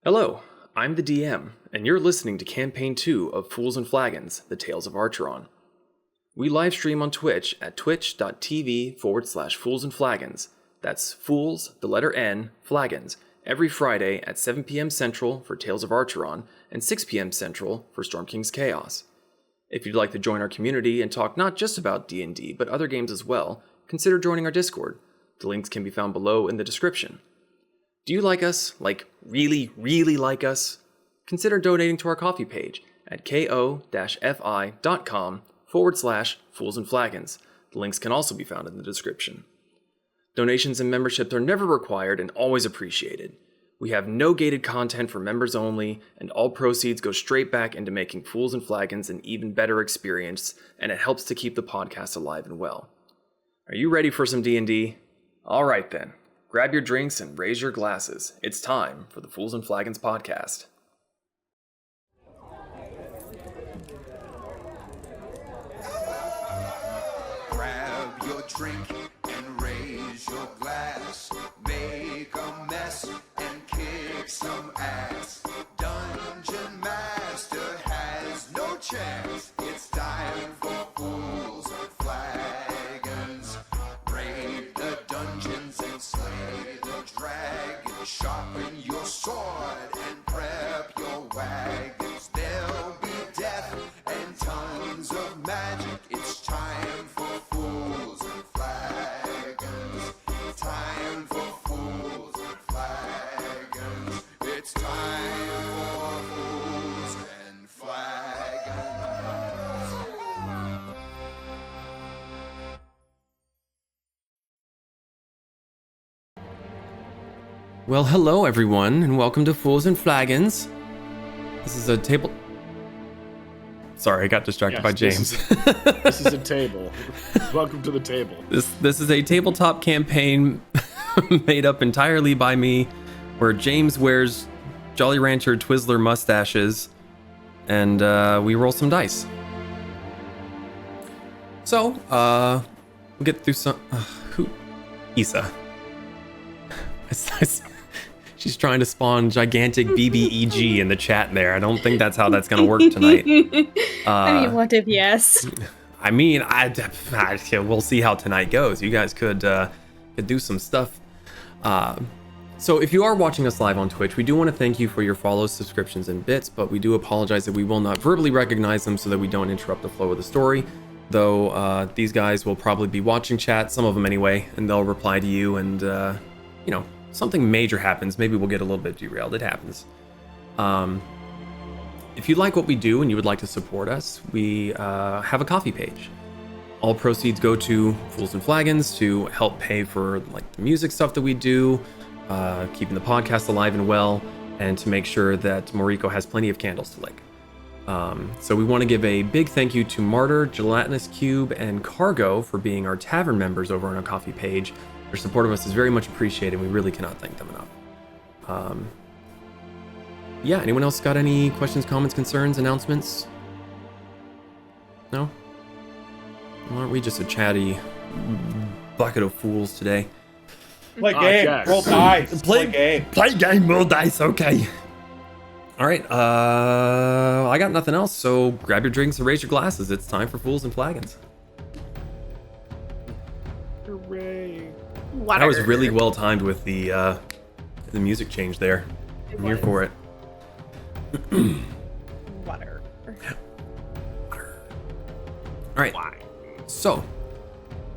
Hello, I'm the DM, and you're listening to Campaign 2 of Fools and Flagons, The Tales of Archeron. We livestream on Twitch at twitch.tv/Fools&Flagons. That's Fools, the letter N, Flagons, every Friday at 7 p.m. Central for Tales of Archeron and 6 p.m. Central for Storm King's Chaos. If you'd like to join our community and talk not just about D&D, but other games as well, consider joining our Discord. The links can be found below in the description. Do you like us? Like, really, really like us? Consider donating to our coffee page at ko-fi.com/Fools&Flagons. The links can also be found in the description. Donations and memberships are never required and always appreciated. We have no gated content for members only, and all proceeds go straight back into making Fools and Flagons an even better experience, and it helps to keep the podcast alive and well. Are you ready for some D&D? All right then. Grab your drinks and raise your glasses. It's time for the Fools and Flagons podcast. Grab your drink and raise your glass. Make a mess and kick some ass. Dungeon Master has no chance. It's time for Fools and Flagons. Raid the dungeons and slay the dragon. Sharpen your sword and prep your wagons. There'll be death and tons of magic. It's time for Fools and Flagons. Time for Fools and Flagons. It's time for Fools and Flagons. Well, hello everyone, and welcome to Fools and Flagons. This is a table... Sorry, I got distracted by James. This is a table. Welcome to the table. This is a tabletop campaign made up entirely by me, where James wears Jolly Rancher Twizzler mustaches, and we roll some dice. So, we'll get through some... who? Issa. She's trying to spawn gigantic BBEG in the chat there. I don't think that's how that's going to work tonight. I mean, what if yes? I mean, we'll see how tonight goes. You guys could do some stuff. So if you are watching us live on Twitch, we do want to thank you for your follows, subscriptions, and bits, but we do apologize that we will not verbally recognize them so that we don't interrupt the flow of the story. Though these guys will probably be watching chat, some of them anyway, and they'll reply to you, and you know, something major happens, maybe we'll get a little bit derailed. It happens. If you like what we do and you would like to support us, we have a coffee page. All proceeds go to Fools and Flagons to help pay for like the music stuff that we do, keeping the podcast alive and well, and to make sure that Moriko has plenty of candles to light. So we want to give a big thank you to Martyr, Gelatinous Cube, and Cargo for being our tavern members over on our coffee page. Their support of us is very much appreciated. We really cannot thank them enough. Yeah, anyone else got any questions, comments, concerns, announcements? No? Well, aren't we just a chatty bucket of fools today? Play game, Jax. roll dice. Play game. Play game, roll dice, okay. All right, I got nothing else, so grab your drinks and raise your glasses. It's time for Fools and Flagons. Hooray. Water. That was really well timed with the music change there. I'm here for it. Water. All right. So,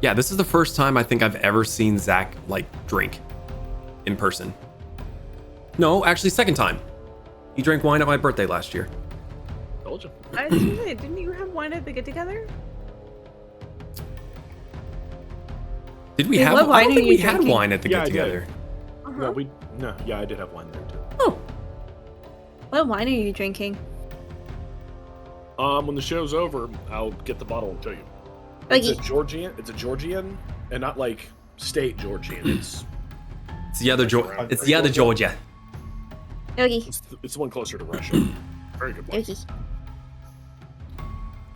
yeah, this is the first time I think I've ever seen Zach like drink in person. No, actually, second time. He drank wine at my birthday last year. Told you. I was gonna say, didn't you have wine at the get together? Did we Wait, have? what I wine don't are think you we had drinking? wine at the Yeah, I get together. Yeah, I did have wine there too. Oh, What wine are you drinking? When the show's over, I'll get the bottle and show you. Okay. It's a Georgian, and not like state Georgian. It's it's the other Georgia. Okay. it's the one closer to Russia. Very good one. Okay.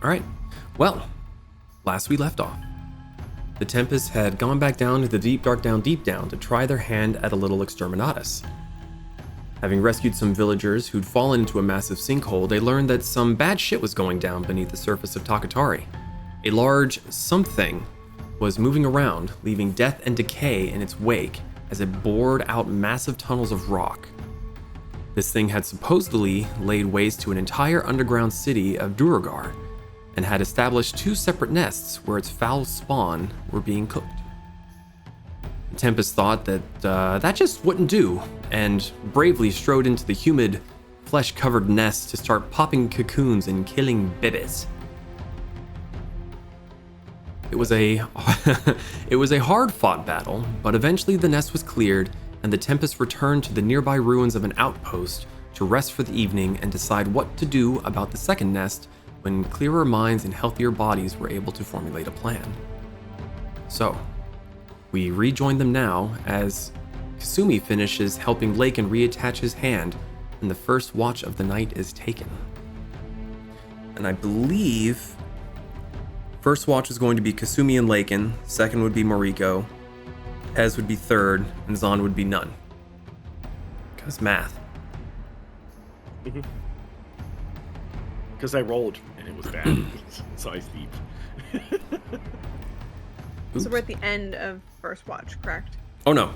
All right. Well, last we left off, the Tempests had gone back down to the deep dark down to try their hand at a little exterminatus. Having rescued some villagers who'd fallen into a massive sinkhole, they learned that some bad shit was going down beneath the surface of Takatari. A large something was moving around, leaving death and decay in its wake as it bored out massive tunnels of rock. This thing had supposedly laid waste to an entire underground city of Duergar and had established 2 separate nests where its foul spawn were being cooked. Tempest thought that that just wouldn't do, and bravely strode into the humid, flesh-covered nest to start popping cocoons and killing bebes. It was a hard-fought battle, but eventually the nest was cleared, and the Tempest returned to the nearby ruins of an outpost to rest for the evening and decide what to do about the second nest when clearer minds and healthier bodies were able to formulate a plan. So, we rejoin them now as Kasumi finishes helping Laken reattach his hand, and the first watch of the night is taken. And I believe first watch is going to be Kasumi and Laken, second would be Mariko, Ez would be third, and Zahn would be none. Because math. Because I rolled and it was bad, so I sleep. So we're at the end of first watch, correct? Oh no.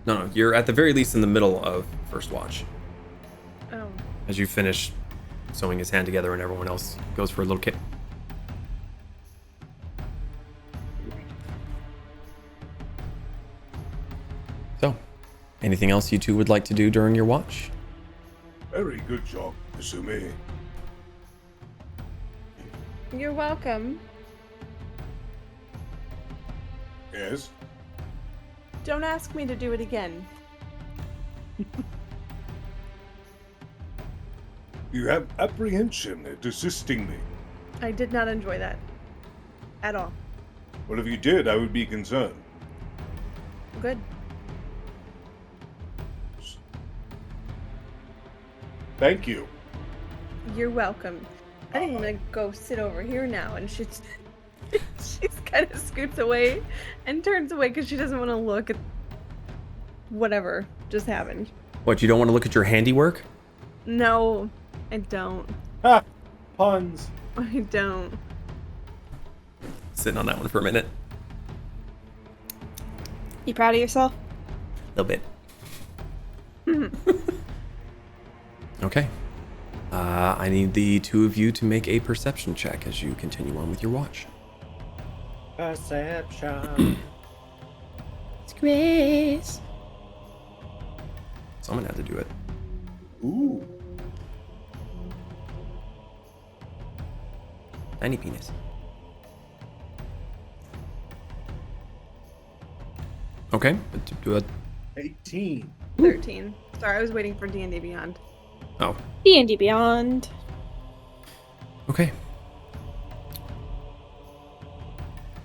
No, you're at the very least in the middle of first watch. Oh. As you finish sewing his hand together and everyone else goes for a little kick. So, anything else you two would like to do during your watch? Very good job, Kasumi. You're welcome. Yes? Don't ask me to do it again. You have apprehension at assisting me. I did not enjoy that. At all. Well, if you did, I would be concerned. Good. Thank you. You're welcome. I think I'm gonna go sit over here now, and she's kind of scoots away and turns away because she doesn't want to look at whatever just happened. What, you don't want to look at your handiwork? No, I don't. Ha! Puns. I don't. Sitting on that one for a minute. You proud of yourself? A little bit. Okay. I need the two of you to make a perception check as you continue on with your watch. Perception. It's Grace. Someone had to do it. Ooh. Tiny penis. Okay. Do it. 18. 13. Sorry, I was waiting for D&D Beyond. Oh. D&D Beyond. Okay.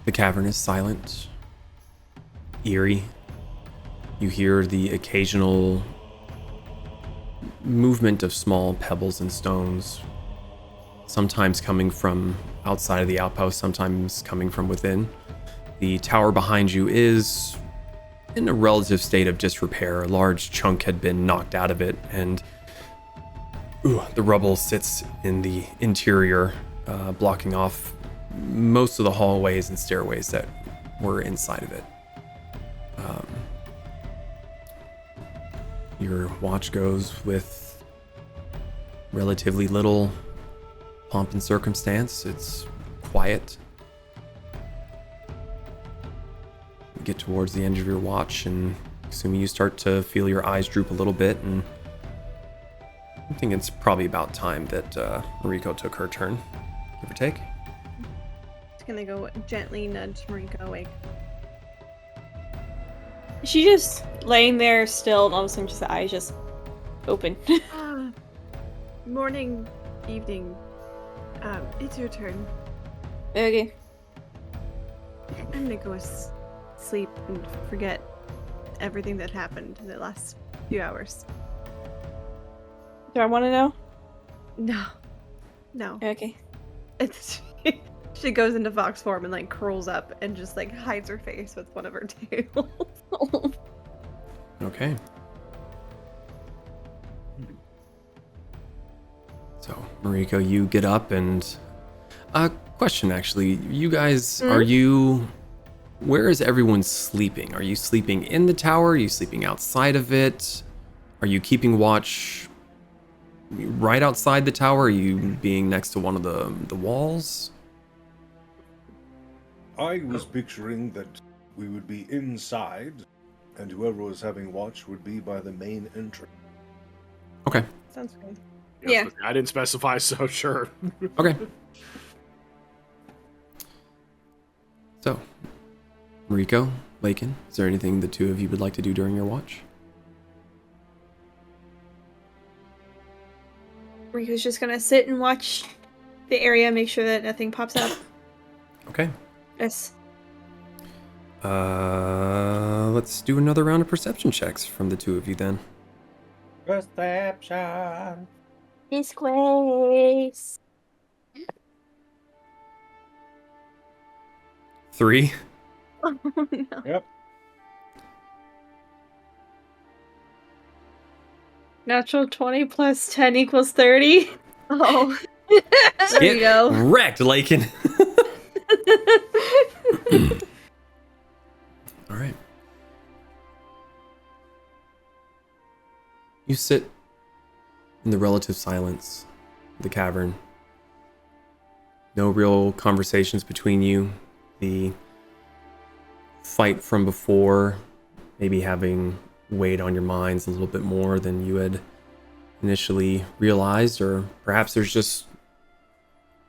The cavern is silent, eerie. You hear the occasional movement of small pebbles and stones, sometimes coming from outside of the outpost, sometimes coming from within. The tower behind you is in a relative state of disrepair. A large chunk had been knocked out of it, and the rubble sits in the interior, blocking off most of the hallways and stairways that were inside of it. Your watch goes with relatively little pomp and circumstance. It's quiet. You get towards the end of your watch, and assuming you start to feel your eyes droop a little bit, and I think it's probably about time that Mariko took her turn, give or take. Just gonna go gently nudge Mariko awake. Is she just laying there still and all of a sudden just the eyes just open? Morning, evening. It's your turn. Okay. I'm gonna go sleep and forget everything that happened in the last few hours. Do I want to know? No. Okay. She goes into fox form and like curls up and just like hides her face with one of her tails. Okay. So, Mariko, you get up and... question, actually. You guys, Hmm? are you... Where is everyone sleeping? Are you sleeping in the tower? Are you sleeping outside of it? Are you keeping watch right outside the tower? Are you being next to one of the walls? I was picturing that we would be inside, and whoever was having watch would be by the main entrance. Okay. Sounds good. Yes, Yeah. but I didn't specify, so sure. Okay. So, Mariko, Lakin, is there anything the two of you would like to do during your watch? Riku's just gonna sit and watch the area, make sure that nothing pops up. Okay. Yes. Let's do another round of perception checks from the two of you then. Perception. Disgrace. 3. Oh no. Yep. Natural 20 plus 10 equals 30. Oh. There you Get go. wrecked, Lakin. All right. You sit in the relative silence of the cavern. No real conversations between you. The fight from before maybe having weighed on your minds a little bit more than you had initially realized, or perhaps there's just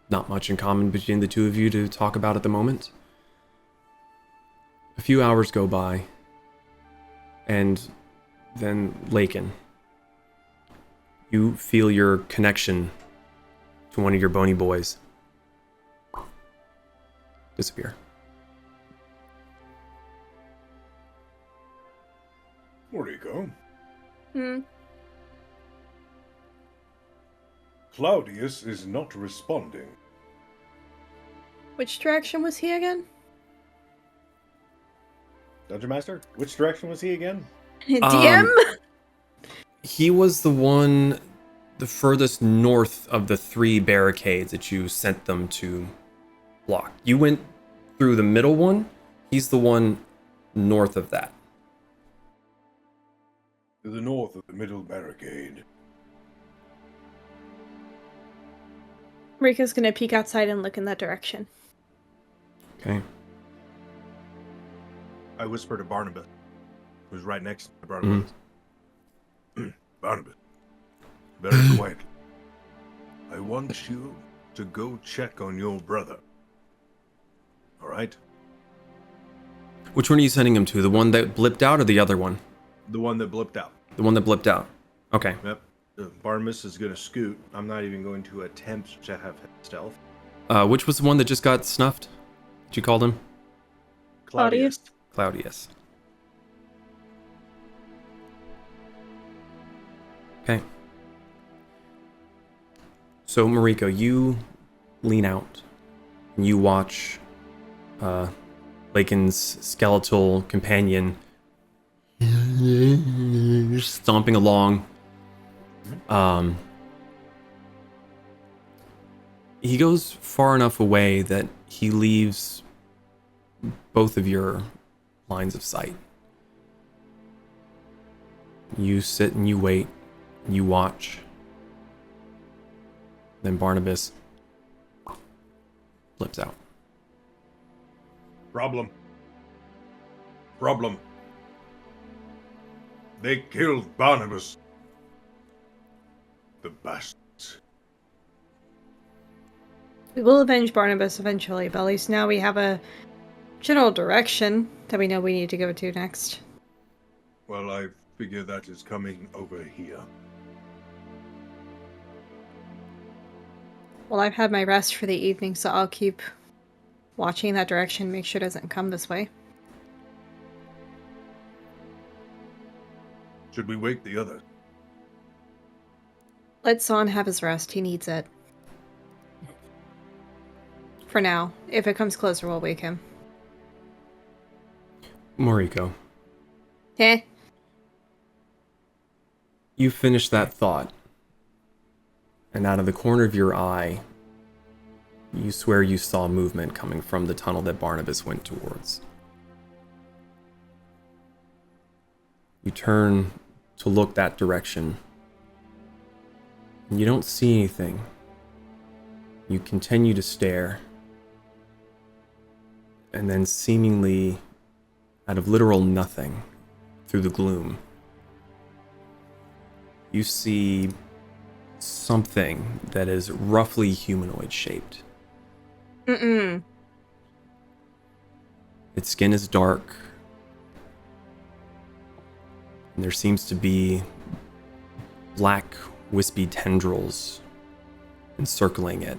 not much in common between the two of you to talk about at the moment. A few hours go by, and then Lakin, you feel your connection to one of your bony boys disappear. Mariko, Hmm. Claudius is not responding. Which direction was he again? Dungeon Master, which direction was he again? DM? He was the one, the furthest north of the 3 barricades that you sent them to block. You went through the middle one. He's the one north of that. To the north of the middle barricade. Riku's gonna peek outside and look in that direction. Okay. I whisper to Barnabas, who's right next to Barnabas. Barnabas, very quietly. I want you to go check on your brother. All right? Which one are you sending him to? The one that blipped out or the other one? The one that blipped out. The one that blipped out. Okay. Yep. Barnabas is going to scoot. I'm not even going to attempt to have stealth. Which was the one that just got snuffed? What you called him? Claudius. Claudius. Okay. So, Mariko, you lean out and you watch Lakin's skeletal companion stomping along. He goes far enough away that he leaves both of your lines of sight. You sit and you wait, and you watch. Then Barnabas flips out. Problem. They killed Barnabas. The bastards. We will avenge Barnabas eventually, but at least now we have a general direction that we know we need to go to next. Well, I figure that is coming over here. Well, I've had my rest for the evening, so I'll keep watching that direction, make sure it doesn't come this way. Should we wake the others? Let Son have his rest. He needs it. For now. If it comes closer, we'll wake him. Moriko, Eh? You finish that thought, and out of the corner of your eye, you swear you saw movement coming from the tunnel that Barnabas went towards. You turn to look that direction, and you don't see anything. You continue to stare, and then seemingly out of literal nothing, through the gloom, you see something that is roughly humanoid shaped. Mm-mm. Its skin is dark, and there seems to be black, wispy tendrils encircling it.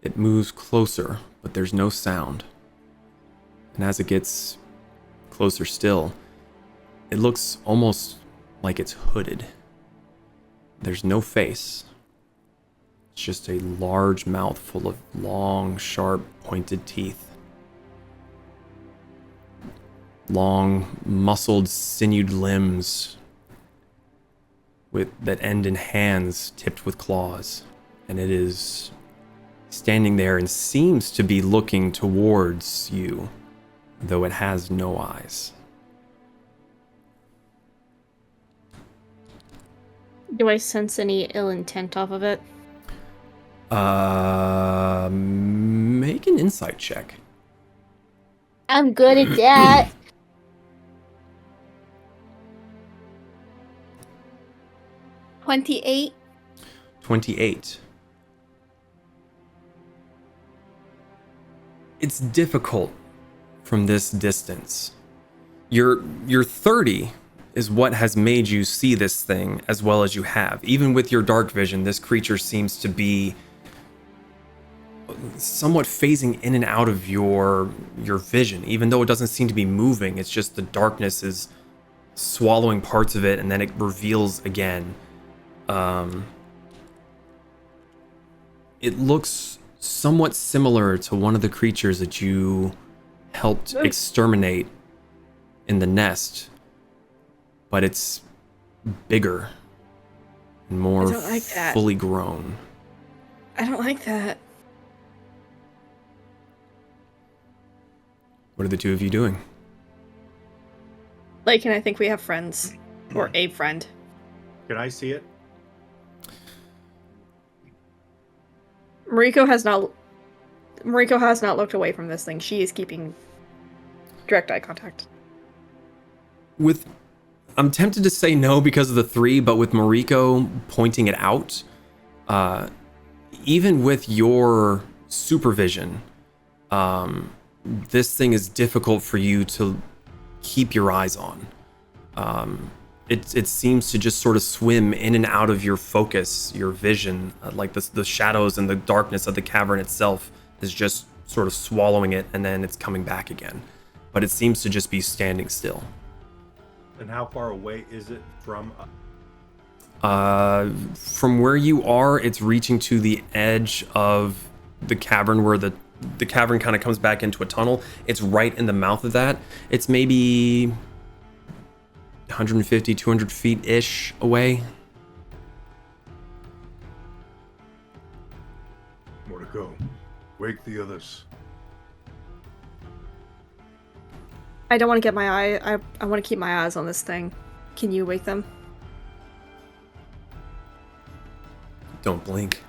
It moves closer, but there's no sound. And as it gets closer still, it looks almost like it's hooded. There's no face. It's just a large mouth full of long, sharp, pointed teeth. Long, muscled, sinewed limbs that end in hands tipped with claws. And it is standing there and seems to be looking towards you, though it has no eyes. Do I sense any ill intent off of it? Make an insight check. I'm good at that. 28. 28. It's difficult from this distance. Your 30 is what has made you see this thing as well as you have. Even with your dark vision, this creature seems to be somewhat phasing in and out of your vision. Even though it doesn't seem to be moving, it's just the darkness is swallowing parts of it and then it reveals again. It looks somewhat similar to one of the creatures that you helped exterminate in the nest, but it's bigger and more I don't like that. fully grown. I don't like that. What are the two of you doing? Like, and I think we have friends. Or a friend. Can I see it? Mariko has not looked away from this thing. She is keeping direct eye contact. I'm tempted to say no because of the 3, but with Mariko pointing it out, even with your supervision, this thing is difficult for you to keep your eyes on. It seems to just sort of swim in and out of your focus, your vision, like the shadows and the darkness of the cavern itself is just sort of swallowing it, and then it's coming back again. But it seems to just be standing still. And how far away is it from? From where you are, it's reaching to the edge of the cavern where the cavern kind of comes back into a tunnel. It's right in the mouth of that. It's maybe 150, 200 feet-ish away. More to go. Wake the others. I don't want to get my eye. I want to keep my eyes on this thing. Can you wake them? Don't blink.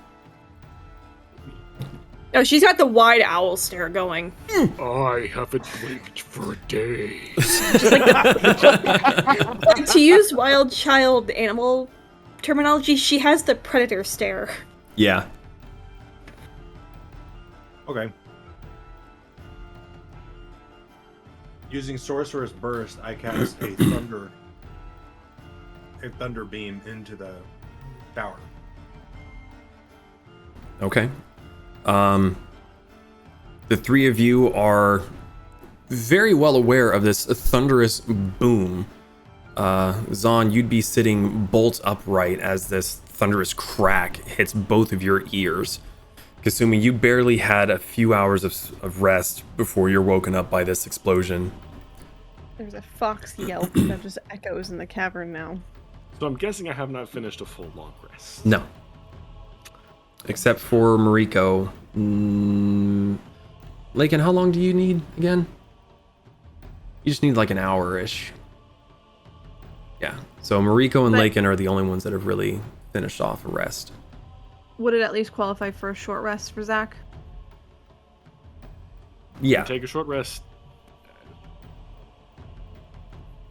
Oh, she's got the wide owl stare going. I haven't blinked for days. Like, to use wild child animal terminology, she has the predator stare. Yeah. Okay. Using Sorcerer's Burst, I cast a thunder beam into the tower. Okay. The 3 of you are very well aware of this thunderous boom. Zahn, you'd be sitting bolt upright as this thunderous crack hits both of your ears. Kasumi, you barely had a few hours of rest before you're woken up by this explosion. There's a fox yelp that just echoes in the cavern now. So I'm guessing I have not finished a full long rest. No. Except for Mariko. Lakin, how long do you need again? You just need like an hour-ish. Yeah. So Mariko and But- Lakin are the only ones that have really finished off a rest. Would it at least qualify for a short rest for Zach? Yeah. Take a short rest.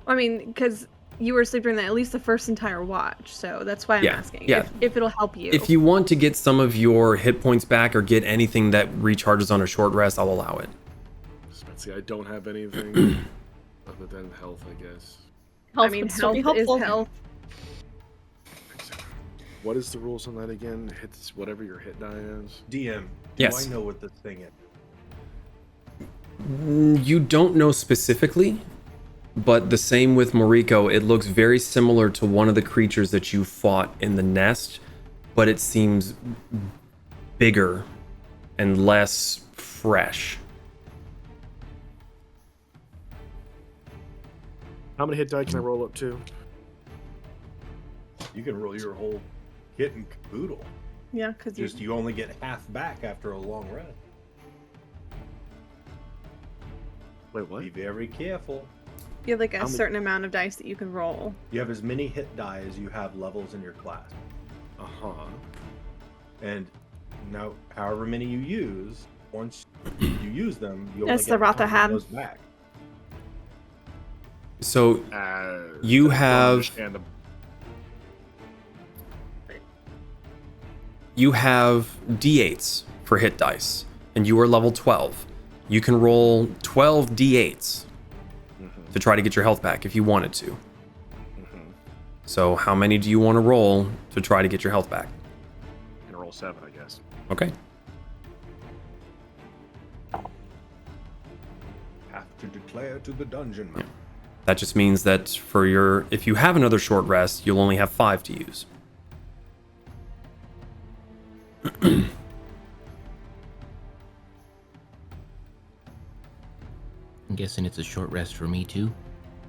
I mean, because you were asleep during at least the first entire watch, so that's why I'm Yeah, asking. yeah. If it'll help you. If you want to get some of your hit points back or get anything that recharges on a short rest, I'll allow it. See, I don't have anything other than health, I guess. I Health mean, would still health be is helpful. health. What is the rules on that again? Hits whatever your hit die is. DM, do Yes. I know what this thing is? You don't know specifically, but the same with Mariko. It looks very similar to one of the creatures that you fought in the nest, but it seems bigger and less fresh. How many hit die can I roll up to? You can roll your whole kit and caboodle. Yeah, because you. Just you only get half back after a long rest. Wait, what? Be very careful. You have like a How many- certain amount of dice that you can roll. You have as many hit die as you have levels in your class. Uh-huh. And now, however many you use, once you use them, you only That's get the half of Rothahab. those back. So You I don't have- understand the- you have d8s for hit dice, and you are level 12. You can roll 12 d8s to try to get your health back if you wanted to. So how many do you want to roll to try to get your health back? I'm gonna roll 7, I guess. Okay. Have to declare to the dungeon master. That just means that for your, if you have another short rest, you'll only have 5 to use. I'm guessing it's a short rest for me too.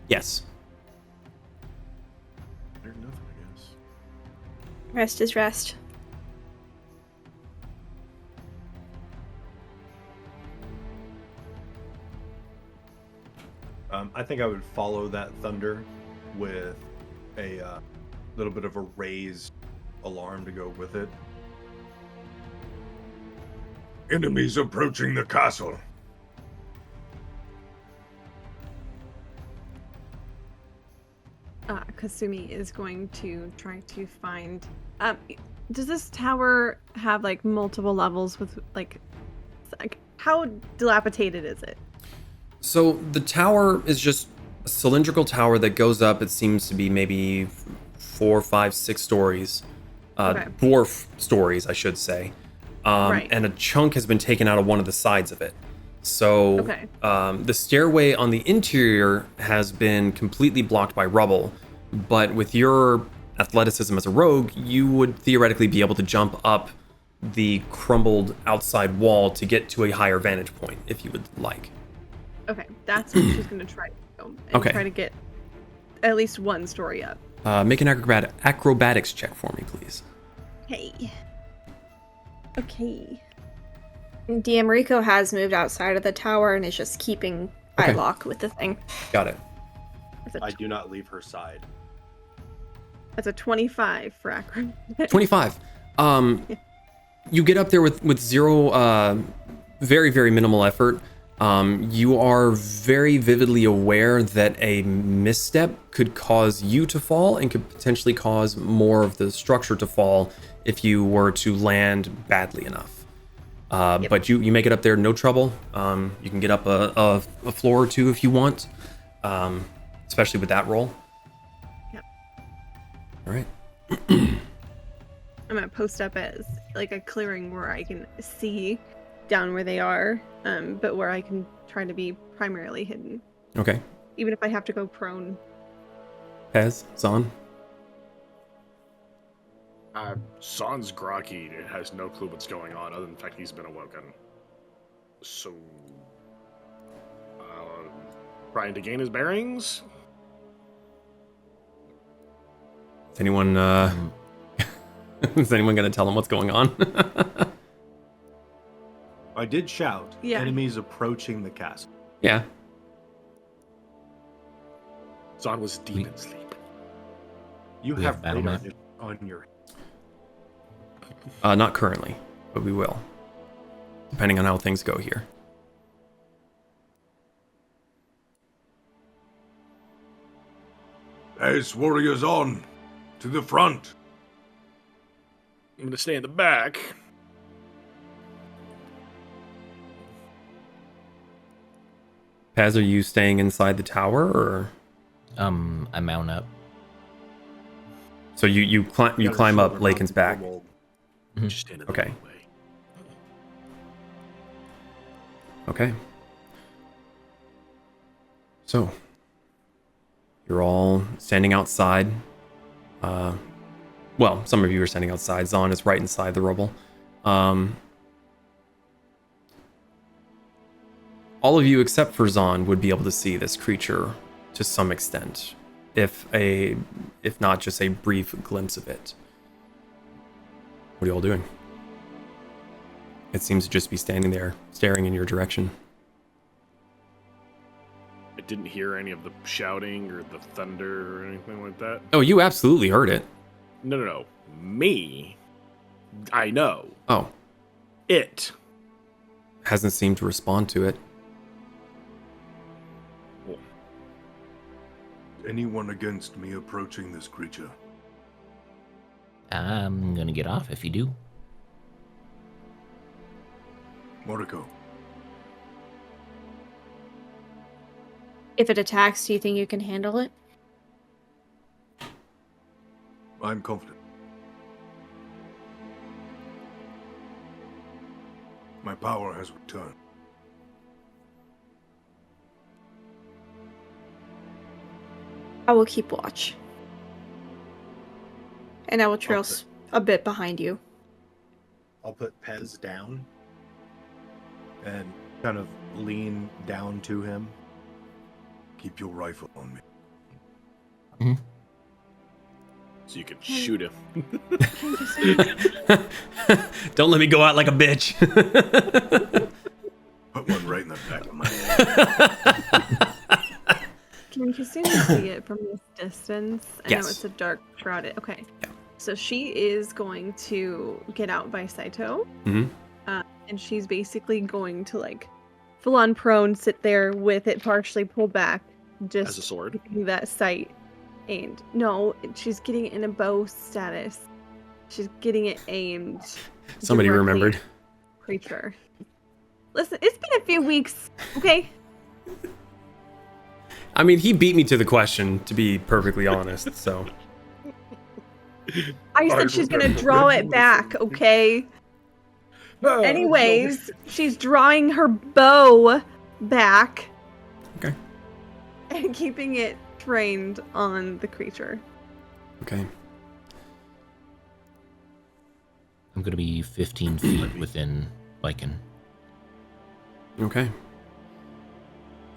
Yes. Fair enough, I guess. Rest is rest. I think I would follow that thunder with a little bit of a raised alarm to go with it. Enemies approaching the castle. Kasumi is going to try to find. Does this tower have like multiple levels with like how dilapidated is it? So the tower is just a cylindrical tower that goes up. It seems to be maybe 4, 5, 6 stories. Okay. Dwarf stories, I should say. Right. And a chunk has been taken out of one of the sides of it. So Okay. The stairway on the interior has been completely blocked by rubble. But with your athleticism as a rogue, you would theoretically be able to jump up the crumbled outside wall to get to a higher vantage point if you would like. Okay, that's what she's gonna try to do, and Okay. try to get at least one story up. Make an acrobatics check for me, please. Hey. Okay. DM Rico has moved outside of the tower and is just keeping eye Okay. lock with the thing. Got it. I do not leave her side. That's a 25 for Akron. 25. You get up there with zero, very, very minimal effort. You are very vividly aware that a misstep could cause you to fall and could potentially cause more of the structure to fall if you were to land badly enough. But you make it up there, no trouble. You can get up a floor or two if you want, especially with that roll. Yep. All right. I'm gonna post up as like a clearing where I can see down where they are, but where I can try to be primarily hidden, Okay. even if I have to go prone. Pez, Zahn. Son's groggy and has no clue what's going on, other than the fact he's been awoken. So, Trying to gain his bearings. Is anyone is anyone gonna tell him what's going on? I did shout. Yeah. Enemies approaching the castle. Yeah. Zon was deep in sleep. You We have have battle radar map? on your. Not currently, but we will. Depending on how things go here. As warriors on! To the front! I'm gonna stay in the back. Paz, are you staying inside the tower, or I mount up. so you climb up Lakin's back? Mhm. Just stand in the Okay. way. Okay. So, you're all standing outside. Well, some of you are standing outside. Zon is right inside the rubble. All of you except for Zon would be able to see this creature to some extent, if not just a brief glimpse of it. What are you all doing? It seems to just be standing there, staring in your direction. I didn't hear any of the shouting or the thunder or anything like that. Oh, you absolutely heard it. No. Me. I know. Oh, It. hasn't seemed to respond to it. Anyone against me approaching this creature? I'm gonna get off if you do. Moriko, If it attacks, do you think you can handle it? I'm confident. My power has returned. I will keep watch. And I will trail a bit behind you. I'll put Pez down and kind of lean down to him. Keep your rifle on me. So you can shoot him. Don't let me go out like a bitch. Put one right in the back of my head. Can Christina see it from this distance? I know Yes. it's a dark, shrouded. Okay. Yeah. So she is going to get out by Saito. Mhm. And she's basically going to, like, full on prone, sit there with it partially pulled back. Just As a sword? getting that sight aimed. No, she's getting it in a bow status. She's getting it aimed. Somebody directly remembered. at the creature. Listen, it's been a few weeks, okay? I mean, he beat me to the question, to be perfectly honest, so. I said she's gonna draw it back, okay? Anyways, she's drawing her bow back. Okay. And keeping it trained on the creature. Okay. I'm gonna be 15 feet within Lycan. Okay.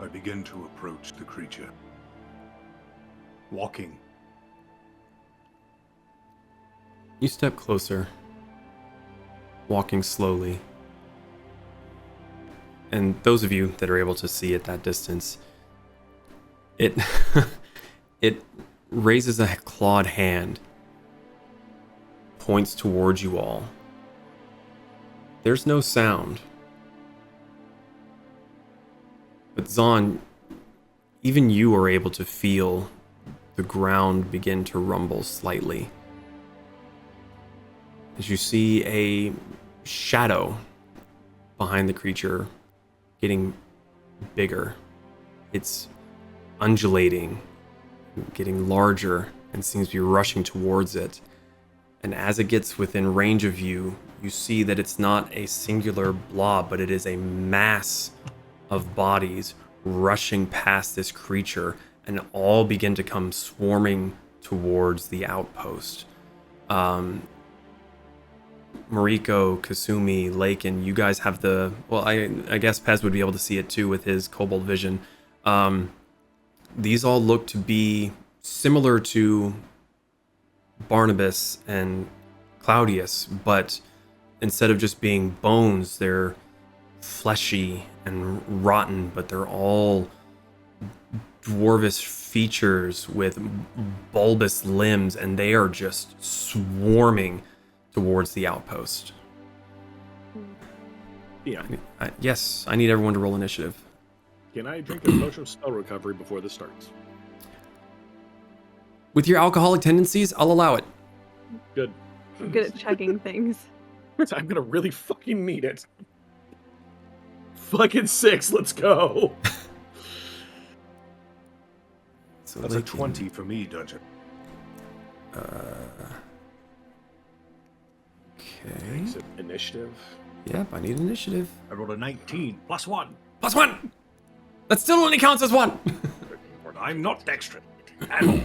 I begin to approach the creature. Walking. You step closer, walking slowly. And those of you that are able to see at that distance, it it raises a clawed hand, points towards you all. There's no sound. But Zon, even you are able to feel the ground begin to rumble slightly. As you see a shadow behind the creature getting bigger. It's undulating, getting larger, and seems to be rushing towards it. And as it gets within range of you, you see that it's not a singular blob, but it is a mass of bodies rushing past this creature, and all begin to come swarming towards the outpost. Mariko, Kasumi, Lakin, you guys have the... Well, I guess Pez would be able to see it too with his kobold vision. these all look to be similar to Barnabas and Claudius, but instead of just being bones, they're fleshy and rotten, but they're all dwarvish features with bulbous limbs, and they are just swarming towards the outpost. Yeah. Yes, I need everyone to roll initiative. Can I drink a potion of spell recovery before this starts? With your alcoholic tendencies, I'll allow it. Good. I'm good at chugging things. I'm gonna really fucking need it. Fucking 6, let's go. So That's a 20 for me, Dungeon. Okay. Is it initiative? Yep, I need initiative. I rolled a 19 plus 1. Plus 1! That still only counts as 1! I'm not dexterous. Animal.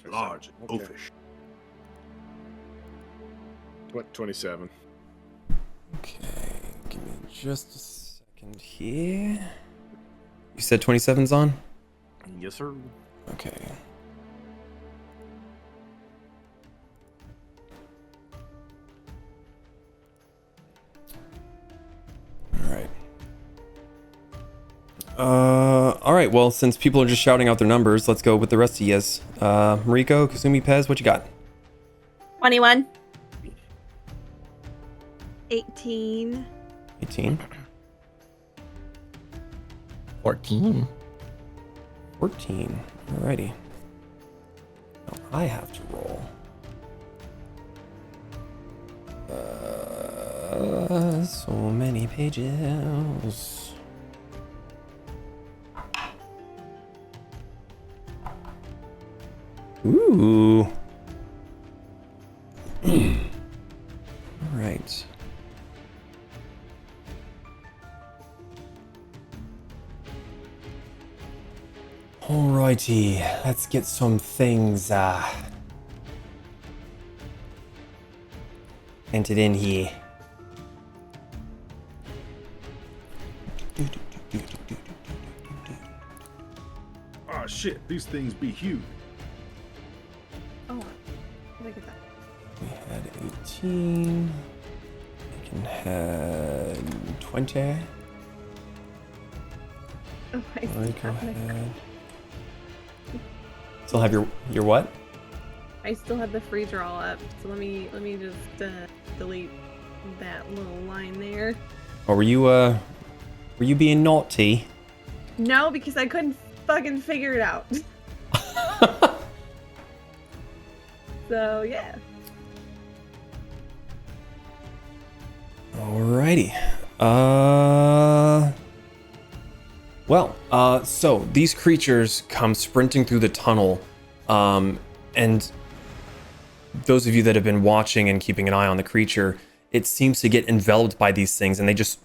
Large, Okay. oafish. 27. Okay, give me just a second here. You said 27's on? Yes, sir. Okay. Alright. Alright, well, since people are just shouting out their numbers, let's go with the rest of yous. Mariko, Kasumi, Pez, what you got? 21. 18. 18. 14. 14. Alrighty. Now I have to roll. So many pages. Ooh. Alright. Alrighty, let's get some things entered in here. Ah, shit, these things be huge. Oh, look at that. We had 18. We can have 20. Oh, I Alright, go still have the- ahead. Still have your what? I still have the freezer all up, so let me just delete that little line there. Or were you being naughty? No, because I couldn't fucking figure it out. So yeah. Alrighty. So these creatures come sprinting through the tunnel, and those of you that have been watching and keeping an eye on the creature, it seems to get enveloped by these things, and they just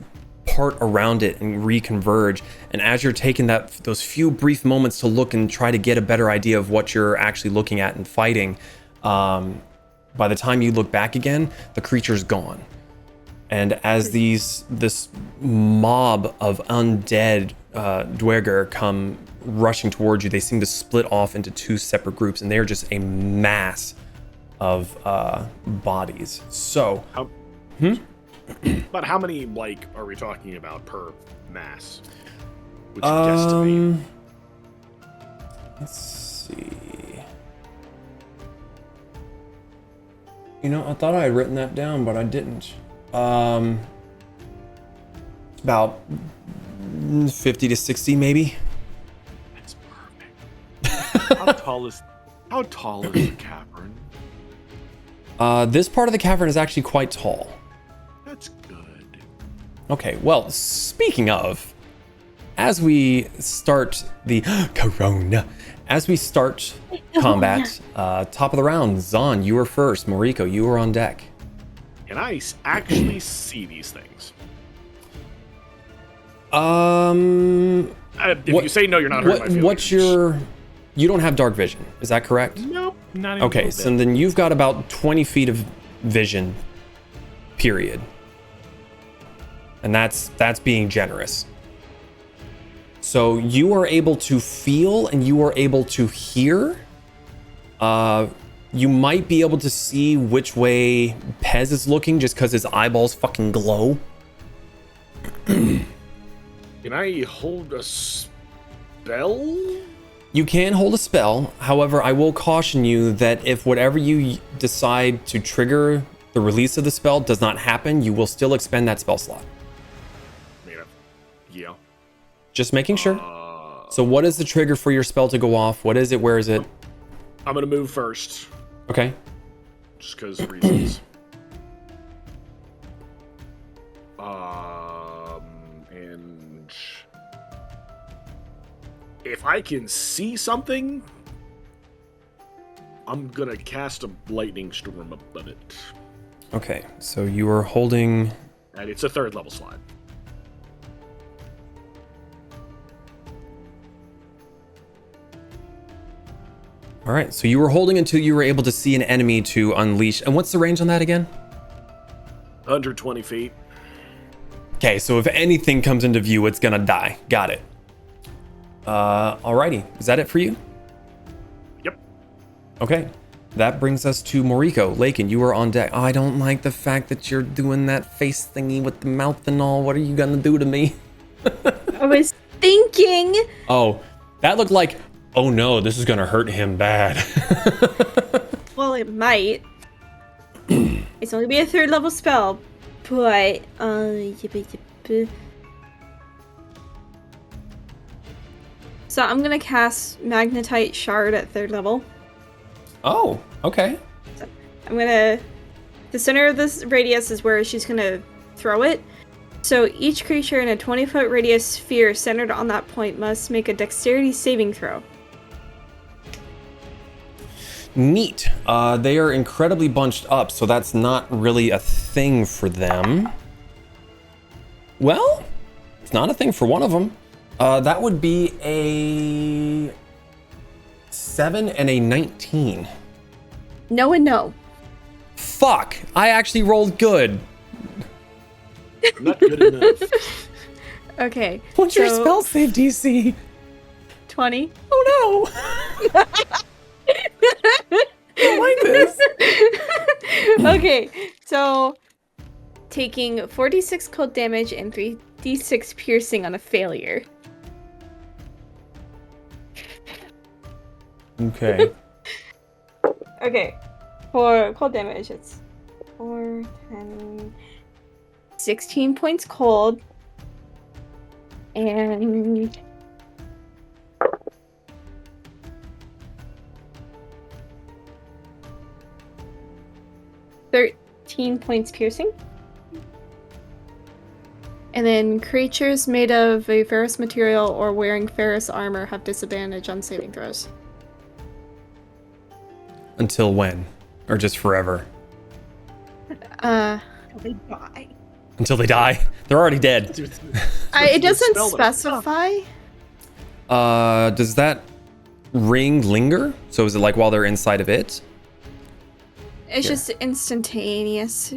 part around it and reconverge. And as you're taking those few brief moments to look and try to get a better idea of what you're actually looking at and fighting, by the time you look back again, the creature's gone. And as this mob of undead Duergar come rushing towards you, they seem to split off into two separate groups, and they are just a mass of bodies. So, But how many, are we talking about per mass? Would you guesstimate? Let's see. You know, I thought I had written that down, but I didn't. It's about 50 to 60, maybe. That's perfect. How tall is the cavern? This part of the cavern is actually quite tall. That's good. Okay, well, speaking of, as we start the as we start combat, top of the round, Zahn, you were first. Mariko, you were on deck. Can I actually see these things? If you say no, you're not hurting my feelings. What's your... You don't have dark vision, is that correct? Nope, not even Okay, so then you've got about 20 feet of vision, period. And that's being generous. So you are able to feel and you are able to hear. You might be able to see which way Pez is looking just because his eyeballs fucking glow. Can I hold a spell? You can hold a spell. However, I will caution you that if whatever you decide to trigger the release of the spell does not happen, you will still expend that spell slot. Yeah. Just making sure. So what is the trigger for your spell to go off? What is it? Where is it? I'm gonna move first. Okay. Just because reasons. And if I can see something, I'm gonna cast a lightning storm above it. Okay, so you are holding... And it's a 3rd level slot. All right, so you were holding until you were able to see an enemy to unleash. And what's the range on that again? 120 feet. Okay, so if anything comes into view, it's gonna die. Got it. Alrighty, is that it for you? Yep. Okay, that brings us to Moriko. Lakin, you are on deck. Oh, I don't like the fact that you're doing that face thingy with the mouth and all. What are you gonna do to me? I was thinking. Oh, that looked like, oh no, this is gonna hurt him bad. Well, it might. It's only be a 3rd level spell, but so I'm gonna cast Magnetite Shard at 3rd level. Oh, okay. So I'm gonna. The center of this radius is where she's gonna throw it. So each creature in a 20-foot radius sphere centered on that point must make a dexterity saving throw. Neat. They are incredibly bunched up, so that's not really a thing for them. Well, it's not a thing for one of them. That would be a 7 and a 19. No and no. Fuck! I actually rolled good. Not good enough. Okay. What's your spell save DC? 20. Oh no! I don't like this. Okay, so taking 4d6 cold damage and 3d6 piercing on a failure. Okay. Okay, for cold damage, it's 4, 10, 16 points cold, and 13 points piercing. And then creatures made of a ferrous material or wearing ferrous armor have disadvantage on saving throws. Until when? Or just forever? They die. Until they die? They're already dead. It doesn't specify. Does that ring linger? So is it like while they're inside of it? It's just instantaneous.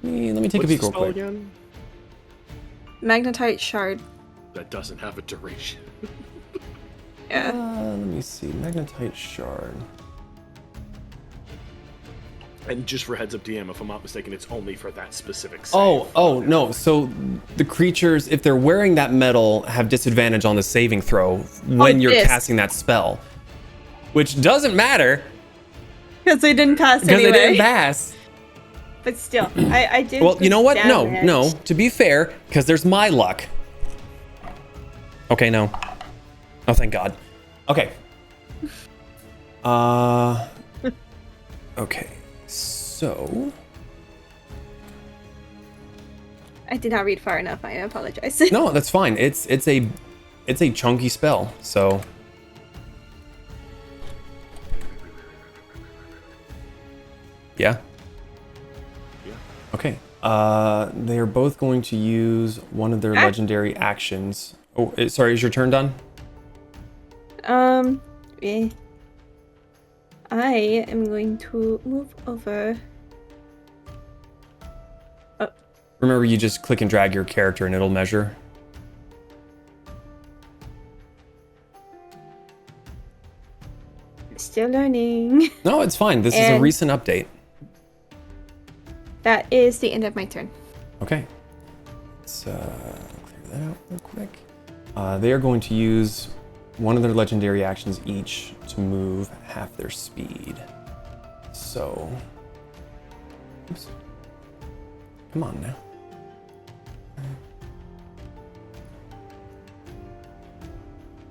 Let me take a peek real quick. Again? Magnetite shard. That doesn't have a duration. Yeah. Let me see. Magnetite shard. And just for heads up, DM, if I'm not mistaken, it's only for that specific save. Oh, no. So the creatures, if they're wearing that metal, have disadvantage on the saving throw when you're casting that spell. Which doesn't matter. Because they didn't pass Because anyway. they didn't pass. But still, I did. Well, you know what? Damage. No. To be fair, because there's my luck. Okay, no. Oh, thank God. Okay. Okay. So. I did not read far enough. I apologize. No, that's fine. It's a chunky spell. So. Yeah. Okay. They are both going to use one of their legendary actions. Oh, sorry. Is your turn done? Yeah. I am going to move over. Remember, you just click and drag your character and it'll measure. Still learning. No, it's fine. This is a And- recent update. That is the end of my turn. Okay. Let's clear that out real quick. They are going to use one of their legendary actions each to move half their speed. So, oops. Come on now.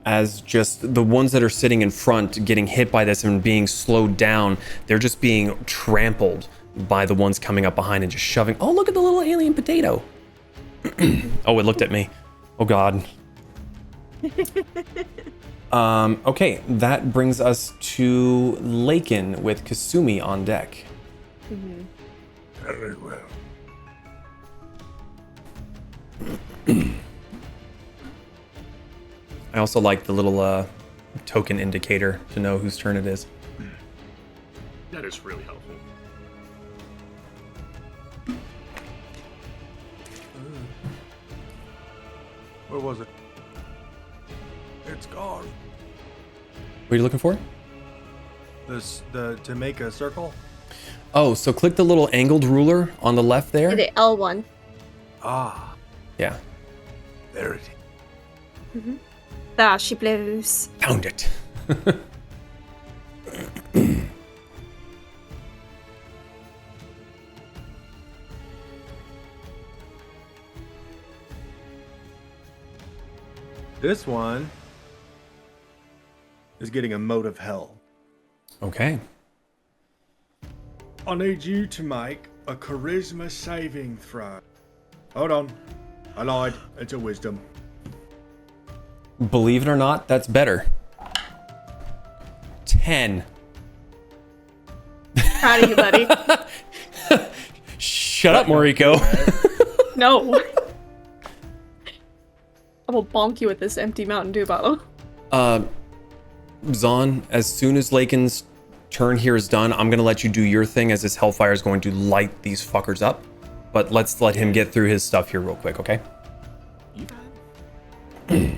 As just the ones that are sitting in front getting hit by this and being slowed down, they're just being trampled by the ones coming up behind and just shoving. Oh, look at the little alien potato. Oh, it looked at me. Oh, God. Okay, that brings us to Lakin with Kasumi on deck. Very well. I also like the little token indicator to know whose turn it is. That is really helpful. Where was it? It's gone. What are you looking for? To make a circle. Oh, so click the little angled ruler on the left there. The L1. Ah, Yeah, there it is. There she blows. found it. This one is getting a mote of hell. Okay. I need you to make a charisma saving throw. Hold on. I lied. It's a wisdom. Believe it or not, that's better. 10. Proud of you, buddy. Shut up, Moriko. No. I will bonk you with this empty Mountain Dew bottle. Zahn, as soon as Lakin's turn here is done, I'm gonna let you do your thing as this Hellfire is going to light these fuckers up. But let's let him get through his stuff here real quick, okay? You got it.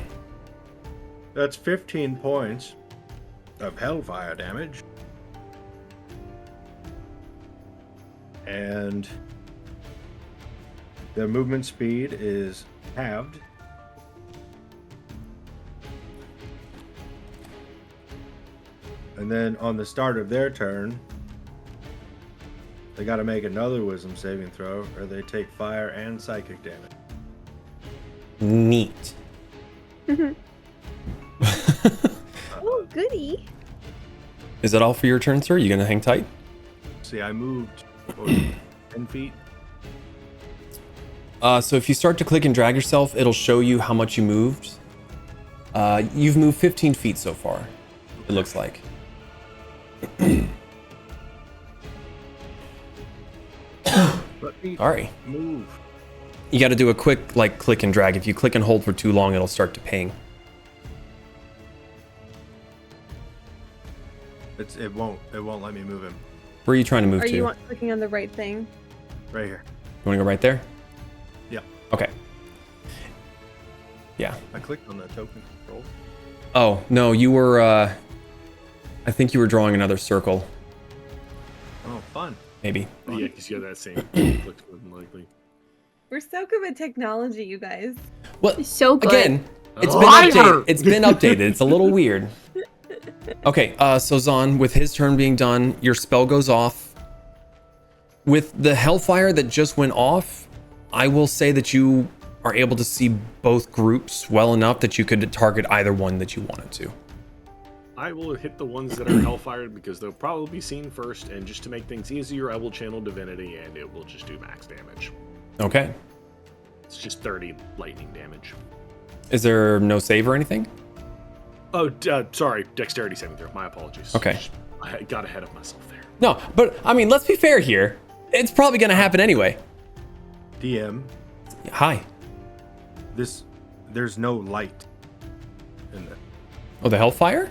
That's 15 points of hellfire damage. And their movement speed is halved. And then on the start of their turn, they got to make another wisdom saving throw, or they take fire and psychic damage. Neat. Oh, goody. Is that all for your turn, sir? You gonna hang tight? See, I moved what was it, 10 feet. So if you start to click and drag yourself, it'll show you how much you moved. You've moved 15 feet so far, it looks like. Let me Sorry. move. You got to do a quick like click and drag. If you click and hold for too long, it'll start to ping. It won't let me move him. Where are you trying to move Are to? you clicking on the right thing? Right here. You want to go right there? Yeah. Okay. Yeah. I clicked on the token control. Oh, no, you were, I think you were drawing another circle, Oh, fun. maybe. Yeah, because you have that same. Looks more than likely. We're so good with technology, you guys. Well, So good. again, it's been Liar! updated. It's been updated. It's a little weird. Okay, so Zahn, with his turn being done, your spell goes off. With the Hellfire that just went off, I will say that you are able to see both groups well enough that you could target either one that you wanted to. I will hit the ones that are hellfired because they'll probably be seen first, and just to make things easier, I will channel divinity and it will just do max damage. Okay. It's just 30 lightning damage. Is there no save or anything? Oh, sorry, dexterity saving throw. My apologies. Okay. I got ahead of myself there. No, but I mean, let's be fair here. It's probably going to happen anyway. DM, Hi. there's no light in there. Oh, the Hellfire?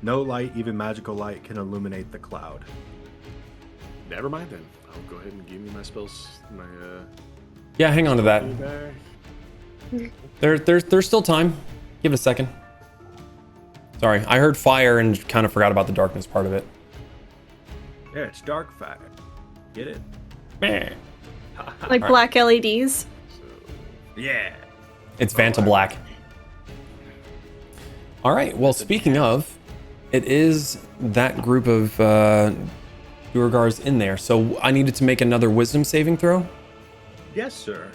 No light, even magical light, can illuminate the cloud. Never mind then. I'll go ahead and give me my spells. My Yeah, hang on to that. back. There's still time. Give it a second. Sorry, I heard fire and kind of forgot about the darkness part of it. Yeah, it's dark fire. Get it? Like black LEDs. Yeah. It's Vanta Black. All right. Well, speaking of, it is that group of Duergars in there. So I needed to make another wisdom saving throw. Yes, sir.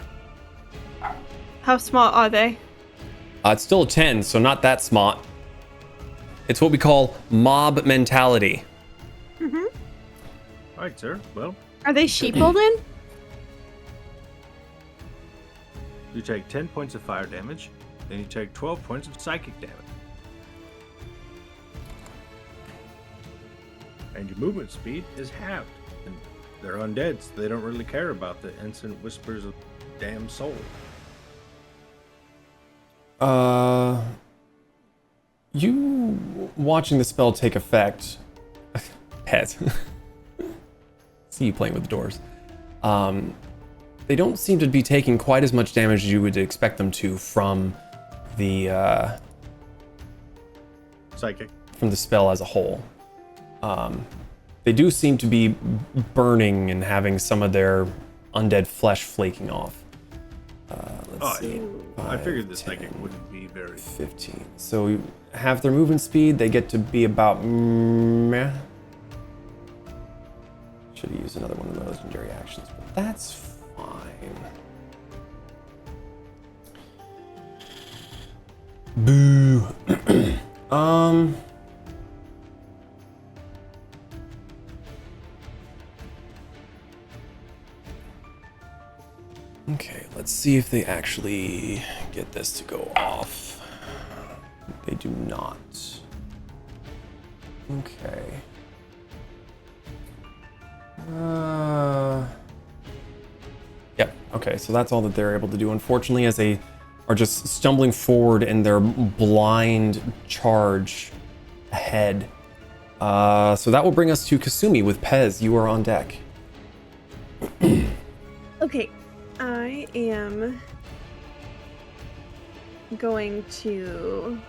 How smart are they? It's still a 10, so not that smart. It's what we call mob mentality. Mm-hmm. All right, sir. Well, Are they sheepled? you take 10 points of fire damage, then you take 12 points of psychic damage. And your movement speed is halved. And they're undead, so they don't really care about the instant whispers of damn soul. You watching the spell take effect, pet. See you playing with the doors. They don't seem to be taking quite as much damage as you would expect them to from the Psychic. from the spell as a whole. They do seem to be burning and having some of their undead flesh flaking off. Let's see. I figured the 5, psychic 10, wouldn't be very. 15. So half their movement speed, they get to be about meh. Should have used another one of the legendary actions, but that's fine. Boo. Okay, let's see if they actually get this to go off. They do not. Okay. Yep, okay, so that's all that they're able to do. Unfortunately, as they are just stumbling forward in their blind charge ahead. So that will bring us to Kasumi with Pez. You are on deck. Okay, I am going to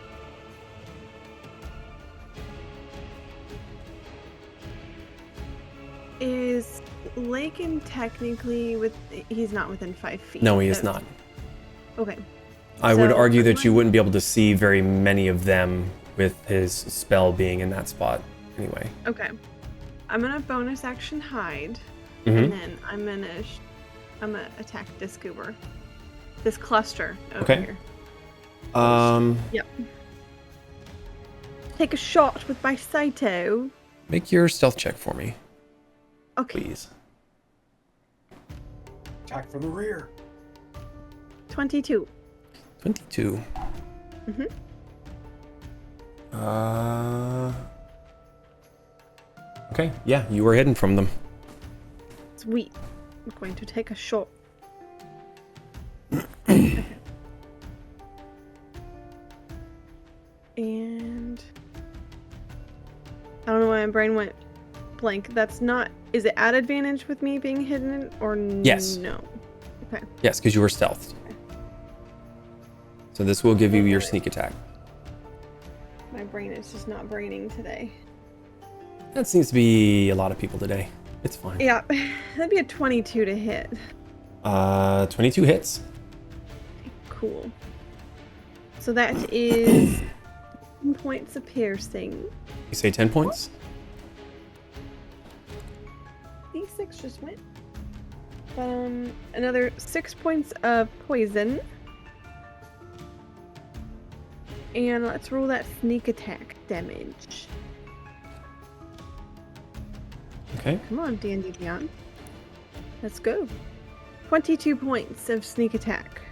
Is Lakin technically he's not within 5 feet? No, he is not. Okay. I would So, argue that you I'm- wouldn't be able to see very many of them with his spell being in that spot anyway. Okay. I'm gonna bonus action hide, Mhm. and then I'm gonna attack this goober, this cluster over Okay. here. Yep. Take a shot with my Saito. Make your stealth check for me, Okay. please. Attack from the rear. 22. 22. Mhm. Okay, yeah, you were hidden from them. Sweet. I'm going to take a shot. Okay. And I don't know why my brain went blank. That's not. Is it at advantage with me being hidden or Yes. no? Okay. Yes, because you were stealthed. So this will give you your sneak attack. My brain is just not braining today. That seems to be a lot of people today. It's fine. Yeah, that'd be a 22 to hit. 22 hits. Cool. So that is 10 points of piercing. You say 10 points? D6 just went. Another 6 points of poison. And let's roll that sneak attack damage. Okay. Come on, D&D Beyond. Let's go. 22 points of sneak attack.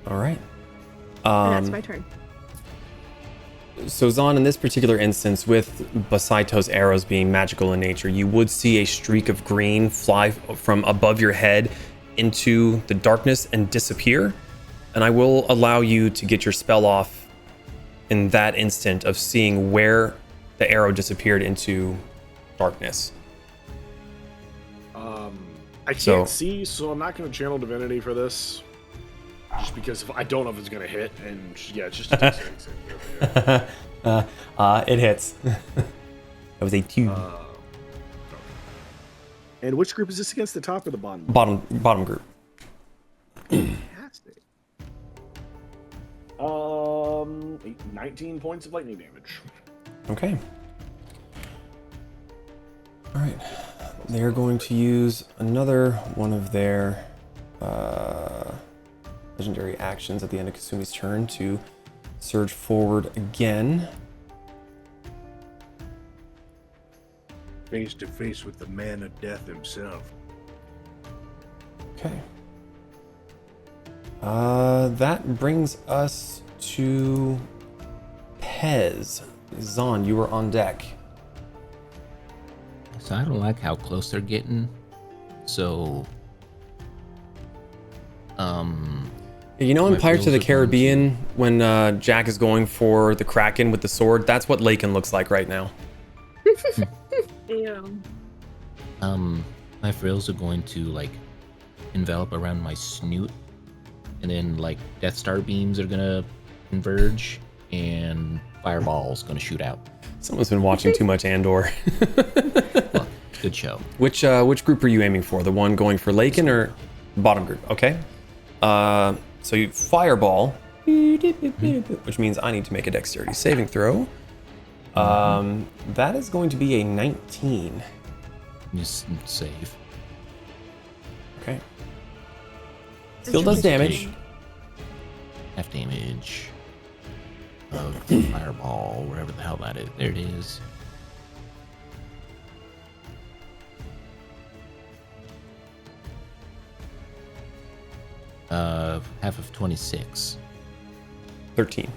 All right. And that's my turn. So Zahn, in this particular instance, with Basaito's arrows being magical in nature, you would see a streak of green fly from above your head into the darkness and disappear. And I will allow you to get your spell off in that instant of seeing where the arrow disappeared into darkness. I can't see, so I'm not going to channel divinity for this. Just because if I don't know if it's gonna hit, and yeah, it's just a dexterity saving. It hits. That was a 2. And which group is this against, the top or the bottom? Bottom group. Fantastic. 19 points of lightning damage. Okay. All right. They're going to use another one of their legendary actions at the end of Kasumi's turn to surge forward again. Face to face with the man of death himself. Okay. That brings us to Pez. Zon, you are on deck. So I don't like how close they're getting. So, You know in My Pirates of the rules are going Caribbean, when Jack is going for the Kraken with the sword, that's what Laken looks like right now. Damn. my frills are going to like envelop around my snoot, and then like Death Star beams are gonna converge, and fireball's gonna shoot out. Someone's been watching too much Andor. Look, good show. Which group are you aiming for? The one going for Laken or bottom group? Okay. So you fireball, which means I need to make a dexterity saving throw. That is going to be a 19. Just save. Okay. Still does damage. Half damage of fireball, wherever the hell that is. There it is. Half of 26. 13.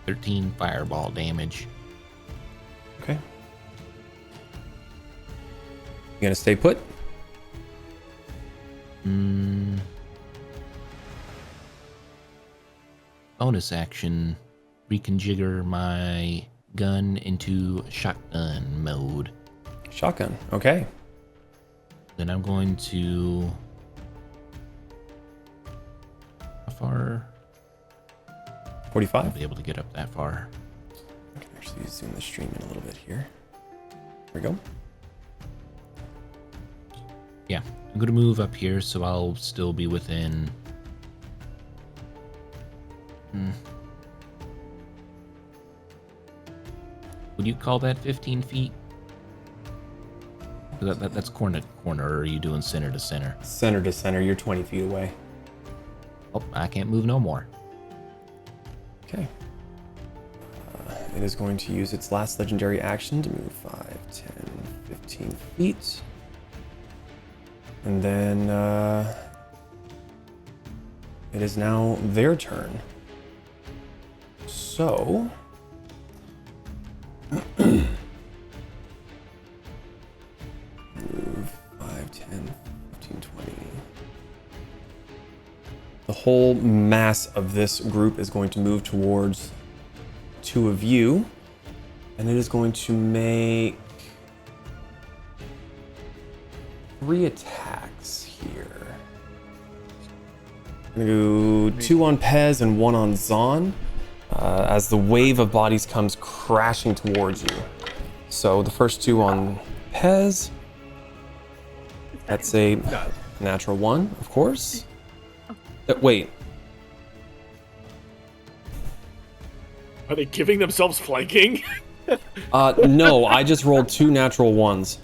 13 fireball damage. Okay. You gonna stay put? Bonus action, reconfigure my gun into shotgun mode. Shotgun. Okay. Then I'm going to... How far? 45. I'll be able to get up that far. I can actually zoom the stream in a little bit here. There we go. Yeah, I'm going to move up here, so I'll still be within... Would you call that 15 feet? That's corner to corner, or are you doing center to center? Center to center, you're 20 feet away. Oh, I can't move no more. Okay. It is going to use its last legendary action to move 5, 10, 15 feet. And then it is now their turn. So move 5, 10, 15, 20. The whole mass of this group is going to move towards 2 of you, and it is going to make 3 attacks here. I'm gonna do 2 on Pez and 1 on Zon, as the wave of bodies comes crashing towards you. So the first 2 on Pez. That's a natural 1, of course. Wait. Are they giving themselves flanking? No, I just rolled 2 natural 1s.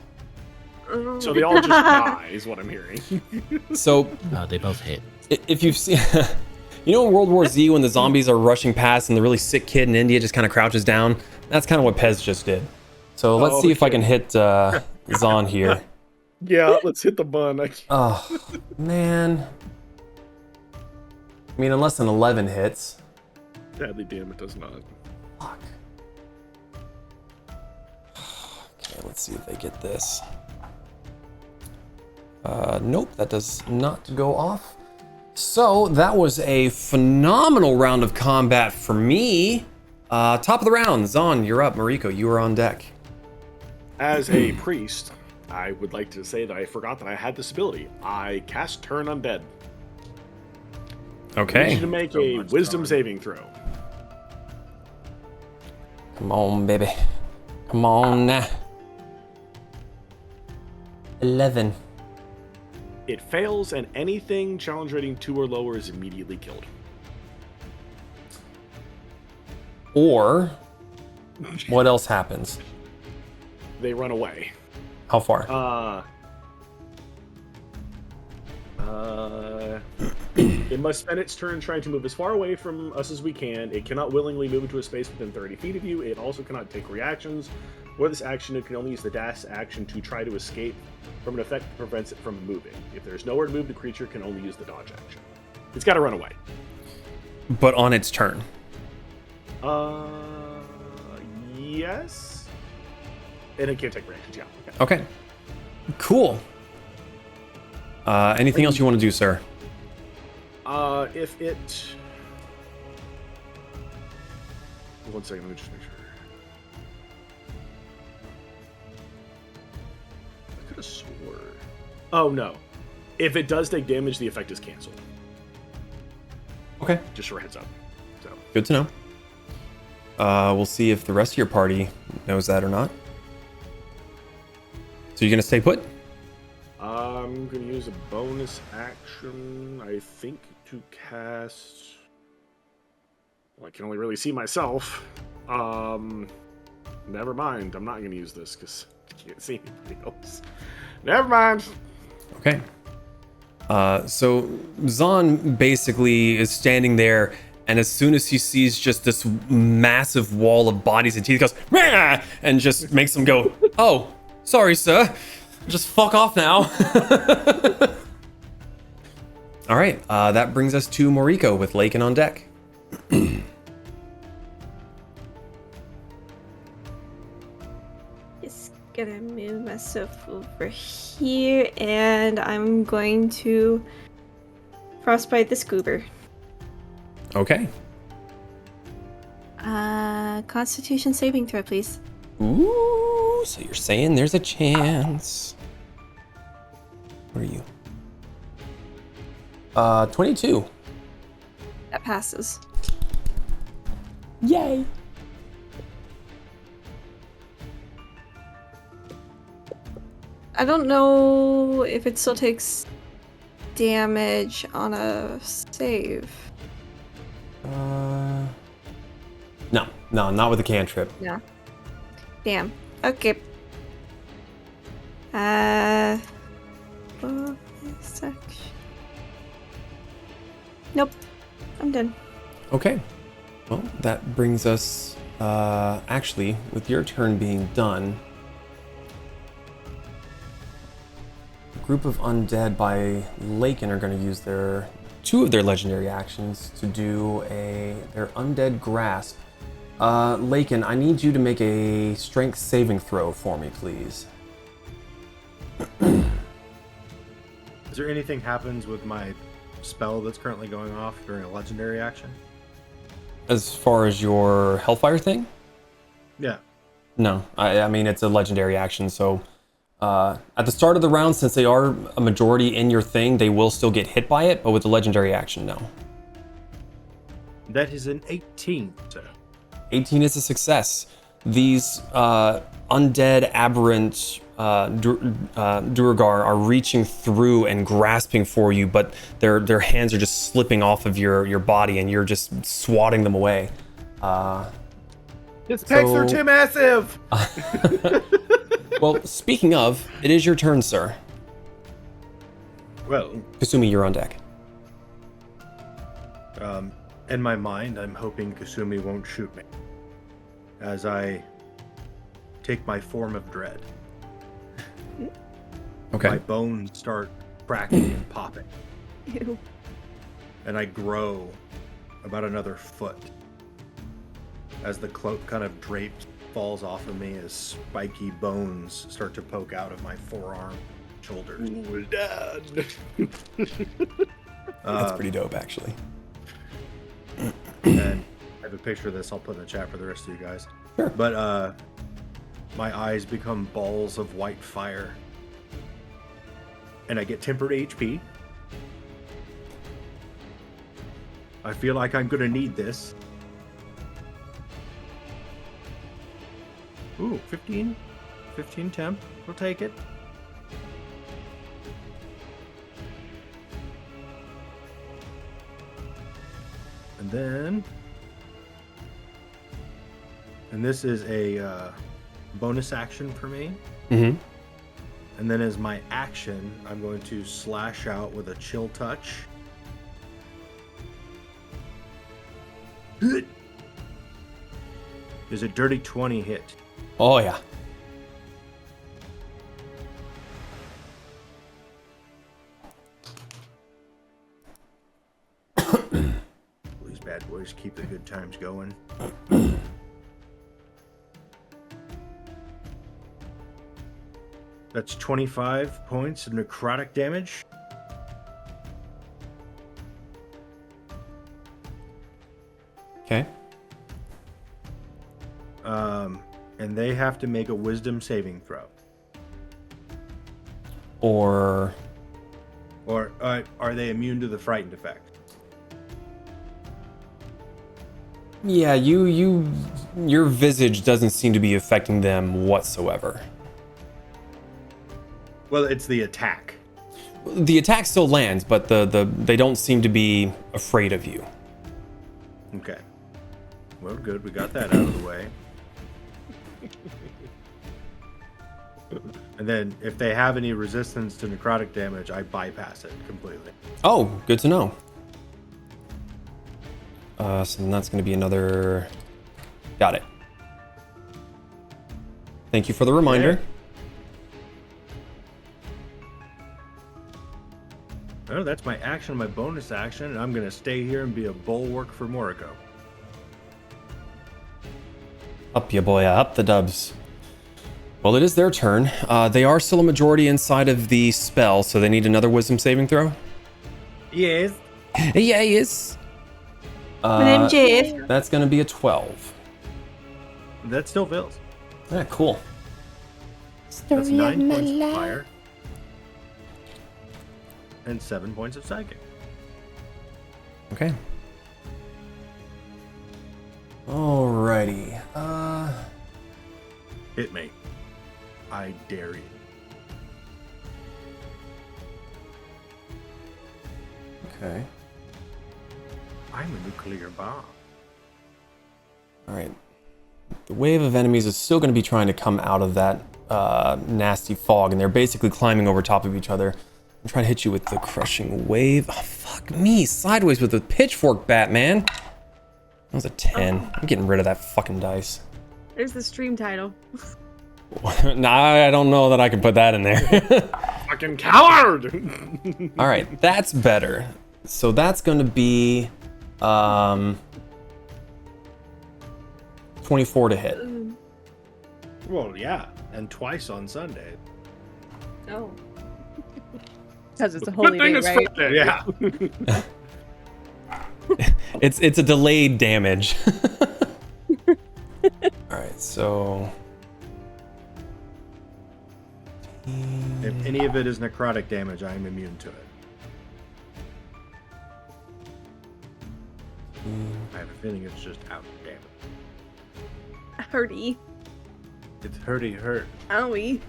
So they all just die, is what I'm hearing. So They both hit. if you've seen, you know, in World War Z when the zombies are rushing past and the really sick kid in India just kind of crouches down, that's kind of what Pez just did. So let's see if I can hit Zon here. Yeah, let's hit the bun. Oh man, I mean, unless an 11 hits. Sadly, damn, it does not. Fuck. Okay, let's see if they get this. Nope, that does not go off. So that was a phenomenal round of combat for me. Top of the round, Zon, you're up. Mariko, you are on deck. As a priest, I would like to say that I forgot that I had this ability. I cast Turn Undead. I need Okay. you to make So a much wisdom time. saving throw. Come on, baby. Come on now. 11. It fails, and anything challenge rating 2 or lower is immediately killed. Or, what else happens? They run away. How far? It must spend its turn trying to move as far away from us as we can. It cannot willingly move into a space within 30 feet of you. It also cannot take reactions. For this action, it can only use the dash action to try to escape from an effect that prevents it from moving. If there's nowhere to move, the creature can only use the dodge action. It's got to run away. But on its turn. Yes. And it can't take reactions, yeah. Okay. Cool. Anything else you want to do, sir? If it... One second, let me just make sure. I could have swore... Oh, no. If it does take damage, the effect is canceled. Okay. Just for a heads up. So. Good to know. We'll see if the rest of your party knows that or not. So you're gonna stay put? I'm going to use a bonus action, I think, to cast... Well, I can only really see myself. Never mind. I'm not going to use this because I can't see anybody else. Never mind. Okay. So Zahn basically is standing there, and as soon as he sees just this massive wall of bodies and teeth, he goes, "Rah!" and just makes him go, "Oh, sorry, sir. Just fuck off now." All right, that brings us to Moriko with Laken on deck. Just gonna move myself over here, and I'm going to frostbite the scuba. Okay. Constitution saving throw, please. Ooh, so you're saying there's a chance. What are you? 22. That passes. Yay. I don't know if it still takes damage on a save. No, not with a cantrip. Yeah. Damn. Okay. Bonus action. Nope. I'm done. Okay. Well, that brings us, actually, with your turn being done, a group of undead by Laken are going to use two of their legendary actions to do their undead grasp. Laken, I need you to make a strength saving throw for me, please. Is there anything happens with my spell that's currently going off during a legendary action? As far as your Hellfire thing? Yeah. No, I mean, it's a legendary action, so at the start of the round, since they are a majority in your thing, they will still get hit by it, but with the legendary action, no. That is an 18, sir. 18 is a success. These undead, aberrant Duergar are reaching through and grasping for you, but their hands are just slipping off of your body, and you're just swatting them away. His pecs are too massive! Well, speaking of, it is your turn, sir. Well, Kasumi, you're on deck. in my mind, I'm hoping Kasumi won't shoot me as I take my form of dread. Okay. My bones start cracking and popping, Ew. and I grow about another foot as the cloak kind of drapes, falls off of me as spiky bones start to poke out of my forearm, shoulders. That's pretty dope, actually. And I have a picture of this I'll put in the chat for the rest of you guys. Sure. But my eyes become balls of white fire. And I get tempered HP. I feel like I'm gonna need this. Ooh, 15? 15 temp. We'll take it. And then... And this is a bonus action for me. Mm-hmm. And then as my action, I'm going to slash out with a chill touch. Is a dirty 20 hit? Oh, yeah. These bad boys keep the good times going. That's 25 points of necrotic damage. Okay. And they have to make a wisdom saving throw. Or are they immune to the frightened effect? yeah, your visage doesn't seem to be affecting them whatsoever. Well, it's the attack. The attack still lands, but they don't seem to be afraid of you. Okay. Well, good. We got that out of the way. And then if they have any resistance to necrotic damage, I bypass it completely. Oh, good to know. So then that's going to be another... Got it. Thank you for the reminder. Okay. Oh, that's my action, my bonus action, and I'm going to stay here and be a bulwark for Moriko. Up ya boy, up the dubs. Well, it is their turn. They are still a majority inside of the spell, so they need another wisdom saving throw. Yes. Yes. My name's Jade. That's going to be a 12. That still fails. Yeah, cool. That's 9 points of fire. And 7 points of psychic. Okay. Alrighty. Hit me. I dare you. Okay. I'm a nuclear bomb. Alright. The wave of enemies is still going to be trying to come out of that nasty fog, and they're basically climbing over top of each other. I'm trying to hit you with the crushing wave. Oh, fuck me. Sideways with the pitchfork bat, man. That was a 10. I'm getting rid of that fucking dice. There's the stream title. Nah, I don't know that I can put that in there. Fucking coward! All right, that's better. So that's going to be 24 to hit. Well, yeah. And twice on Sunday. Oh. Because it's a holy day, right? Friday. Yeah. It's a delayed damage. All right, so If any of it is necrotic damage, I am immune to it. I have a feeling it's just out damage. Hurty. It's hurt. Owie.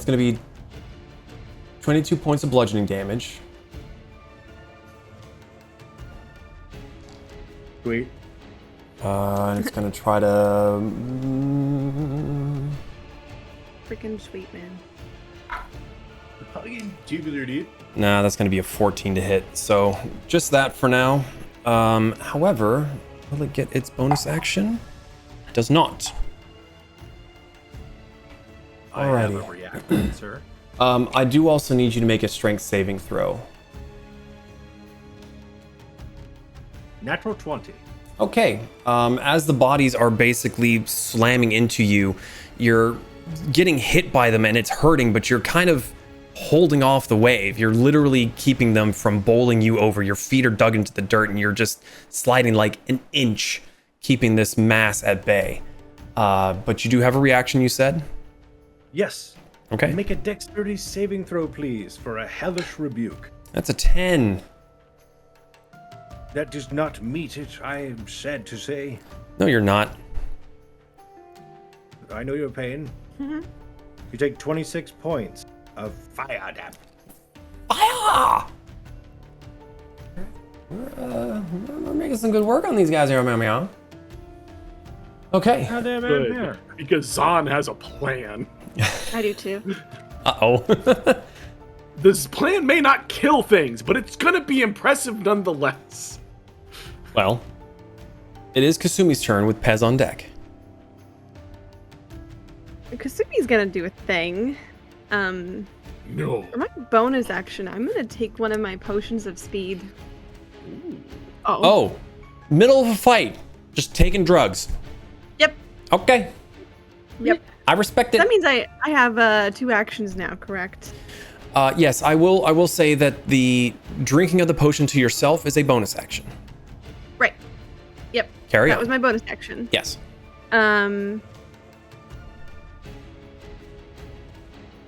that's going to be 22 points of bludgeoning damage. Sweet. And it's going to try to... Freaking sweet, man. Tubular, dude. Nah, that's going to be a 14 to hit. So just that for now. However, will it get its bonus action? It does not. I have a Alrighty. reaction, sir. I do also need you to make a strength saving throw. Natural 20. Okay. As the bodies are basically slamming into you, you're getting hit by them and it's hurting, but you're kind of holding off the wave. You're literally keeping them from bowling you over. Your feet are dug into the dirt and you're just sliding like an inch, keeping this mass at bay. But you do have a reaction, you said? Yes. Okay. Make a dexterity saving throw, please, for a hellish rebuke. That's a 10. That does not meet it, I am sad to say. No, you're not. I know your pain. You take 26 points of fire damage. Fire! We're making some good work on these guys here, meow. Okay. Good, because Zahn has a plan. I do too. Uh-oh. This plan may not kill things, but it's gonna be impressive nonetheless. Well, it is Kasumi's turn with Pez on deck. Kasumi's gonna do a thing. No. For my bonus action, I'm gonna take one of my potions of speed. Oh, middle of a fight. Just taking drugs. Yep. Okay. Yep. I respect it. That means I have 2 actions now, correct? Yes, I will say that the drinking of the potion to yourself is a bonus action. Right. Yep. Carry that on. was my bonus action. Yes.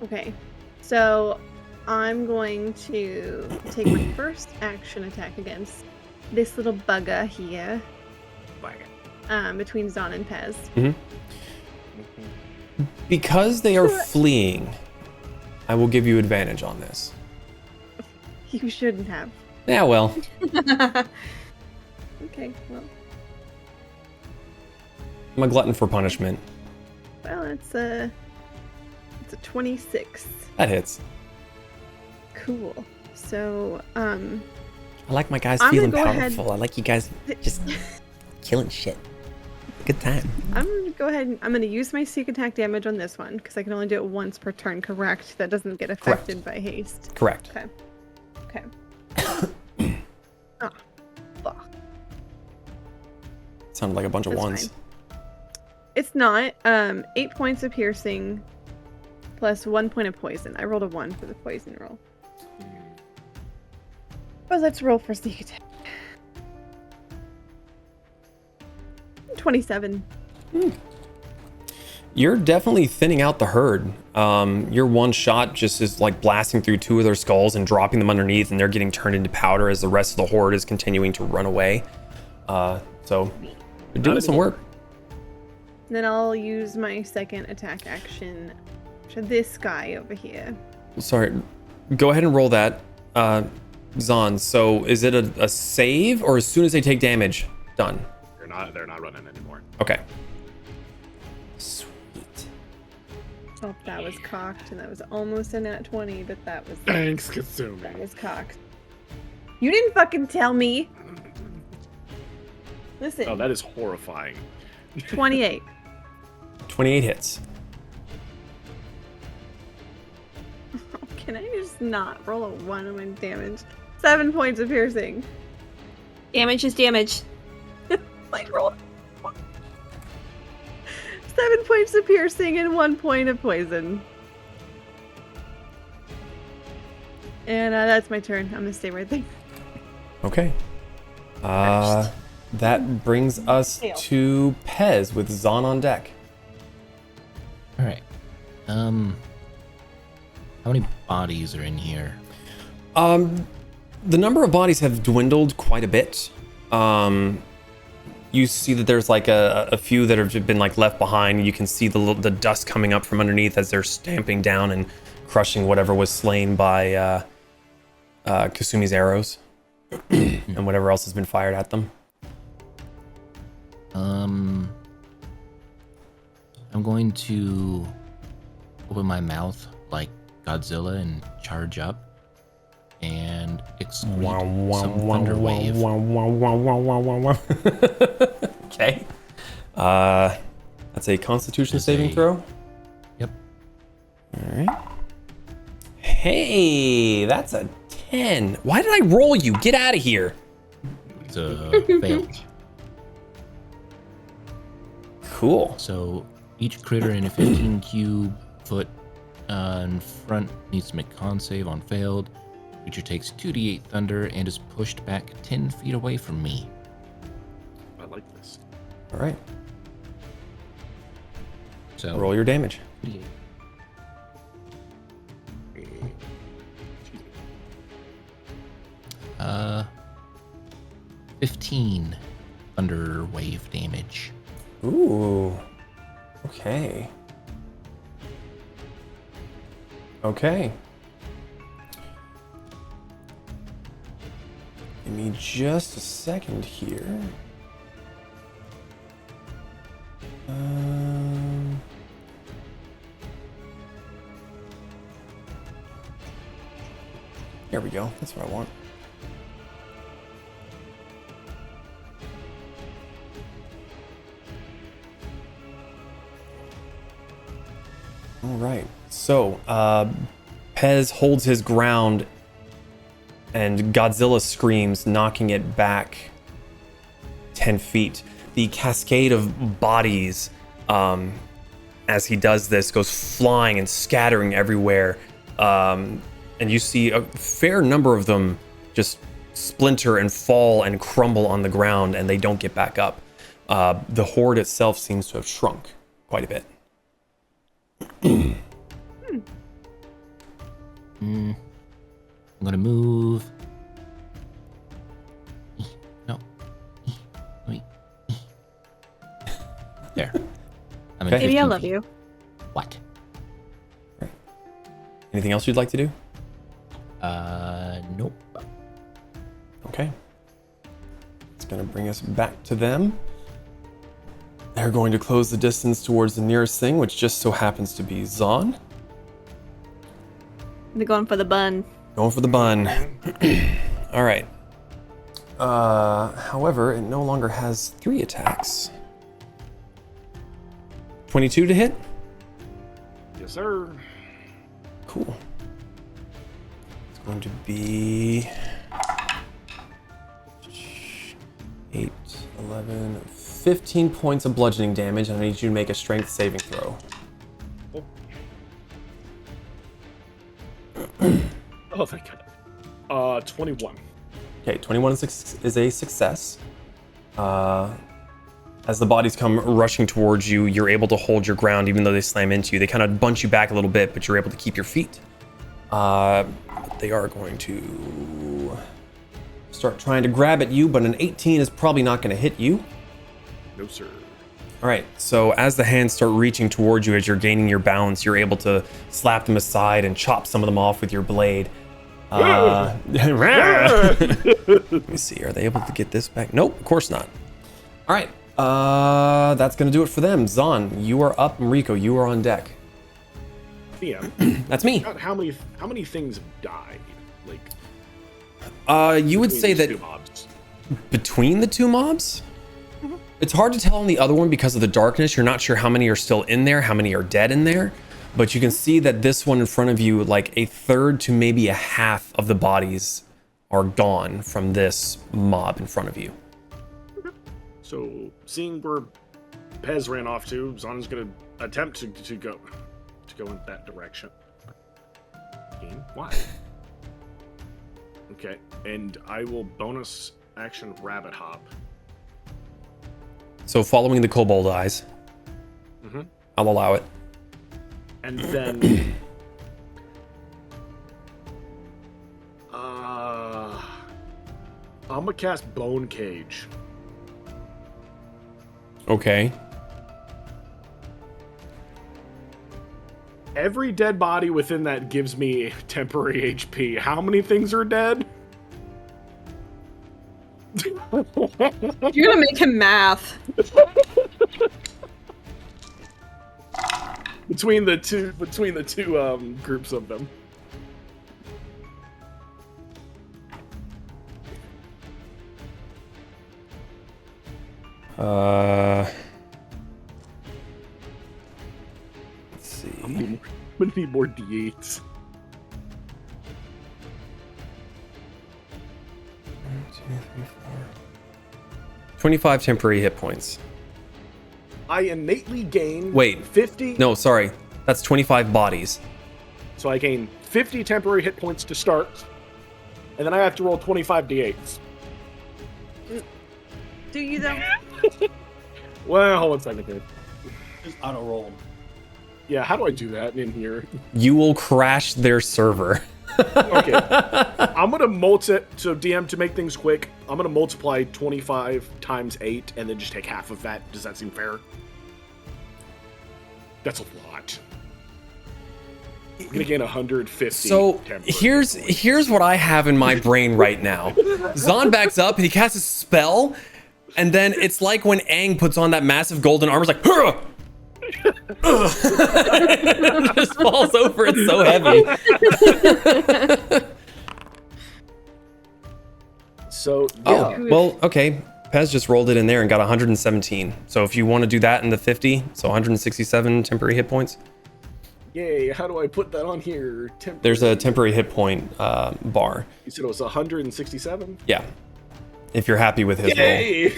Okay. So I'm going to take my first action attack against this little bugger here. Between Zahn and Pez. Because they are fleeing, I will give you advantage on this. You shouldn't have. Yeah, well. Okay, well. I'm a glutton for punishment. Well, it's a 26. That hits. Cool. So, I like my guys I'm feeling gonna go ahead- powerful. I like you guys just killing shit. Good time. I'm gonna go ahead and I'm gonna use my sneak attack damage on this one because I can only do it once per turn. Correct? That doesn't get affected by haste. Correct. Okay. Okay. Oh, fuck. Sounded like a bunch of That's ones. fine. It's not. 8 points of piercing plus 1 point of poison. I rolled a 1 for the poison roll. Well, let's roll for sneak attack. 27. You're definitely thinning out the herd. Your one shot just is like blasting through 2 of their skulls and dropping them underneath, and they're getting turned into powder as the rest of the horde is continuing to run away. So you're doing some work. Then I'll use my second attack action to this guy over here. Sorry, go ahead and roll that, Zahn. So is it a save, or as soon as they take damage, done? They're not running anymore. Okay. Sweet. Oh, that was cocked, and that was almost a nat 20, but that was Thanks, Kasumi. that was cocked. You didn't fucking tell me. Listen. Oh, that is horrifying. 28. 28 hits. Can I just not roll a 1 on my damage? 7 points of piercing. Damage is damage. Like roll 7 points of piercing and 1 point of poison. And that's my turn. I'm gonna stay right there. Okay. That brings us to Pez with Zahn on deck. All right. How many bodies are in here? The number of bodies have dwindled quite a bit. You see that there's like a few that have been like left behind. You can see the dust coming up from underneath as they're stamping down and crushing whatever was slain by Kasumi's arrows and whatever else has been fired at them. I'm going to open my mouth like Godzilla and charge up and excrete some thunder wave. Okay. That's a Constitution saving throw. Yep. All right. Hey, that's a 10. Why did I roll you? Get out of here. It's a fail. Cool. So each critter in a 15 cube foot in front needs to make a con save on failed. Creature takes 2d8 thunder and is pushed back 10 feet away from me. I like this. All right. So Roll your damage. 15 thunder wave damage. Ooh. Okay. Okay. Give me just a second here. There we go. That's what I want. All right. So, Pez holds his ground and Godzilla screams, knocking it back 10 feet. The cascade of bodies, as he does this, goes flying and scattering everywhere. And you see a fair number of them just splinter and fall and crumble on the ground, and they don't get back up. The horde itself seems to have shrunk quite a bit. I'm gonna move. No. Wait. There. I'm Okay. at Baby, I 15 love feet. you. What? Anything else you'd like to do? Nope. Okay. It's going to bring us back to them. They're going to close the distance towards the nearest thing, which just so happens to be Zahn. They're going for the bun. Going for the bun. All right. However, it no longer has 3 attacks. 22 to hit? Yes, sir. Cool. It's going to be 8, 11, 15 points of bludgeoning damage, and I need you to make a strength saving throw. Oh, thank God. 21. Okay, 21 is a success. As the bodies come rushing towards you, you're able to hold your ground even though they slam into you. They kind of bunch you back a little bit, but you're able to keep your feet. They are going to start trying to grab at you, but an 18 is probably not going to hit you. No, sir. All right, so as the hands start reaching towards you, as you're gaining your balance, you're able to slap them aside and chop some of them off with your blade. Let me see, are they able to get this back? Nope, of course not. All right, that's going to do it for them. Zahn, you are up, and Rico, you are on deck. Yeah. That's me. How many things have died? Like, You would between say these that two mobs? between the two mobs? It's hard to tell on the other one because of the darkness. You're not sure how many are still in there, how many are dead in there. But you can see that this one in front of you, like a third to maybe a half of the bodies are gone from this mob in front of you. So, seeing where Pez ran off to, Zon's gonna attempt to go in that direction. Why? Okay, and I will bonus action rabbit hop. So following the kobold eyes, I'll allow it. And then I'm gonna cast Bone Cage. Okay. Every dead body within that gives me temporary HP. How many things are dead? You're gonna make him math. between the two groups of them. Let's see. I'm gonna need more D8s. 25 temporary hit points. I innately gain Wait. 50. No, sorry. That's 25 bodies. So I gain 50 temporary hit points to start, and then I have to roll 25 D8s. Do you though? Well, hold on a second, dude. Just auto roll them. Yeah, how do I do that in here? You will crash their server. Okay. I'm gonna DM to make things quick. I'm gonna multiply 25 times 8 and then just take half of that. Does that seem fair? That's a lot. I'm gonna gain 150. So here's what I have in my brain right now. Zahn backs up and he casts a spell, and then it's like when Aang puts on that massive golden armor, it's like "Hurrah!" It just falls over. It's so heavy. So yeah. Well, okay. Pez just rolled it in there and got 117. So if you want to do that in the 50, so 167 temporary hit points. Yay! How do I put that on here? There's a temporary hit point bar. You said it was 167. Yeah. If you're happy with his roll. Yay!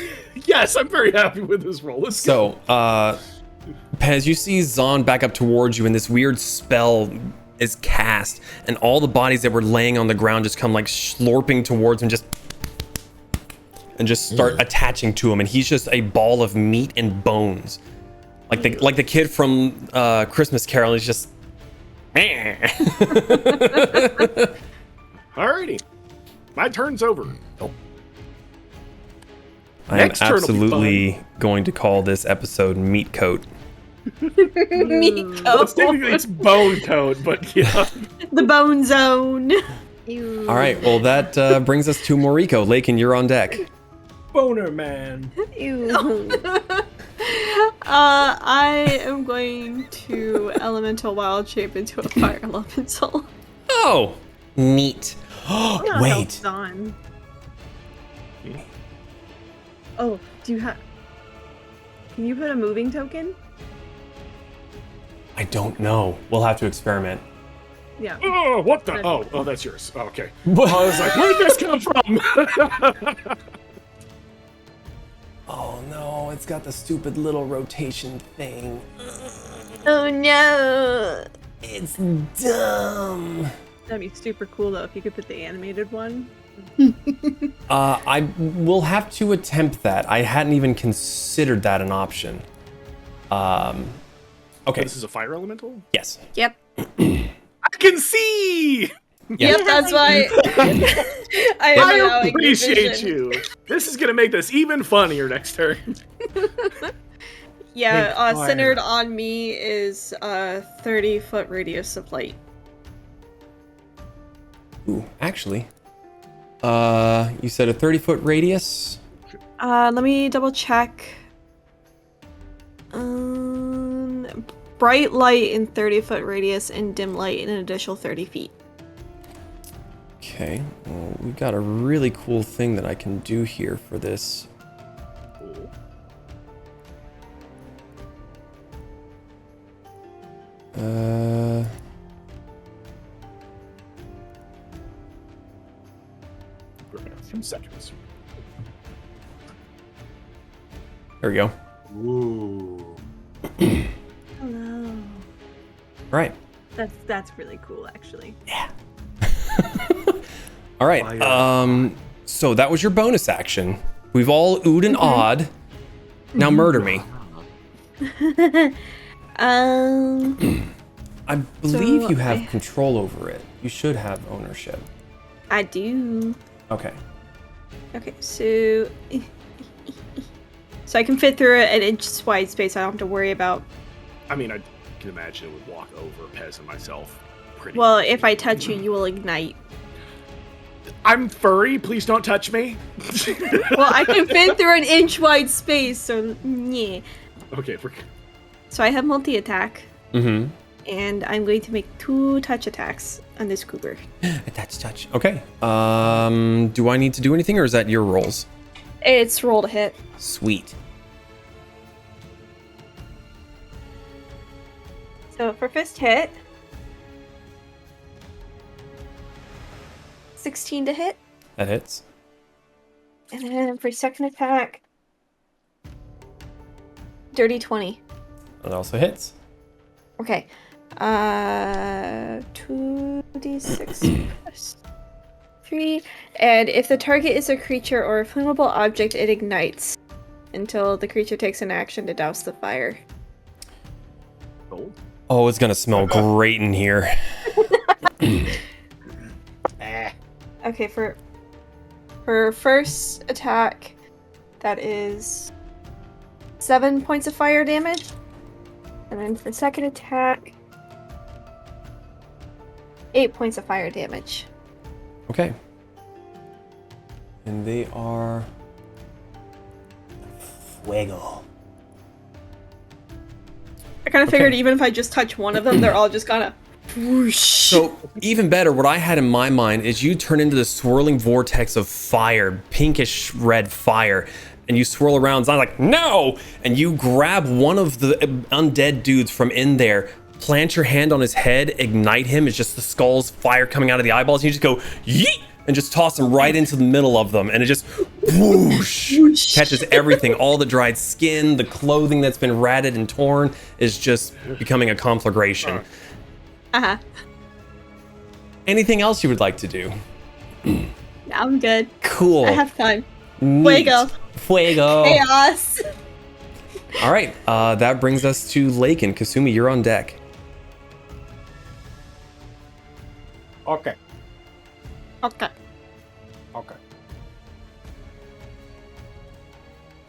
Yes, I'm very happy with this roll. Let's go. So, Pez, you see Zahn back up towards you, and this weird spell is cast, and all the bodies that were laying on the ground just come like slurping towards him, and just start attaching to him, and he's just a ball of meat and bones, like the kid from Christmas Carol. He's just. Alrighty, my turn's over. Oh. I am absolutely going to call this episode Meat Coat. Meat Well, coat. technically it's bone coat, but yeah. The bone zone. All right, well that brings us to Moriko. Lakin, you're on deck. Boner man. Ew. I am going to elemental wild shape into a fire elemental. Oh, neat. Wait. Zahn. Oh, do you have? Can you put a moving token? I don't know. We'll have to experiment. Yeah. Oh, what the? Oh, that's yours. Oh, okay. I was like, where did this come from? Oh no, it's got the stupid little rotation thing. Oh no. It's dumb. That'd be super cool though if you could put the animated one. I will have to attempt that. I hadn't even considered that an option. Okay. This is a fire elemental? Yes. Yep. I can see! Yep, that's why I appreciate you. This is gonna make this even funnier next turn. Yeah, centered on me is a 30-foot radius of light. Ooh, actually. You said a 30-foot radius? Let me double check. Bright light in 30-foot radius and dim light in an additional 30 feet. Okay, well, we've got a really cool thing that I can do here for this. A few seconds. There we go. Ooh. Hello. Right. That's really cool actually. Yeah. All right. So that was your bonus action. We've all oohed and awed. Now murder me. I believe So you have control over it. You should have ownership. I do. Okay. Okay, so I can fit through an inch wide space. I don't have to worry about. I mean, I can imagine it would walk over Pez and myself pretty. Well, if I touch you, you will ignite. I'm furry. Please don't touch me. Well, I can fit through an inch wide space, so yeah. Okay. So I have multi attack, Mm-hmm. and I'm going to make 2 touch attacks on this cougar. Touch. Okay. Do I need to do anything, or is that your rolls? It's roll to hit. Sweet. So for first hit, 16 to hit, That hits. and then for second attack, dirty 20. That also hits. Okay. 2d6 plus 3. And if the target is a creature or a flammable object, it ignites until the creature takes an action to douse the fire. Oh. Oh, it's gonna smell great in here. Okay, for first attack, that is 7 points of fire damage. And then for second attack, 8 points of fire damage. Okay. And they are Fuego. I kind of figured Okay. even if I just touch one of them, they're all just gonna whoosh. So even better, what I had in my mind is you turn into this swirling vortex of fire, pinkish red fire, and you swirl around. And I'm like, no! And you grab one of the undead dudes from in there, plant your hand on his head, ignite him. It's just the skull's fire coming out of the eyeballs. And you just go, yeet! And just toss him right into the middle of them. And it just whoosh, catches everything. All the dried skin, the clothing that's been ratted and torn is just becoming a conflagration. Uh-huh. Anything else you would like to do? I'm good. Cool. I have time. Neat. Fuego. Fuego. Chaos. All right. That brings us to Lake and Kasumi. You're on deck. Okay. Okay. Okay.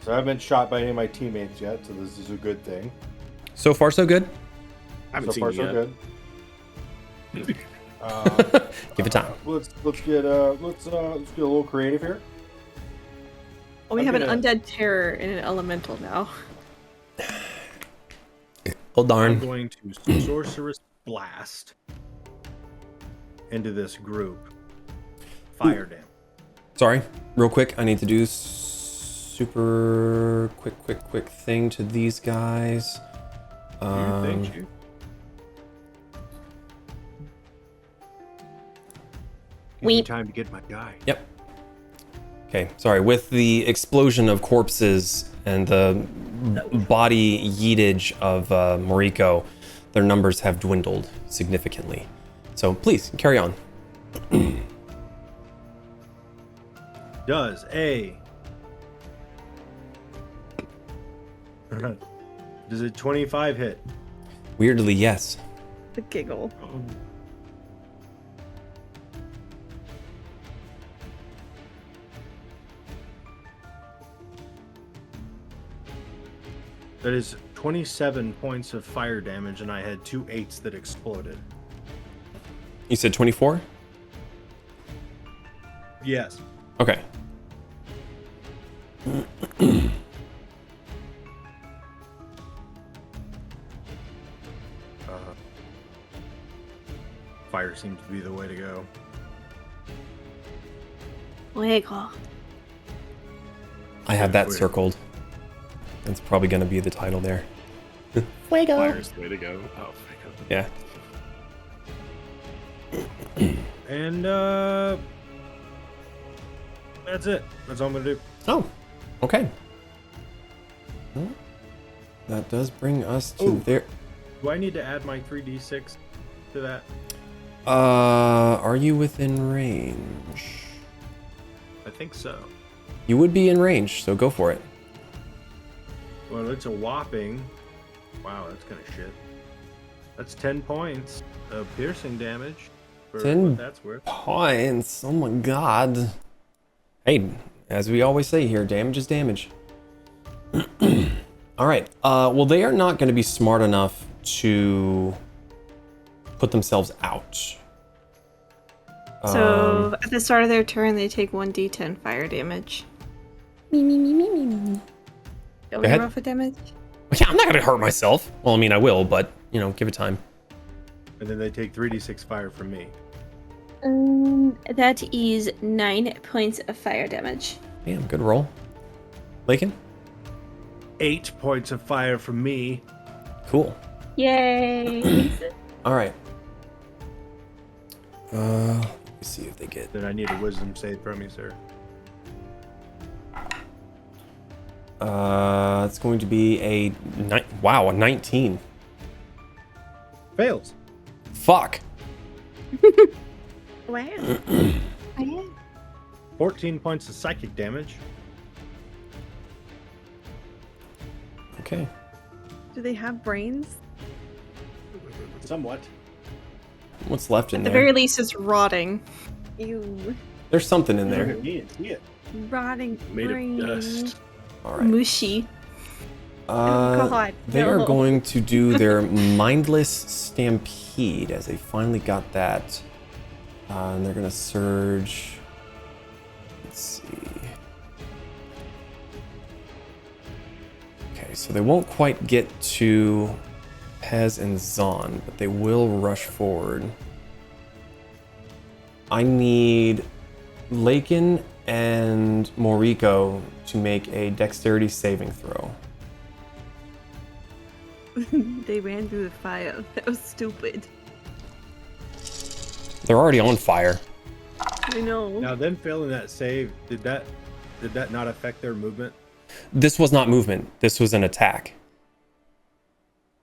So I haven't been shot by any of my teammates yet, so this is a good thing. So far, so good. I haven't So seen far, you so yet. good. Give it time. Let's get a little creative here. Well, we I'm have an gonna- undead terror in an elemental now. Oh I'm darn. going to sorceress blast into this group. Fire damage. Sorry. Real quick. I need to do super quick thing to these guys. Thank you. Give me Weep. time to get my die. Yep. Okay. Sorry. With the explosion of corpses and the body yeetage of Mariko, their numbers have dwindled significantly. So please carry on. Does a 25 hit? Weirdly, yes. The giggle. That is 27 points of fire damage, and I had 2 8s that exploded. You said 24? Yes. Okay. Fire seems to be the way to go. Fuego. I have that Weird. circled. That's probably going to be the title there. Fire's the way to go. Oh, Yeah. And that's it. That's all I'm gonna do. Oh, okay. Well, that does bring us to Ooh. there. Do I need to add my 3d6 to that? Are you within range? I think so. You would be in range, so go for it. Well, it's a whopping. Wow, that's kind of shit. That's 10 points of piercing damage. For 10 what that's worth. Points. Oh my god. Hey, as we always say here, damage is damage. All right. Well, they are not going to be smart enough to put themselves out. So at the start of their turn, they take 1d10 fire damage. Me. Don't we ahead. roll for damage? Yeah, I'm not going to hurt myself. Well, I mean, I will, but, you know, give it time. And then they take 3d6 fire from me. That is 9 points of fire damage. Damn, good roll. Lakin? 8 points of fire from me. Cool. Yay! All right. Let me see if they get. Then I need a wisdom save from you, sir. It's going to be a a 19. Fails. Fuck. Wow. I am. 14 points of psychic damage. Okay. Do they have brains? Somewhat. What's left in At the there? very least, it's rotting. You There's something in Look there. at me and see it. rotting Made brain. of dust. All right. Mushy. God, They are no. going to do their mindless stampede as they finally got that. And they're going to surge. Let's see. Okay, so they won't quite get to Pez and Zon, but they will rush forward. I need Lakin and Moriko to make a dexterity saving throw. They ran through the fire. That was stupid. They're already on fire. I know. Now, them failing that save, did that not affect their movement? This was not movement. This was an attack.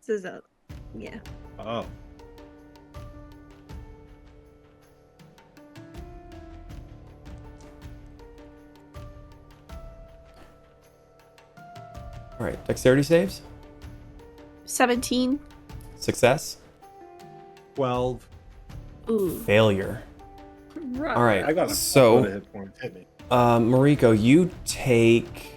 This is a yeah. Oh. All right, dexterity saves. 17. Success. 12. Ooh. Failure. Right. All right. I got a So, lot of hit points. Hit me. Mariko, you take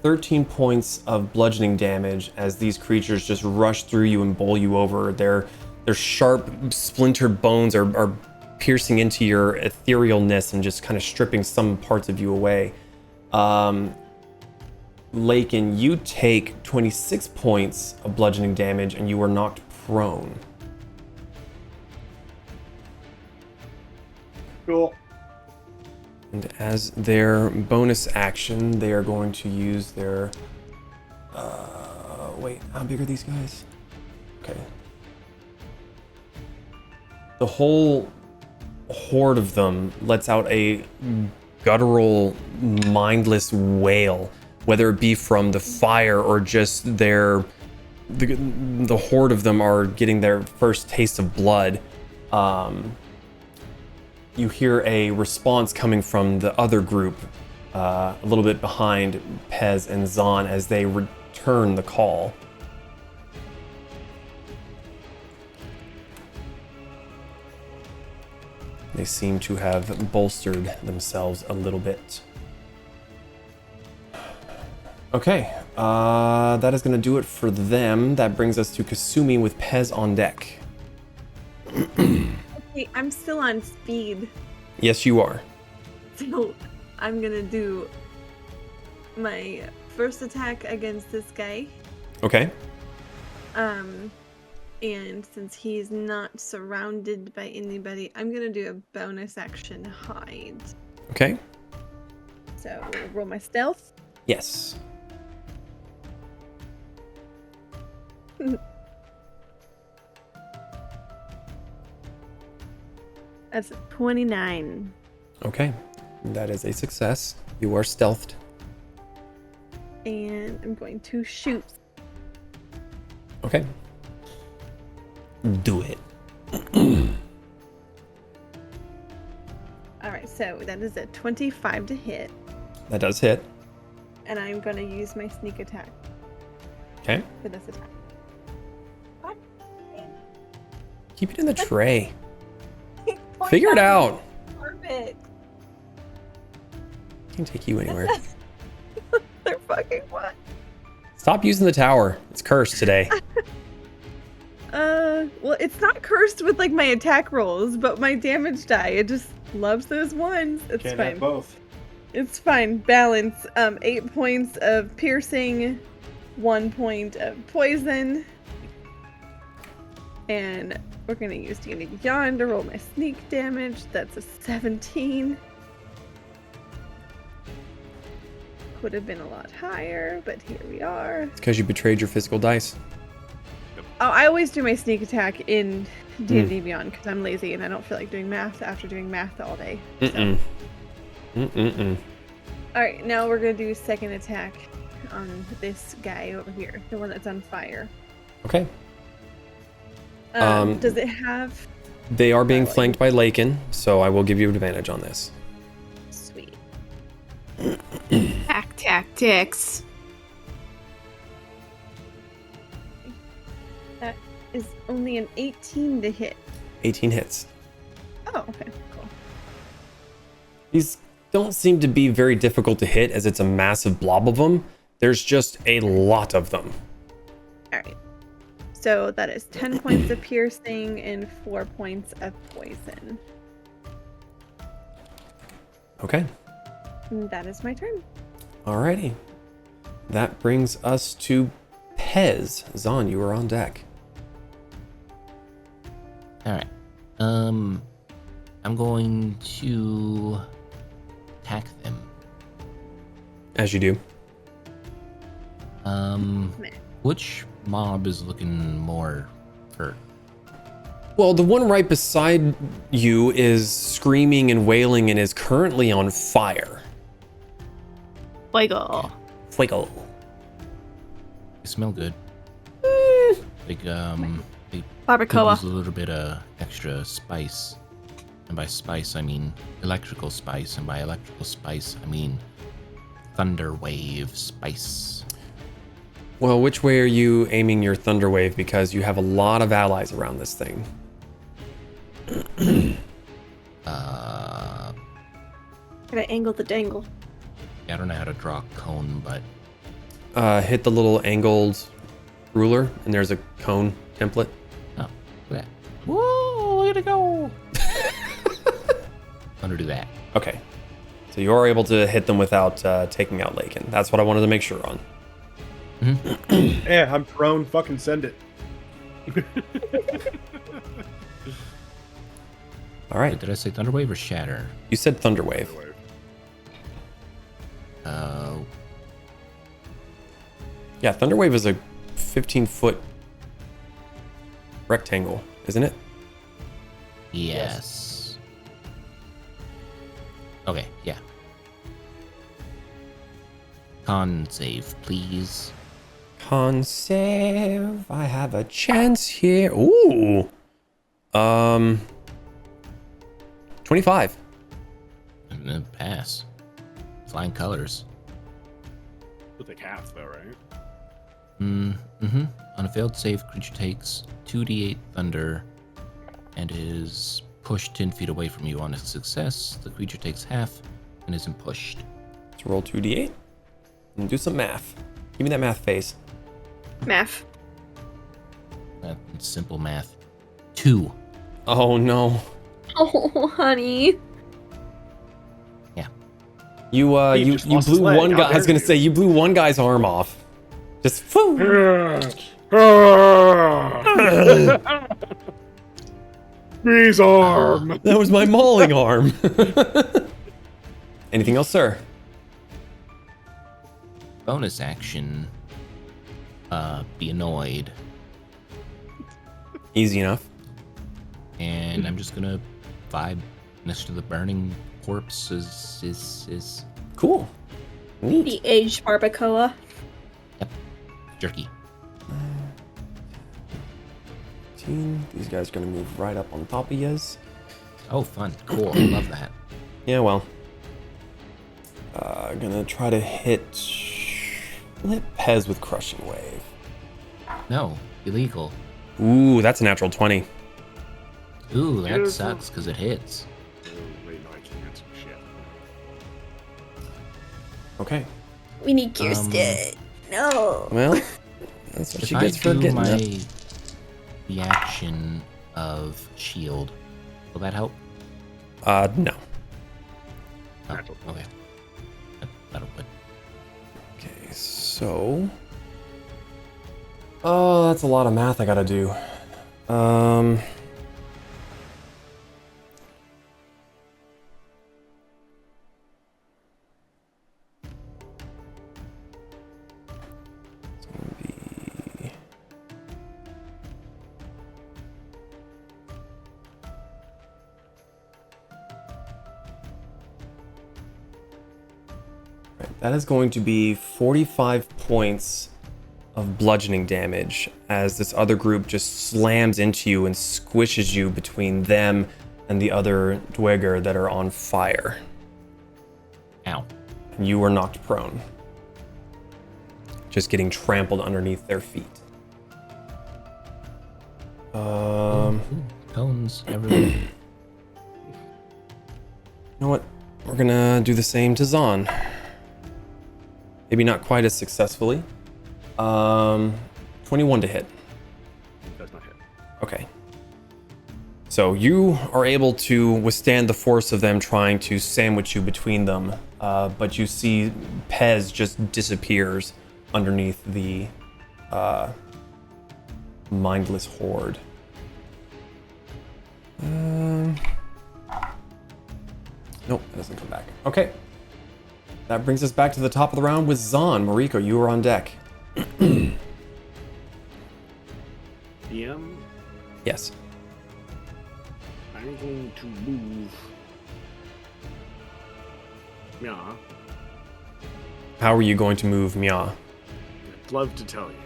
13 points of bludgeoning damage as these creatures just rush through you and bowl you over. Their sharp, splintered bones are piercing into your etherealness and just kind of stripping some parts of you away. Lakin, you take 26 points of bludgeoning damage and you are knocked prone. Cool. And as their bonus action, they are going to use their... wait, how big are these guys? Okay. The whole horde of them lets out a guttural, mindless wail, whether it be from the fire or just the horde of them are getting their first taste of blood. You hear a response coming from the other group, a little bit behind Pez and Zon as they return the call. They seem to have bolstered themselves a little bit. Okay, that is going to do it for them. That brings us to Kasumi with Pez on deck. Okay, I'm still on speed, Yes, you are. so I'm gonna do my first attack against this guy. Okay. And since he's not surrounded by anybody, I'm gonna do a bonus action hide. Okay. So we'll roll my stealth. Yes. That's 29. Okay. That is a success. You are stealthed. And I'm going to shoot. Okay. Do it. Alright, so that is a 25 to hit. That does hit. And I'm going to use my sneak attack Okay. for this attack. What? Keep it in the tray. Figure it out. Perfect. Can't take you anywhere. They're fucking what? Stop using the tower. It's cursed today. Well, it's not cursed with like my attack rolls, but my damage die. It just loves those ones. It's Can't fine. have both. It's fine. Balance. 8 points of piercing, 1 point of poison, and we're gonna use D&D Beyond to roll my sneak damage. That's a 17. Could have been a lot higher, but here we are. It's because you betrayed your physical dice. Oh, I always do my sneak attack in D&D Beyond because I'm lazy and I don't feel like doing math after doing math all day. So. Mm-mm. Alright, now we're gonna do second attack on this guy over here, the one that's on fire. Okay. Does it have... They are being Oh, flanked by Lakin, so I will give you advantage on this. Sweet. Pack tactics. is only an 18 to hit. 18 hits. Oh, okay, cool. These don't seem to be very difficult to hit as it's a massive blob of them. There's just a lot of them. All right. So that is 10 points of piercing and 4 points of poison. Okay. And that is my turn. Alrighty. That brings us to Pez. Zahn, you are on deck. All right. I'm going to attack them. As you do. Which mob is looking more hurt? Well, the one right beside you is screaming and wailing and is currently on fire. Fuego. Fuego. They smell good. They Barbacoa. use a little bit of extra spice. And by spice, I mean electrical spice. And by electrical spice, I mean thunder wave spice. Well, which way are you aiming your thunder wave? Because you have a lot of allies around this thing. Gotta angle the dangle. I don't know how to draw a cone, but Hit the little angled ruler, and there's a cone template. oh, look at that. Whoa, look at it go. I'm gonna do that. Okay. So you are able to hit them without taking out Lakin. That's what I wanted to make sure on. Yeah, I'm prone. Fucking send it. All right. Wait, did I say thunder wave or shatter? You said thunder wave. Yeah, thunder wave is a 15-foot rectangle, isn't it? Yes. Okay, yeah. Con save, please. Con save. I have a chance here. Ooh. 25. And then pass. Flying colors. With the cats, though, right? Mm-hmm. On a failed save, creature takes 2d8 thunder and is pushed 10 feet away from you. On a success, the creature takes half and isn't pushed. Let's roll 2d8 and do some math. Give me that math face. Math. That's simple math. 2. Oh no. Oh, honey. Yeah. You You just lost his blew leg. one How guy. I was dare gonna you. say you blew one guy's arm off. Just whoo. Breeze arm. That was my mauling arm. Anything else, sir? Bonus action. Be annoyed. Easy enough. And I'm just gonna vibe next to the burning corpse is Cool. Neat. The aged barbacoa. jerky. These guys are gonna move right up on top of yous. Oh, fun. Cool. I love that. Yeah, well. Gonna try to hit Pez with Crushing Wave. No, illegal. Ooh, that's a natural 20. Ooh, that Beautiful. sucks because it hits. Oh, wait, no, I can't. Shit. Okay. We need Kirsten. No. Well, that's what If she I gets for do getting my it. reaction of shield, will that help? No. Oh, okay. That'll put. Okay, so. Oh, that's a lot of math I gotta do. It's gonna be. Right, that is going to be 45 points of bludgeoning damage as this other group just slams into you and squishes you between them and the other Duergar that are on fire. Ow. And you are knocked prone. Just getting trampled underneath their feet. Cones everywhere. You know what? We're gonna do the same to Zahn. Maybe not quite as successfully. 21 to hit. Does not hit. Okay. So you are able to withstand the force of them trying to sandwich you between them, but you see Pez just disappears underneath the mindless horde. Nope, that doesn't come back. Okay. That brings us back to the top of the round with Zahn. Mariko, you are on deck. DM, Yes. I'm going to move. Yeah, How are you going to move Mia? I'd love to tell you.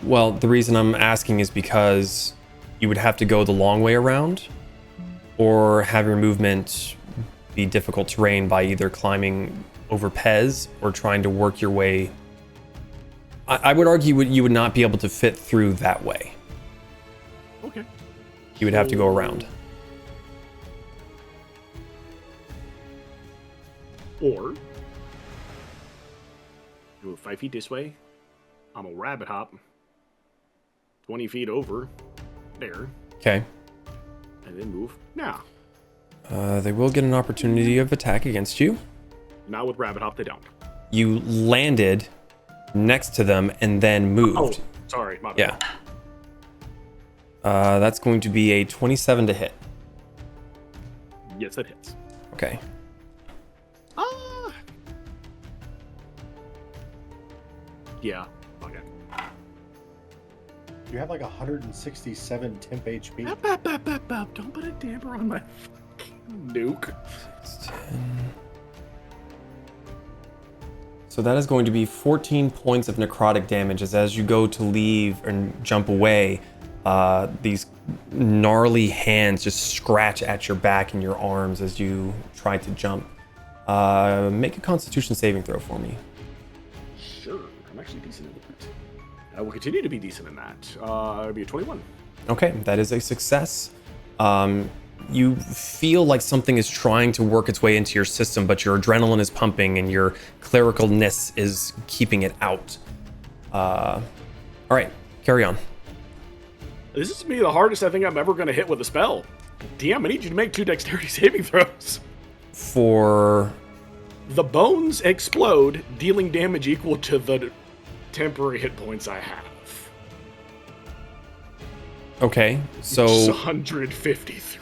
Well, the reason I'm asking is because you would have to go the long way around, or have your movement be difficult terrain by either climbing over Pez or trying to work your way. I would argue you would not be able to fit through that way. Okay. You would have to go around. Or move 5 feet this way. I'm a rabbit hop 20 feet over there, Okay. and then move now. They will get an opportunity of attack against you. Now with rabbit hop, they don't. You landed next to them and then moved. Oh, sorry, my bad. Yeah. That's going to be a 27 to hit. Yes, that hits. Okay. Yeah. Okay. You have like 167 temp HP. Don't put a damper on my nuke. 10. So that is going to be 14 points of necrotic damage as you go to leave and jump away, these gnarly hands just scratch at your back and your arms as you try to jump. Make a Constitution saving throw for me. Sure, I'm actually decent in that. I will continue to be decent in that. It'll be a 21. Okay, that is a success. You feel like something is trying to work its way into your system, but your adrenaline is pumping and your clericalness is keeping it out. All right, carry on. This is me the hardest I think I'm ever going to hit with a spell. DM, I need you to make 2 dexterity saving throws. For The bones explode, dealing damage equal to the temporary hit points I have. okay, so 153.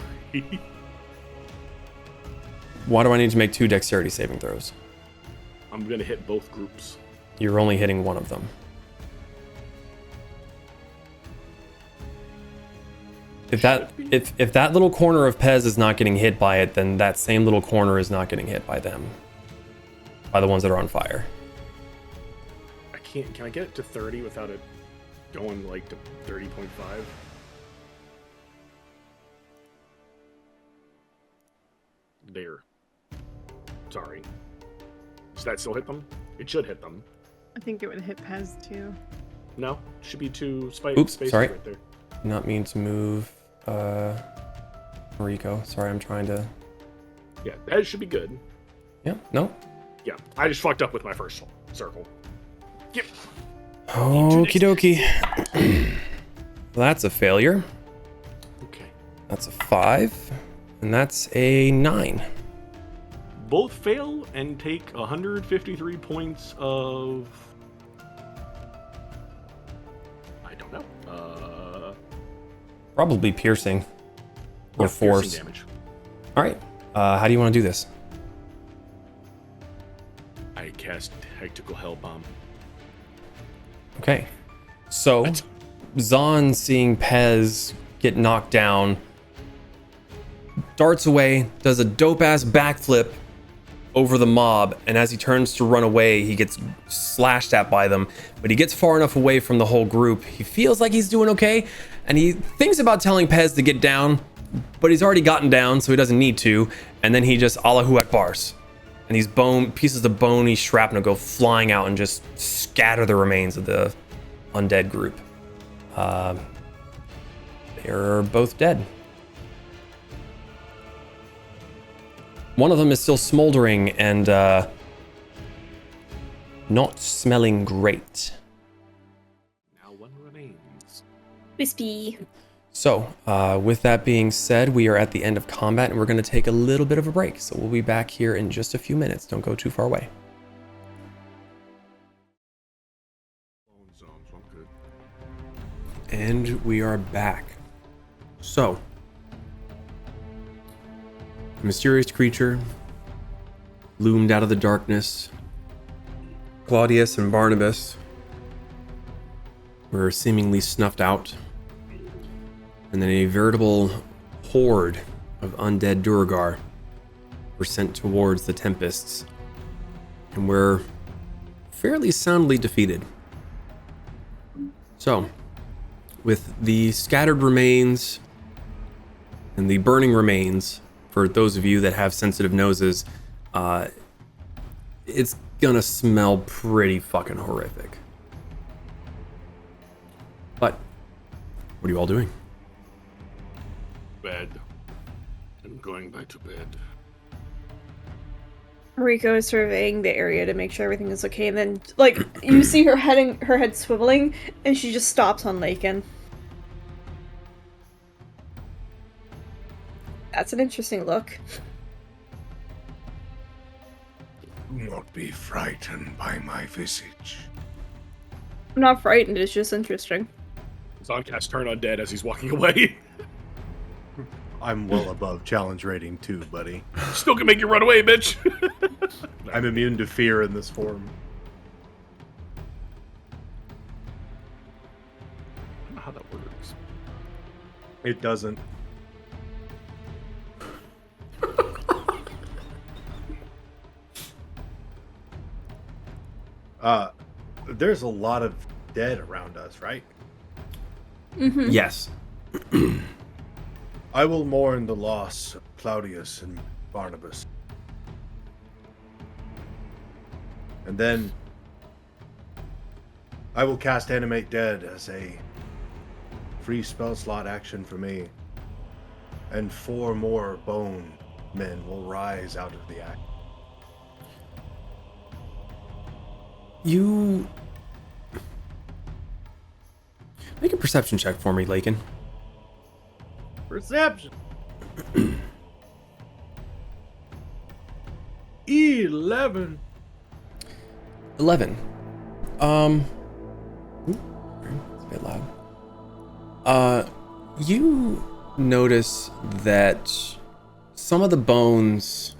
why do I need to make 2 dexterity saving throws? I'm going to hit both groups. You're only hitting one of them. If that little corner of Pez is not getting hit by it, then that same little corner is not getting hit by them. By the ones that are on fire. I can't. Can I get it to 30 without it going like to 30.5? There. Sorry. Does that still hit them? It should hit them. I think it would hit Pez too. No, should be 2 Oops, spaces sorry. right there. Not mean to move Mariko. Sorry, I'm trying to. Yeah, that should be good. Yeah, no. Yeah, I just fucked up with my first circle. Yep. Okie dokie. Well, that's a failure. Okay. That's a 5. And that's a 9. Both fail and take 153 points of... I don't know. Probably piercing. Or Yeah, force. piercing damage. Alright. How do you want to do this? I cast Tactical Hell Bomb. Okay. So, Zahn, seeing Pez get knocked down, darts away, does a dope-ass backflip over the mob, and as he turns to run away, he gets slashed at by them, but he gets far enough away from the whole group. He feels like he's doing okay, and he thinks about telling Pez to get down, but he's already gotten down, so he doesn't need to, and then he just Allahu Akbars. And these pieces of bony shrapnel go flying out and just scatter the remains of the undead group. They're both dead. One of them is still smoldering and not smelling great. Now one remains. Wispy. So, with that being said, we are at the end of combat and we're going to take a little bit of a break. So we'll be back here in just a few minutes. Don't go too far away. And we are back. So, a mysterious creature loomed out of the darkness. Claudius and Barnabas were seemingly snuffed out. And then a veritable horde of undead Duergar were sent towards the Tempests and were fairly soundly defeated. So, with the scattered remains and the burning remains, for those of you that have sensitive noses, it's gonna smell pretty fucking horrific. But, what are you all doing? Bed. I'm going back to bed. Mariko is surveying the area to make sure everything is okay, and then, like, you see her head swiveling, and she just stops on Lakin. That's an interesting look. Do not be frightened by my visage. I'm not frightened, it's just interesting. Zoncast turn undead as he's walking away. I'm well above challenge rating too, buddy. Still can make you run away, bitch. I'm immune to fear in this form. I don't know how that works. It doesn't. There's a lot of dead around us, right? Mm-hmm. Yes. I will mourn the loss of Claudius and Barnabas. And then I will cast Animate Dead as a free spell slot action for me. And 4 more bone men will rise out of the act. You make a perception check for me, Lakin. Perception. 11. 11. It's a bit loud. You notice that some of the bones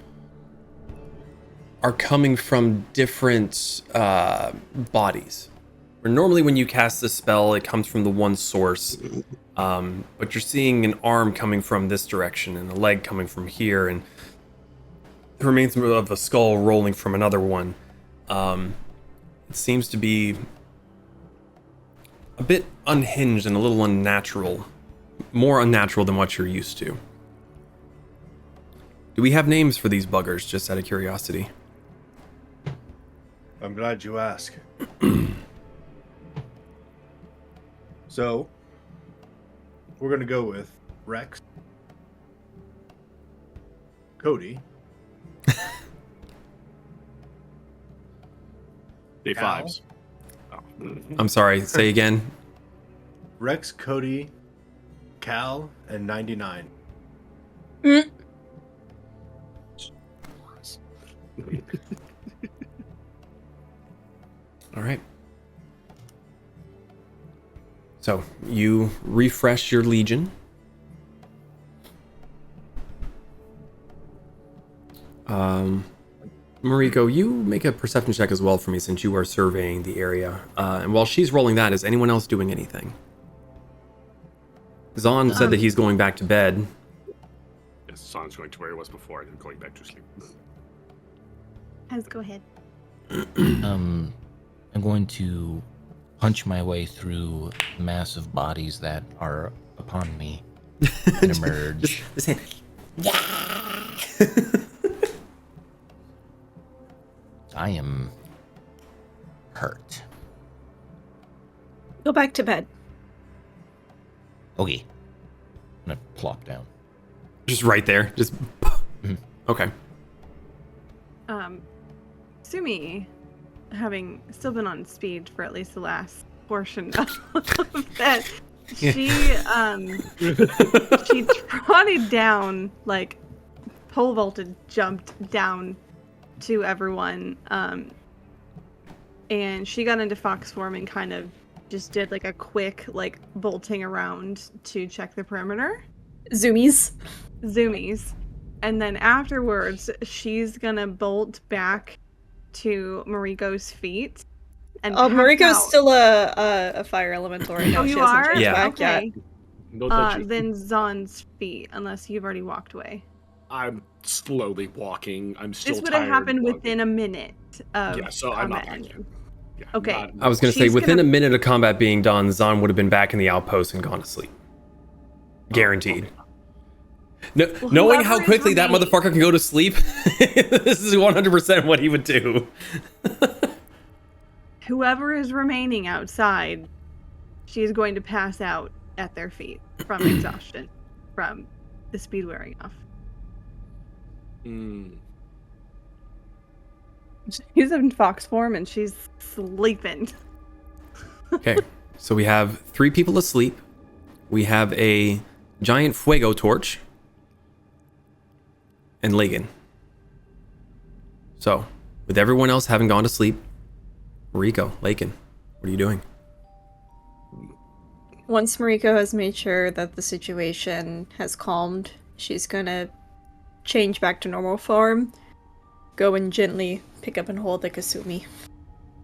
are coming from different bodies. Where normally when you cast the spell, it comes from the one source. But you're seeing an arm coming from this direction and a leg coming from here, and the remains of a skull rolling from another one. It seems to be a bit unhinged and a little unnatural. More unnatural than what you're used to. Do we have names for these buggers, just out of curiosity? I'm glad you ask. So, we're going to go with Rex, Cody, Day Cal? 5s. Oh. I'm sorry, say again. Rex, Cody, Cal, and 99. All right. So you refresh your legion. Mariko, you make a perception check as well for me since you are surveying the area. And while she's rolling that, is anyone else doing anything? Zahn said that he's going back to bed. Yes, Son's going to where he was before and then going back to sleep. Let's go ahead. I'm going to punch my way through massive bodies that are upon me and emerge. Just hand. I am hurt. Go back to bed. Okay. gonna plop down. Just right there. Just. Okay. Sumi, having still been on speed for at least the last portion of that, she trotted down, like pole vaulted, jumped down to everyone, and she got into fox form and kind of just did like a quick like bolting around to check the perimeter. Zoomies. And then afterwards, she's gonna bolt back to Mariko's feet. And Mariko's still a fire elemental right now. Oh, you She hasn't are? changed Yeah. back Okay. yet. Don't touch it. Then Zon's feet, unless you've already walked away. I'm slowly walking. I'm still This would have tired happened walking. within a minute of Yeah, so I'm not combat back ending. yet. Yeah, Okay. not- I was going to say, She's within gonna- a minute of combat being done, Zon would have been back in the outpost and gone to sleep. Guaranteed. No, Well, knowing whoever how is quickly that remaining- motherfucker can go to sleep, this is 100% what he would do. Whoever is remaining outside, she is going to pass out at their feet from exhaustion, from the speed wearing off. She's in fox form and she's sleeping. Okay, so we have 3 people asleep. We have a giant Fuego torch. And Lagan. So, with everyone else having gone to sleep, Mariko, Lagan, what are you doing? Once Mariko has made sure that the situation has calmed, she's gonna change back to normal form, go and gently pick up and hold the Kasumi.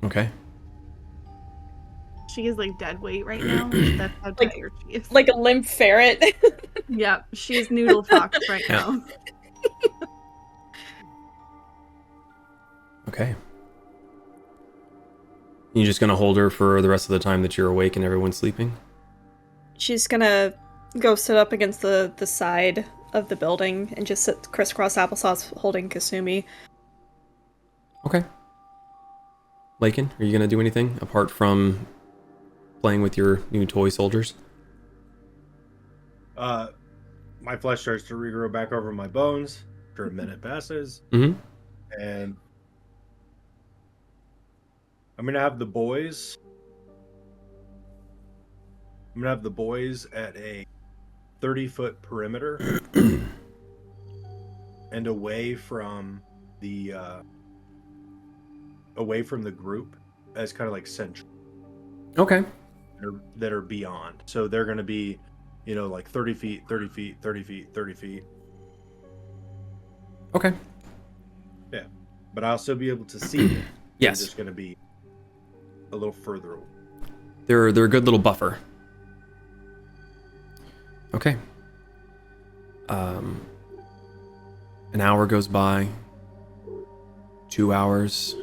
Okay. She is like dead weight right now. That's how Like- tired she is. Like a limp ferret. Yep, she's noodle fox right Yeah. now. Okay. You just gonna hold her for the rest of the time that you're awake and everyone's sleeping? She's gonna go sit up against the side of the building and just sit crisscross applesauce holding Kasumi. Okay. Lakin, are you gonna do anything apart from playing with your new toy soldiers? My flesh starts to regrow back over my bones after a minute passes, Mm-hmm. and I'm gonna have the boys. I'm gonna have the boys at a 30-foot perimeter and away from the group as kind of like central Okay. that are beyond. So they're gonna be, you know, like 30 feet, 30 feet, 30 feet, 30 feet. Okay. Yeah, but I'll still be able to see them. Yes. They're just gonna be a little further away. They're a good little buffer. Okay. An hour goes by. 2 hours.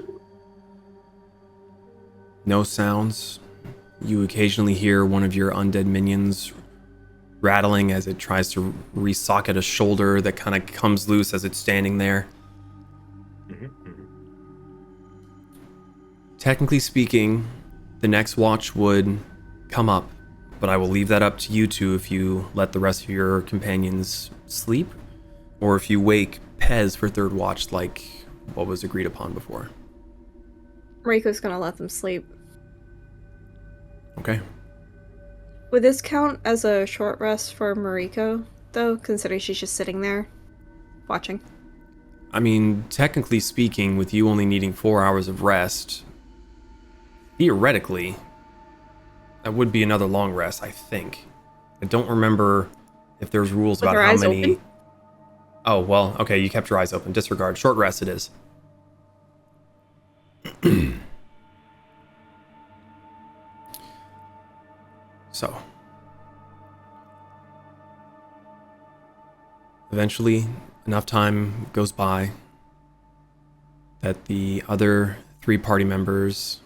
No sounds. You occasionally hear one of your undead minions rattling as it tries to resocket a shoulder that kind of comes loose as it's standing there. Technically speaking, the next watch would come up, but I will leave that up to you two if you let the rest of your companions sleep, or if you wake Pez for third watch like what was agreed upon before. Mariko's gonna let them sleep. Okay. Would this count as a short rest for Mariko, though, considering she's just sitting there, watching? I mean, technically speaking, with you only needing 4 hours of rest, theoretically, that would be another long rest, I think. I don't remember if there's rules With about her how eyes many... open? Oh, well, okay, you kept your eyes open. Disregard. Short rest it is. So. Eventually, enough time goes by that the other 3 party members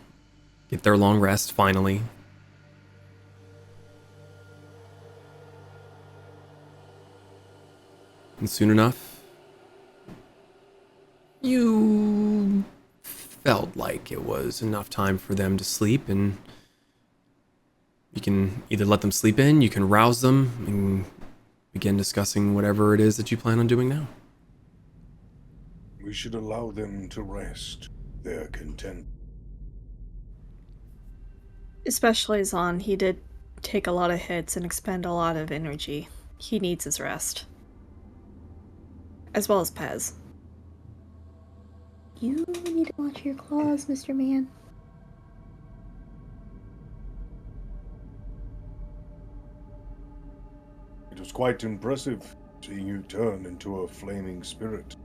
get their long rest finally. And soon enough, you felt like it was enough time for them to sleep, and you can either let them sleep in, you can rouse them and begin discussing whatever it is that you plan on doing now. We should allow them to rest. They're content. Especially Zahn, he did take a lot of hits and expend a lot of energy. He needs his rest. As well as Pez. You need to watch your claws, Mr. Man. It was quite impressive seeing you turn into a flaming spirit.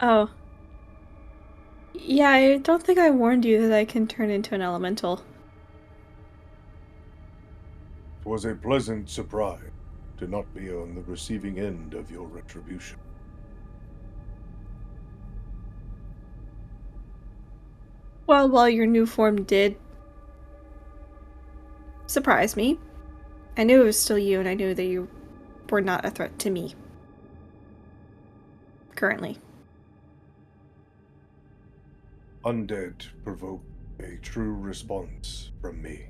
Oh. Yeah, I don't think I warned you that I can turn into an elemental. It was a pleasant surprise to not be on the receiving end of your retribution. Well, while your new form did surprise me, I knew it was still you, and I knew that you were not a threat to me. Currently. Undead provoke a true response from me.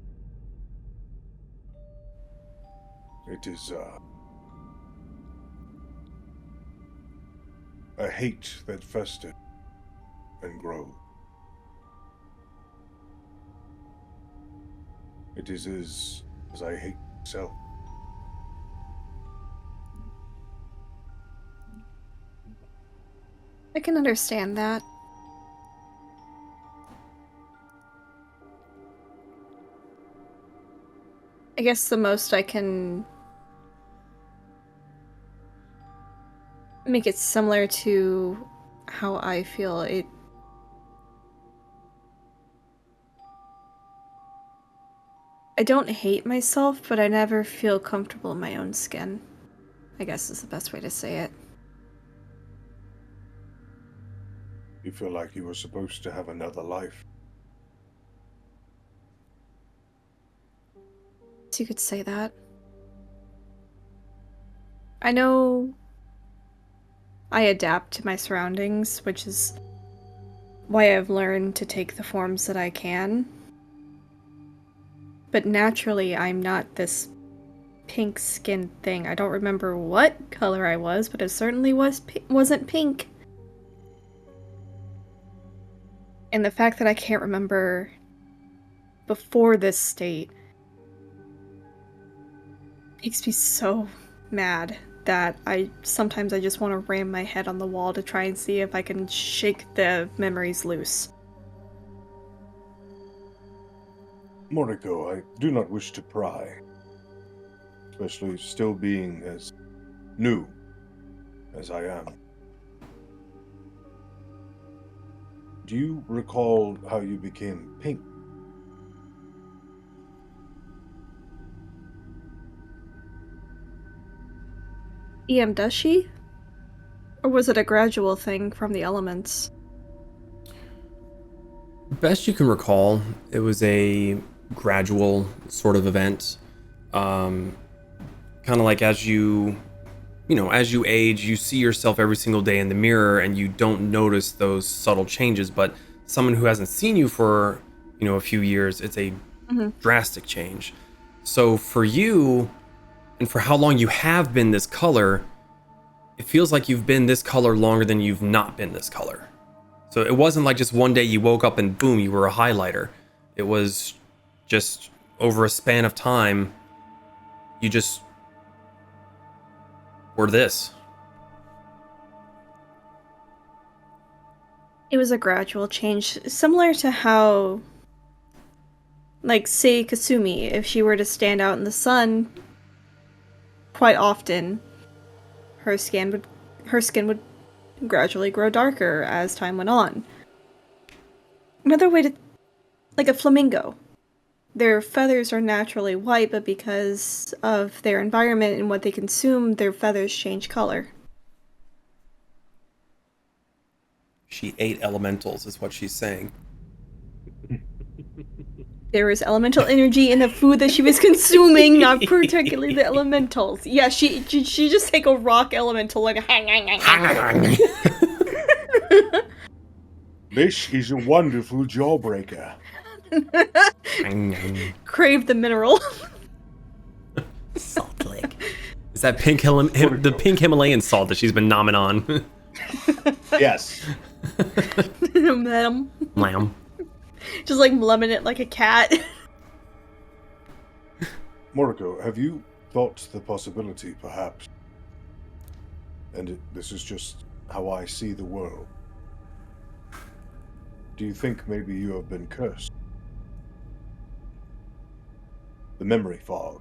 It is a hate that festers and grows. It is as I hate myself. I can understand that. I guess the most I can make it similar to how I feel. I don't hate myself, but I never feel comfortable in my own skin. I guess is the best way to say it. You feel like you were supposed to have another life. So you could say that. I know I adapt to my surroundings, which is why I've learned to take the forms that I can. But naturally, I'm not this pink-skinned thing. I don't remember what color I was, but it certainly wasn't pink. And the fact that I can't remember before this state makes me so mad that sometimes I just want to ram my head on the wall to try and see if I can shake the memories loose. Moriko, I do not wish to pry, especially still being as new as I am. Do you recall how you became pink? Does she? Or was it a gradual thing from the elements? Best you can recall, it was a gradual sort of event. Kind of like as you age, you see yourself every single day in the mirror and you don't notice those subtle changes, but someone who hasn't seen you for, a few years, it's a drastic change. So for you, and for how long you have been this color, it feels like you've been this color longer than you've not been this color. So it wasn't like just one day you woke up and boom, you were a highlighter. It was just over a span of time, you just were this. It was a gradual change, similar to how, like, say Kasumi, if she were to stand out in the sun quite often, her skin would gradually grow darker as time went on. Another way to, like a flamingo. Their feathers are naturally white, but because of their environment and what they consume, their feathers change color. She ate elementals, is what she's saying. There was elemental energy in the food that she was consuming, not particularly the elementals. Yeah, she just take a rock elemental and This is a wonderful jawbreaker. crave the mineral. Salt lick. It's that the pink Himalayan salt that she's been nomming on. Yes. Madam. Lamb. Just like lemon it like a cat. Moriko, have you thought the possibility, perhaps, and this is just how I see the world, do you think maybe you have been cursed? The memory fog,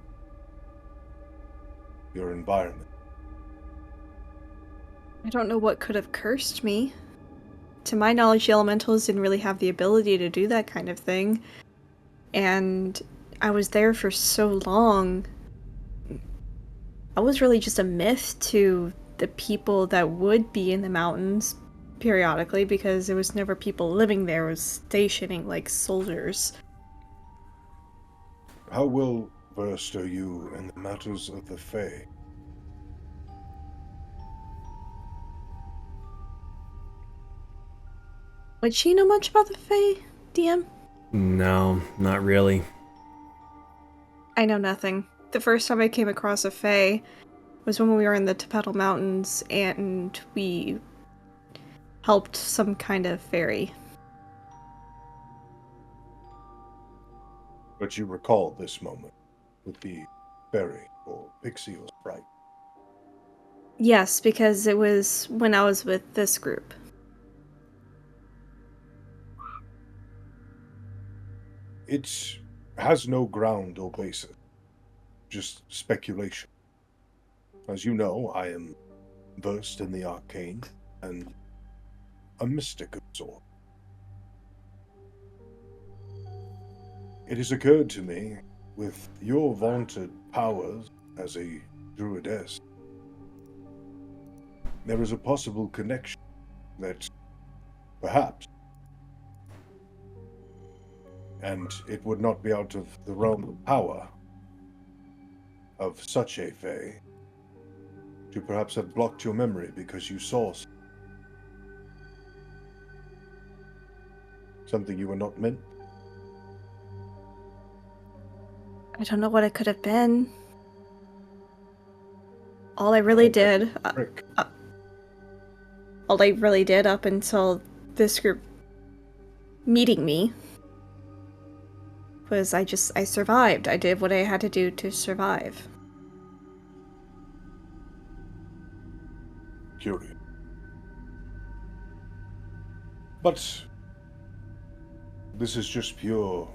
your environment. I don't know what could have cursed me. To my knowledge, the elementals didn't really have the ability to do that kind of thing. And I was there for so long. I was really just a myth to the people that would be in the mountains periodically, because there was never people living there. It was stationing like soldiers. How well versed are you in the matters of the Fae? Would she know much about the Fae, DM? No, not really. I know nothing. The first time I came across a Fae was when we were in the Tapetal Mountains and we helped some kind of fairy. But you recall this moment with the fairy or pixie or sprite. Yes, because it was when I was with this group. It has no ground or basis, just speculation. As you know, I am versed in the arcane and a mystic of sorts. It has occurred to me, with your vaunted powers as a druidess, there is a possible connection that perhaps, and it would not be out of the realm of power of such a fae to perhaps have blocked your memory because you saw something you were not meant. I don't know what it could have been. All I really did up until this group meeting me was I survived. I did what I had to do to survive. Curious. But this is just pure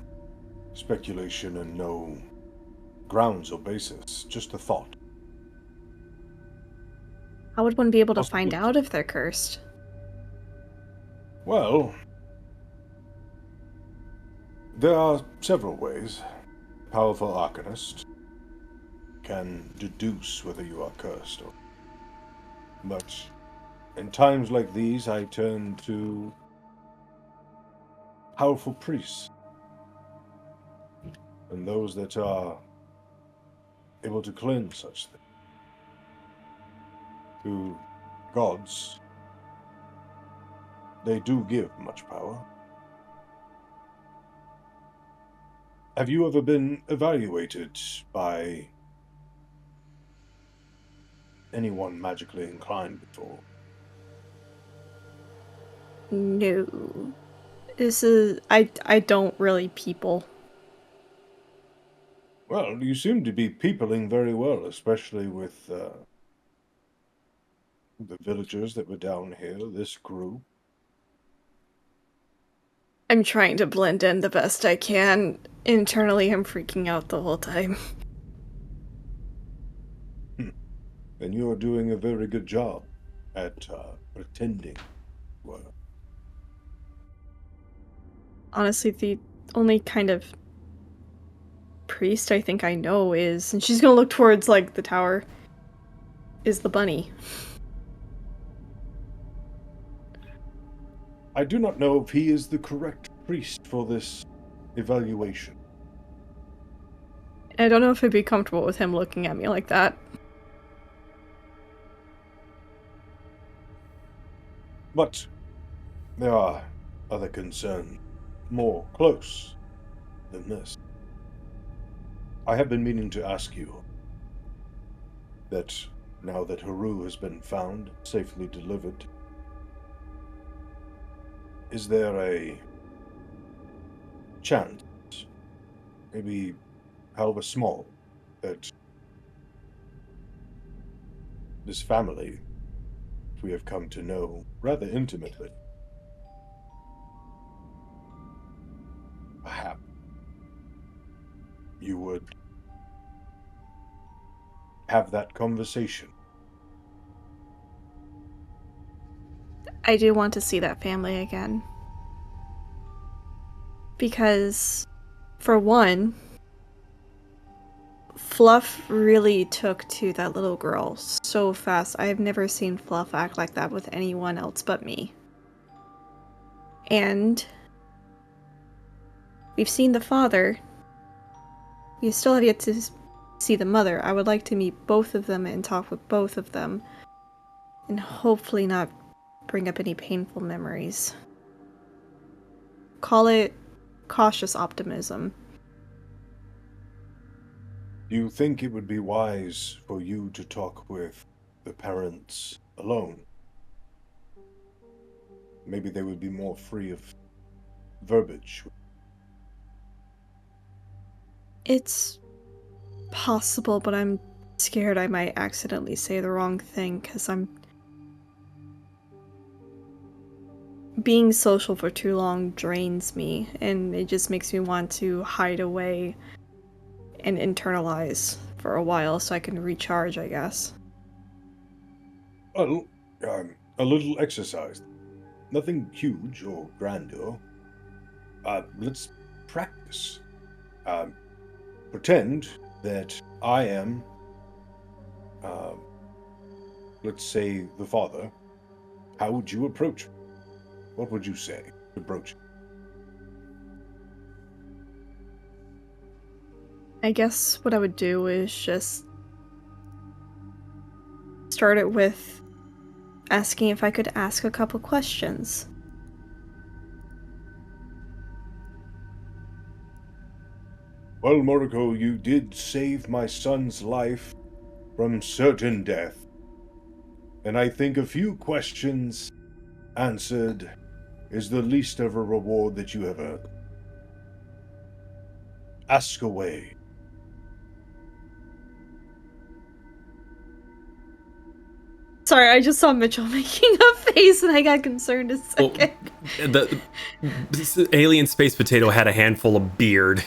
speculation and no grounds or basis, just a thought. How would one be able to find out if they're cursed? Well, there are several ways. A powerful arcanist can deduce whether you are cursed or... But in times like these, I turn to powerful priests and those that are able to cleanse such things. To gods, they do give much power. Have you ever been evaluated by anyone magically inclined before? No. I don't really people. Well, you seem to be peopling very well, especially with the villagers that were down here, this group. I'm trying to blend in the best I can. Internally, I'm freaking out the whole time. And you're doing a very good job at pretending. Well, Honestly, the only kind of priest I think I know is, and she's gonna look towards, like, the tower, is the bunny. I do not know if he is the correct priest for this evaluation. I don't know if I'd be comfortable with him looking at me like that. But there are other concerns more close than this. I have been meaning to ask you. that now that Haru has been found, safely delivered, is there a chance, maybe however small, that this family we have come to know rather intimately, perhaps you would have that conversation? I do want to see that family again. Because, for one, Fluff really took to that little girl so fast. I've never seen Fluff act like that with anyone else but me. And we've seen the father. We still have yet to see the mother. I would like to meet both of them and talk with both of them. And hopefully not bring up any painful memories. Call it cautious optimism. Do you think it would be wise for you to talk with the parents alone? Maybe they would be more free of verbiage. It's possible, but I'm scared I might accidentally say the wrong thing, because being social for too long drains me, and it just makes me want to hide away and internalize for a while so I can recharge, I guess. Well, a little exercise. Nothing huge or grandeur. Let's practice. Pretend that I am, let's say, the father. How would you approach me? What would you say to approach me? I guess what I would do is just start it with asking if I could ask a couple questions. Well, Moriko, you did save my son's life from certain death. And I think a few questions answered is the least of a reward that you have earned. Ask away. Sorry, I just saw Mitchell making a face and I got concerned a second. This alien space potato had a handful of beard.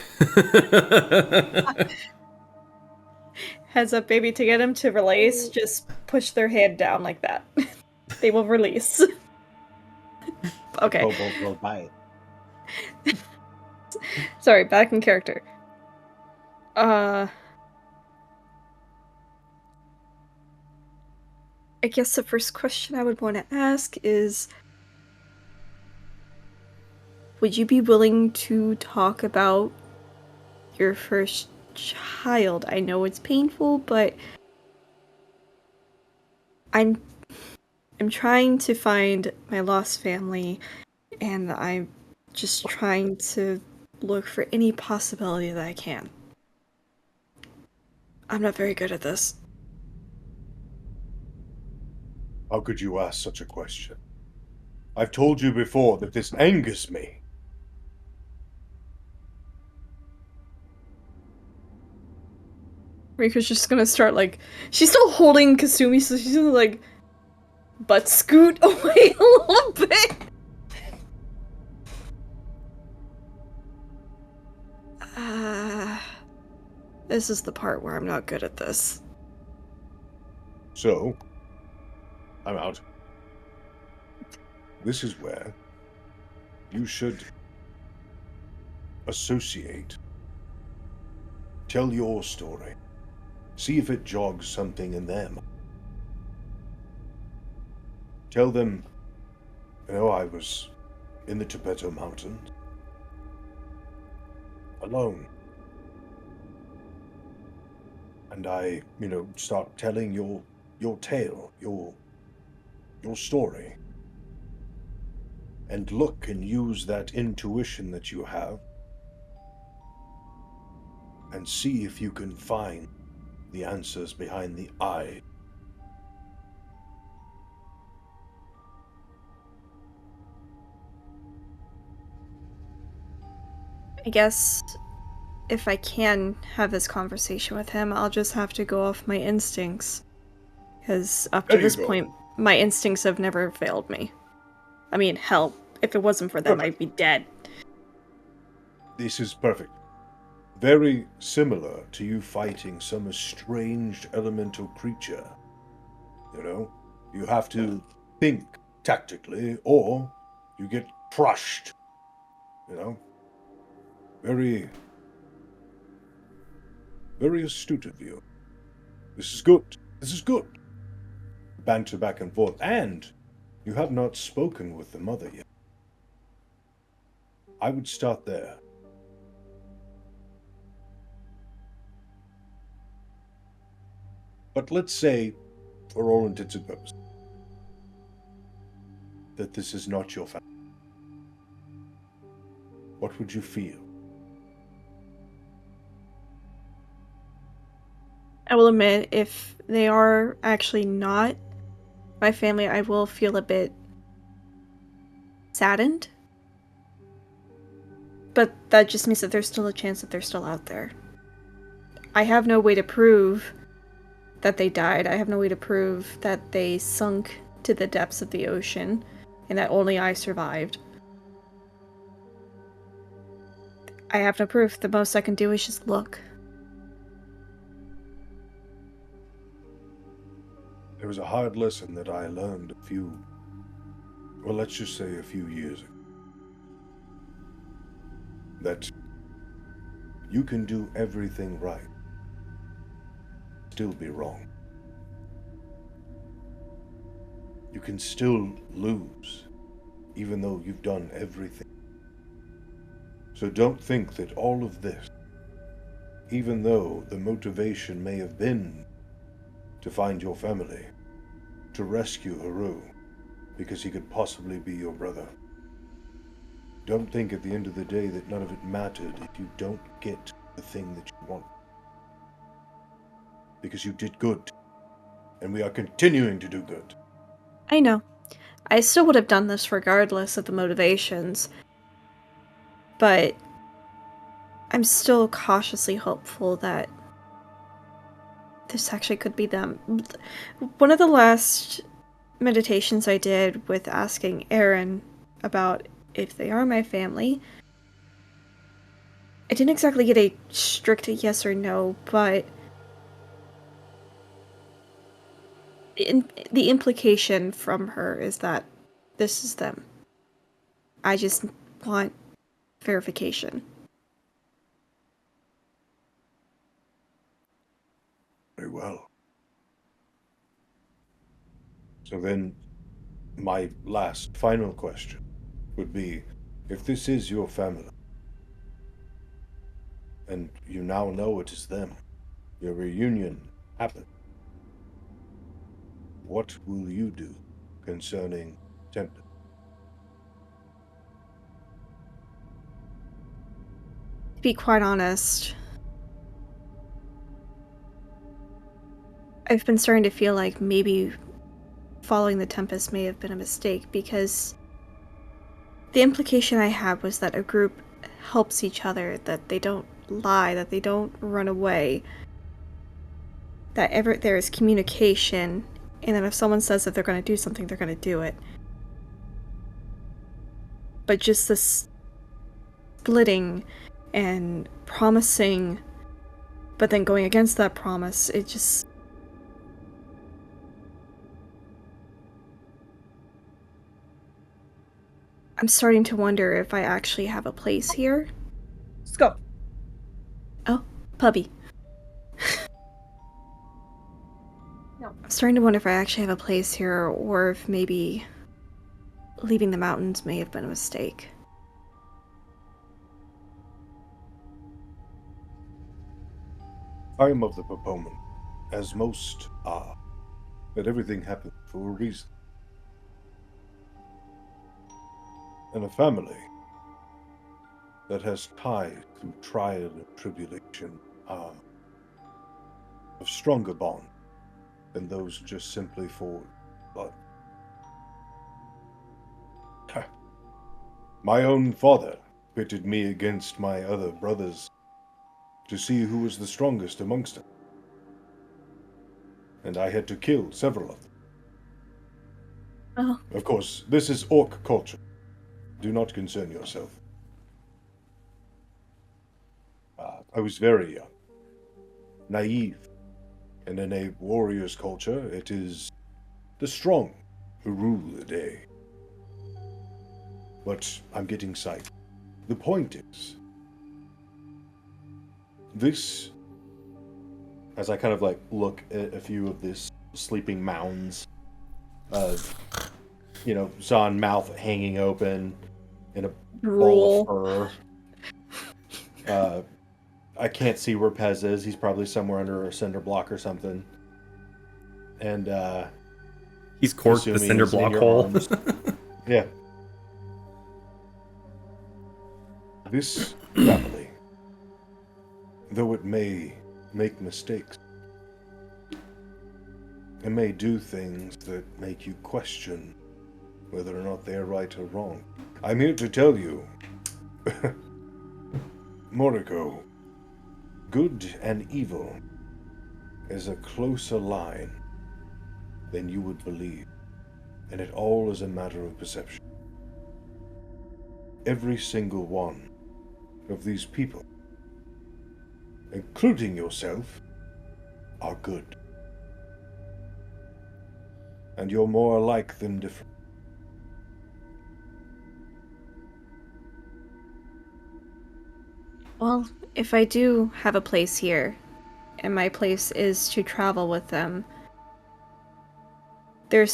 Heads up, baby, to get them to release, just push their head down like that. They will release. Okay. Kobold will bite. Sorry, back in character. I guess the first question I would want to ask is, would you be willing to talk about your first child? I know it's painful, but I'm trying to find my lost family, and I'm just trying to look for any possibility that I can. I'm not very good at this. How could you ask such a question? I've told you before that this angers me. Rika's just gonna start, like, she's still holding Kasumi, so she's gonna, like, butt scoot away a little bit. This is the part where I'm not good at this. So, I'm out. This is where you should associate. Tell your story. See if it jogs something in them. Tell them, I was in the Tibeto Mountains. Alone. And I, start telling your tale, your story. And look and use that intuition that you have and see if you can find the answers behind the eye. I guess if I can have this conversation with him, I'll just have to go off my instincts. Because up to There you this go. point, my instincts have never failed me. I mean, hell, if it wasn't for them, I'd be dead. This is perfect. Very similar to you fighting some estranged elemental creature. You know, you have to think tactically, or you get crushed. You know, very, very astute of you. This is good. This is good. Banter back and forth, and you have not spoken with the mother yet. I would start there. But let's say, for all intents and purposes, that this is not your family. What would you feel? I will admit, if they are actually not my family, I will feel a bit saddened. But that just means that there's still a chance that they're still out there. I have no way to prove that they died. I have no way to prove that they sunk to the depths of the ocean and that only I survived. I have no proof. The most I can do is just look. There was a hard lesson that I learned let's just say a few years ago. That you can do everything right, still be wrong. You can still lose, even though you've done everything. So don't think that all of this, even though the motivation may have been to find your family, to rescue Haru, because he could possibly be your brother. Don't think at the end of the day that none of it mattered if you don't get the thing that you want. Because you did good, and we are continuing to do good. I know. I still would have done this regardless of the motivations. But I'm still cautiously hopeful that this actually could be them. One of the last meditations I did with asking Aaron about if they are my family, I didn't exactly get a strict yes or no, but the implication from her is that this is them. I just want verification. Very well. So then, my last, final question would be, if this is your family, and you now know it is them, your reunion happened, what will you do concerning Tempest? To be quite honest, I've been starting to feel like maybe following the Tempest may have been a mistake, because the implication I had was that a group helps each other, that they don't lie, that they don't run away, that there is communication, and that if someone says that they're going to do something, they're going to do it. But just this splitting and promising, but then going against that promise, it just... I'm starting to wonder if I actually have a place here. Let's go. Oh, puppy. No. I'm starting to wonder if I actually have a place here, or if maybe leaving the mountains may have been a mistake. I am of the proponent, as most are, that everything happens for a reason. And a family that has ties through trial and tribulation are of stronger bond than those just simply for blood. My own father pitted me against my other brothers to see who was the strongest amongst them. And I had to kill several of them. Oh. Of course, this is orc culture. Do not concern yourself. I was very young, naive, and in a warrior's culture, it is the strong who rule the day. But I'm getting sight. The point is, this, as I kind of like look at a few of these sleeping mounds, Zon mouth hanging open in a ball of fur. I can't see where Pez is. He's probably somewhere under a cinder block or something. And he's corked the cinder block hole. Yeah. This family, though it may make mistakes, it may do things that make you question whether or not they're right or wrong. I'm here to tell you, Moriko, good and evil is a closer line than you would believe, and it all is a matter of perception. Every single one of these people, including yourself, are good. And you're more alike than different. Well, if I do have a place here, and my place is to travel with them, there's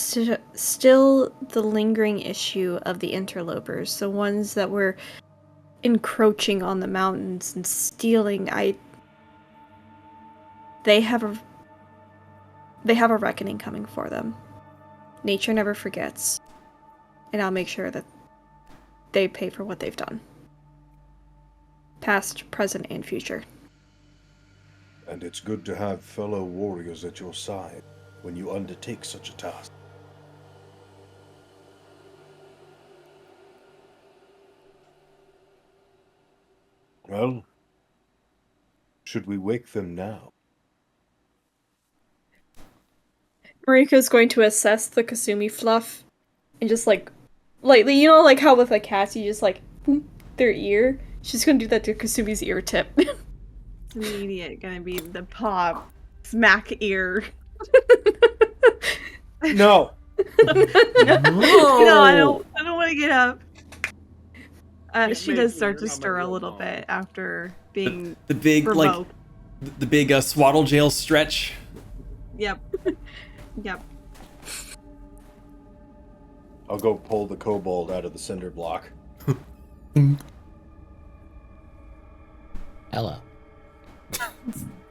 still the lingering issue of the interlopers, the ones that were encroaching on the mountains and stealing. They have a reckoning coming for them. Nature never forgets, and I'll make sure that they pay for what they've done. Past, present, and future. And it's good to have fellow warriors at your side when you undertake such a task. Well, should we wake them now? Mariko's going to assess the Kasumi fluff and just lightly, you know, like how with cats you just boom, their ear. She's gonna do that to Kasumi's ear tip. Immediate, gonna be the paw smack ear. No. No, I don't want to get up. She does start to You're not my stir a real little mom. bit after being The big provoked. the big swaddle jail stretch. Yep. Yep. I'll go pull the kobold out of the cinder block. Hello.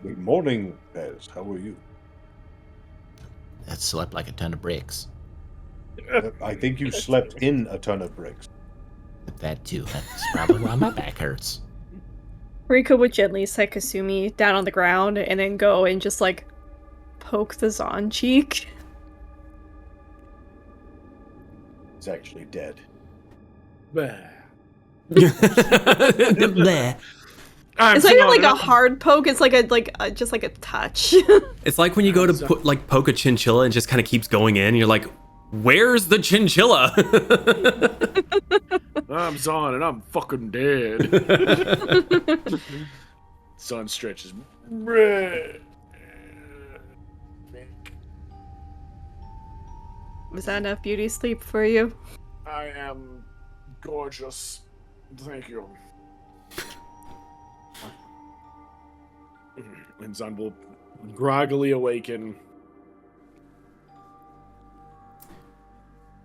Good morning, Pez. How are you? That slept like a ton of bricks. I think you slept in a ton of bricks. That too. That's probably why my back hurts. Mariko would gently set Kasumi down on the ground and then go and just poke the Zon cheek. He's actually dead. Bah. Bleh. It's not even a hard poke. It's just a touch. It's like when you go to poke a chinchilla and just kind of keeps going in. And you're like, "Where's the chinchilla?" I'm Zon and I'm fucking dead. Zon stretches. Was that enough beauty sleep for you? I am gorgeous. Thank you. And Zon will groggily awaken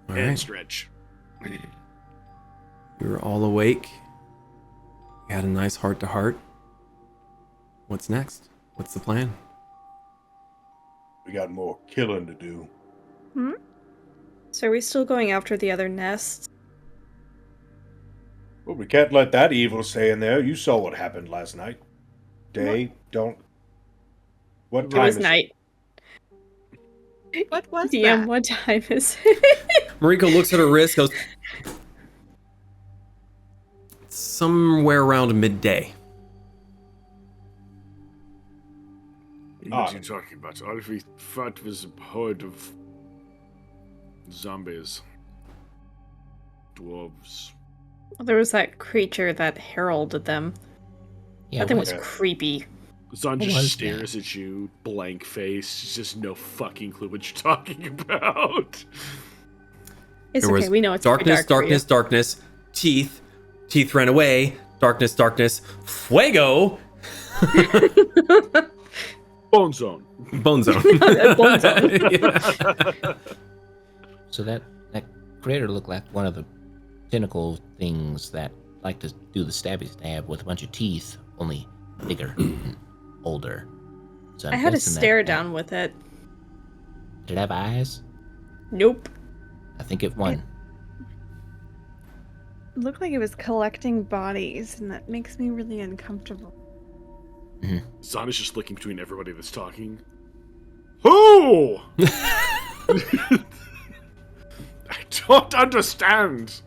All and right. stretch. We were all awake. We had a nice heart-to-heart. What's next? What's the plan? We got more killing to do. So are we still going after the other nests? Well, we can't let that evil stay in there. You saw what happened last night. Don't. What It time was is night. What was DM, that? what time is it? Mariko looks at her wrist, goes, somewhere around midday. What are you talking about? All we fought was a horde of zombies. Dwarves. There was that creature that heralded them. Yeah, That thing what- was creepy. Zon What just was stares at you, blank face, just no fucking clue what you're talking about. It's There okay, was we know it's very darkness, dark for you. darkness, darkness, teeth. Teeth ran away. Darkness, darkness. Fuego. Bone zone. Bone zone. Bone zone. Yeah. So that critter looked like one of the tentacle things that like to do the stabby stab with a bunch of teeth, only bigger and older. So I'm I had to guessing stare that- down with it. Did it have eyes? Nope. I think it won. It looked like it was collecting bodies, and that makes me really uncomfortable. Zon is just looking between everybody that's talking. Who? I don't understand.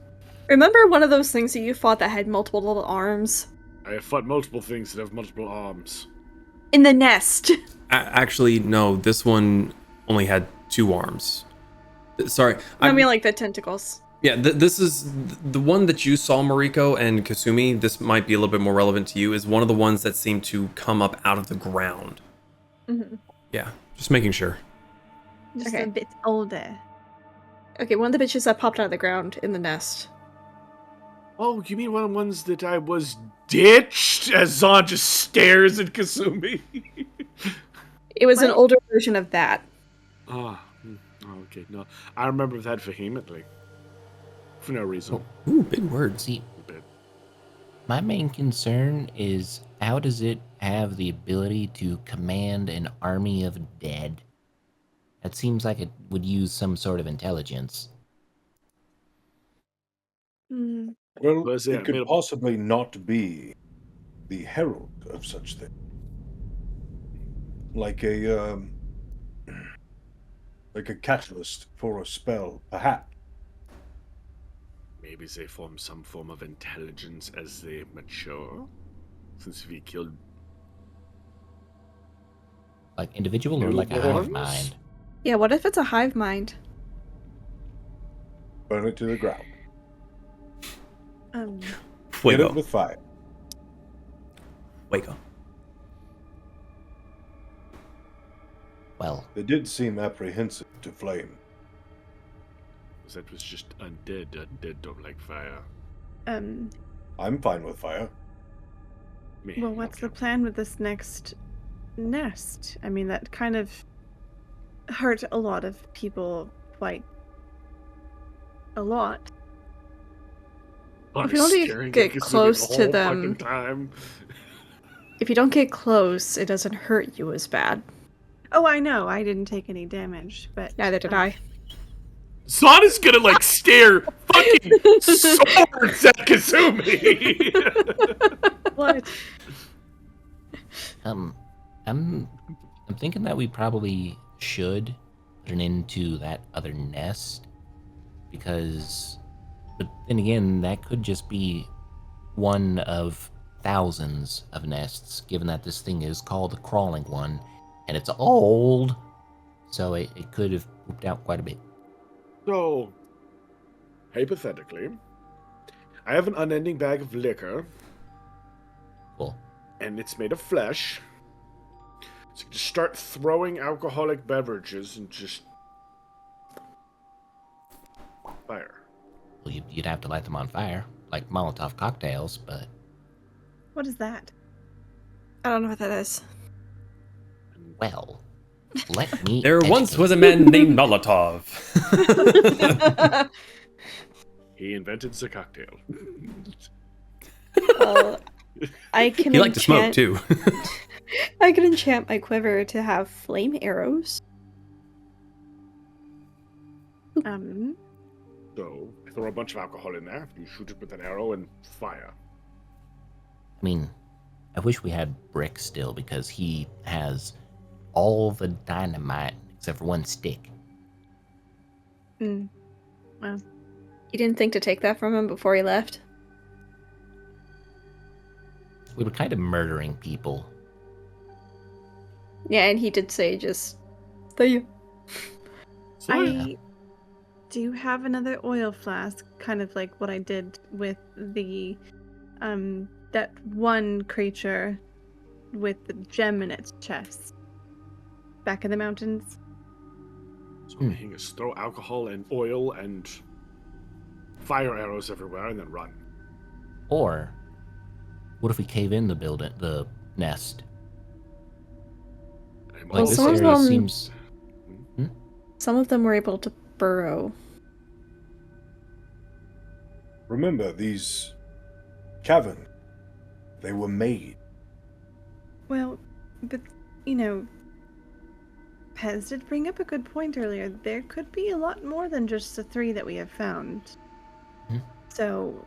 Remember one of those things that you fought that had multiple little arms? I have fought multiple things that have multiple arms. In the nest. Actually, no. This one only had 2 arms. Sorry. I mean, like the tentacles. Yeah, this is the one that you saw, Mariko and Kasumi. This might be a little bit more relevant to you. Is one of the ones that seemed to come up out of the ground. Mm-hmm. Yeah, just making sure. Just Okay. a bit older. Okay, one of the bitches that popped out of the ground in the nest. Oh, you mean one of the ones that I was ditched? As Zon just stares at Kasumi. It was an What? older version of that. Oh, okay. No, I remember that vehemently. For no reason. Ooh, big words. See, A bit. my main concern is how does it have the ability to command an army of dead? That seems like it would use some sort of intelligence. Mm. Well, Was it it could made- possibly not be the herald of such thing. Like a catalyst for a spell, perhaps. Maybe they form some form of intelligence as they mature. Since we killed. Like individual or like a hive Newborns? mind? Yeah, what if it's a hive mind? Burn it to the ground. Um, Hit Fuego. it with fire. Fuego. Well, They did seem apprehensive to flame. That was just undead. Undead don't like fire. I'm fine with fire. Me, Well, what's the okay. plan with this next nest? I mean, that kind of hurt a lot of people quite a lot. If you don't Staring get at Kasumi close the to whole them- fucking time. If you don't get close, it doesn't hurt you as bad. Oh, I know. I didn't take any damage, but Neither did I. Zon is gonna like stare fucking swords at Kasumi. what? I'm thinking that we probably should turn into that other nest because, but then again, that could just be one of thousands of nests, given that this thing is called the crawling one, and it's old, so it could have pooped out quite a bit. So, hypothetically, I have an unending bag of liquor, Cool. and it's made of flesh. So just start throwing alcoholic beverages and just fire. Well, you'd have to light them on fire, like Molotov cocktails, but What is that? I don't know what that is. well, let me. There once educate was a man named Molotov. He invented the cocktail. I can He liked to smoke too. I can enchant my quiver to have flame arrows. So, I throw a bunch of alcohol in there, you shoot it with an arrow and fire. I mean, I wish we had Brick still because he has all the dynamite except for one stick. Mm. Well, You didn't think to take that from him before he left? We were kind of murdering people. Yeah, and he did say just, thank you. I do have another oil flask, kind of like what I did with the that one creature with the gem in its chest back in the mountains. So the thing is throw alcohol and oil and fire arrows everywhere and then run. Or what if we cave in the nest? Like, this some of area them- seems. Some of them were able to burrow. Remember, these caverns, they were made. Well, but Pez did bring up a good point earlier. There could be a lot more than just the 3 that we have found. So,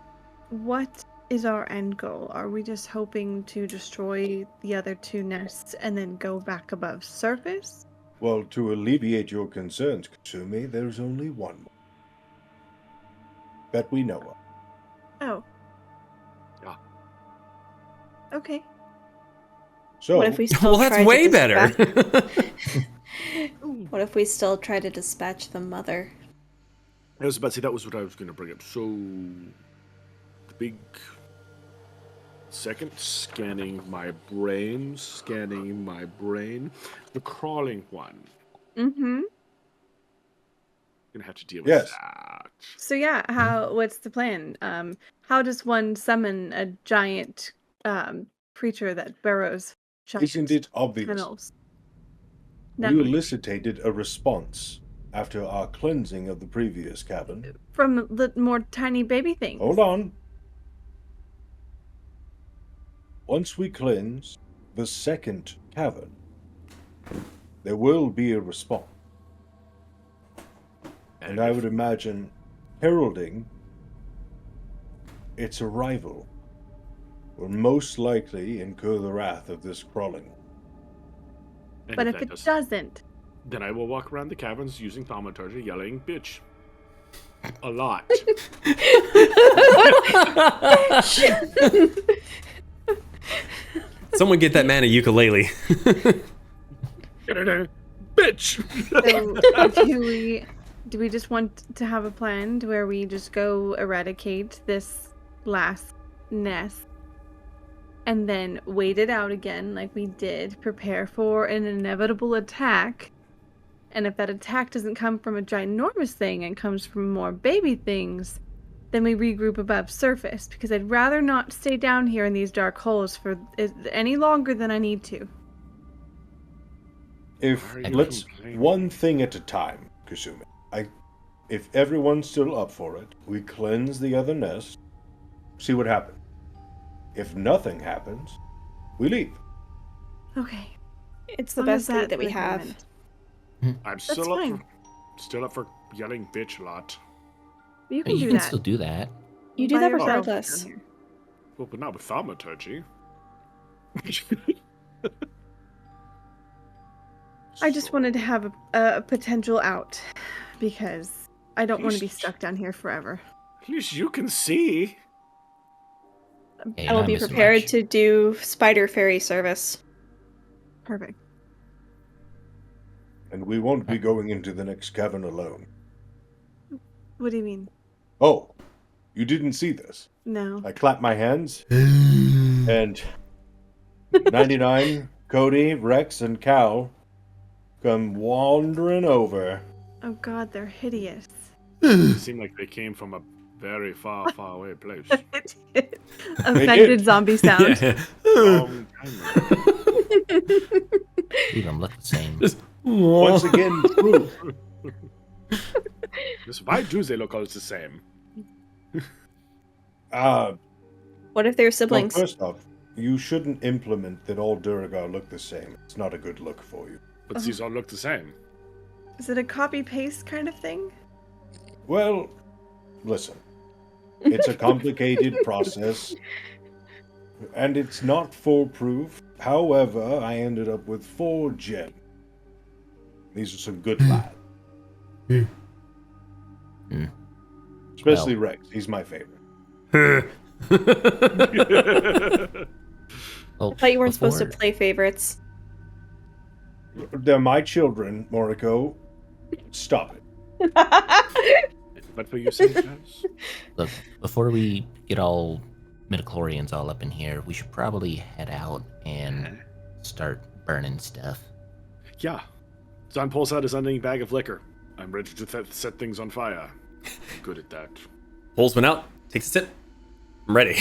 what is our end goal? Are we just hoping to destroy the other 2 nests and then go back above surface? Well, to alleviate your concerns, Kasumi, there's only one more. That we know of. Oh. Yeah. Okay. So, What if we still Well, that's try way to better. What if we still try to dispatch the mother? I was about to say that was what I was going to bring up. So, the big second, scanning my brain, the crawling one. Mm-hmm. Gonna have to deal with Yes. that. So yeah, what's the plan? How does one summon a giant creature that burrows isn't it obvious? tunnels? We No, elicited a response after our cleansing of the previous cavern. from the more tiny baby things. Hold on. Once we cleanse the second cavern, there will be a response. And I would imagine heralding its arrival will most likely incur the wrath of this crawling. And But if that it doesn't, doesn't, then I will walk around the caverns using thaumaturgy, yelling, bitch. A lot. Someone get that man a ukulele. Bitch! so do we just want to have a plan to where we just go eradicate this last nest and then wait it out again like we did, prepare for an inevitable attack, and if that attack doesn't come from a ginormous thing and comes from more baby things, then we regroup above surface, because I'd rather not stay down here in these dark holes for any longer than I need to. If Why are you let's complaining? one thing at a time, Kasumi. If everyone's still up for it, we cleanse the other nest, see what happens. If nothing happens, we leave. Okay. It's the Long as best lead that we that's have. agreement. I'm That's still up fine. still up for yelling bitch a lot. You can You do can that. still do that. You do By that yourself regardless. down here. Well, but not with thaumaturgy. I just wanted to have a potential out, because I don't want to be stuck down here forever. At least you can see. Hey, I will not be missing prepared much. to do spider fairy service. Perfect. And we won't be going into the next cavern alone. What do you mean? Oh, you didn't see this. No. I clap my hands, and 99, Cody, Rex, and Cal come wandering over. Oh god, they're hideous. It seemed like they came from a very far, far away place. Affected zombie sound. Yeah. Long time ago. Leave them look the same. Once again, proof. Just why do they look all the same? What if they're Well, siblings? first off, you shouldn't implement that all Duergar look the same. It's not a good look for you. But these all look the same. Is it a copy paste kind of thing? Well, listen. It's a complicated process, and it's not foolproof. However, I ended up with 4 gems These are some good lads. Hmm. Especially Rex. He's my favorite. Well, I thought you weren't supposed to before- play favorites. They're my children, Moriko. Stop it. But for you say, guys. Look, before we get all midichlorians all up in here, we should probably head out and start burning stuff. Yeah. Zon pulls out his unending bag of liquor. I'm ready to set things on fire. Good at that. Pulls one out, takes a sip. I'm ready.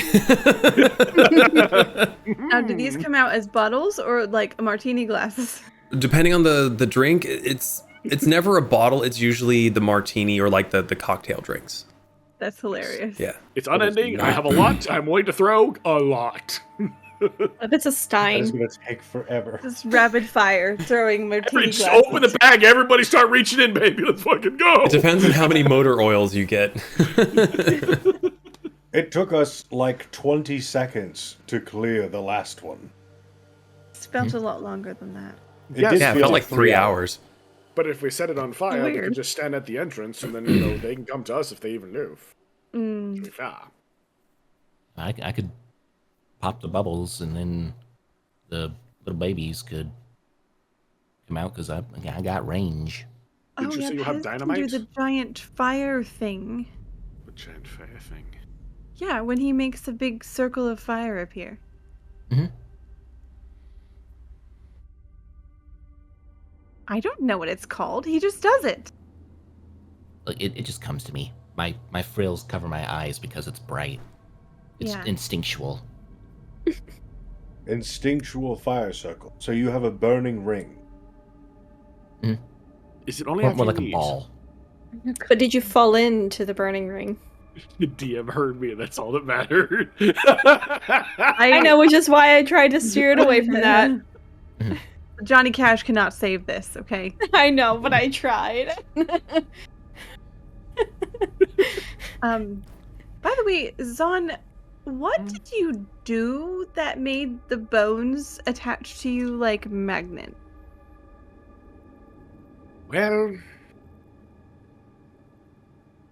Now, do these come out as bottles or like martini glasses? Depending on the drink, it's never a bottle. It's usually the martini or like the cocktail drinks. That's hilarious. Yeah. It's unending. I have a lot. I'm willing to throw a lot. If it's a It's Stein. going to take forever. Just rapid fire throwing martini Just glasses. open the bag. Everybody start reaching in, baby. Let's fucking go. It depends on how many motor oils you get. It took us like 20 seconds to clear the last one. It's felt a lot longer than that. It Yes. did Yeah, it feel felt like 3 hours. But if we set it on fire, we Weird. can just stand at the entrance, and then they can come to us if they even knew. Mm. Yeah. I could pop the bubbles, and then the little babies could come out because I got range. Did you say you have Pez can dynamite? do the giant fire thing. The giant fire thing. Yeah, when he makes a big circle of fire appear. Mm-hmm. I don't know what it's called. He just does it. Like it just comes to me. My frills cover my eyes because it's bright. It's Yeah. instinctual. Instinctual fire circle. So you have a burning ring. Is it only More, after more like you a eat? ball. But did you fall into the burning ring? The DM heard me, and that's all that mattered. I know, which is why I tried to steer it away from that. Johnny Cash cannot save this, okay? I know, but I tried. By the way, Zon, what did you do that made the bones attached to you like magnet? Well,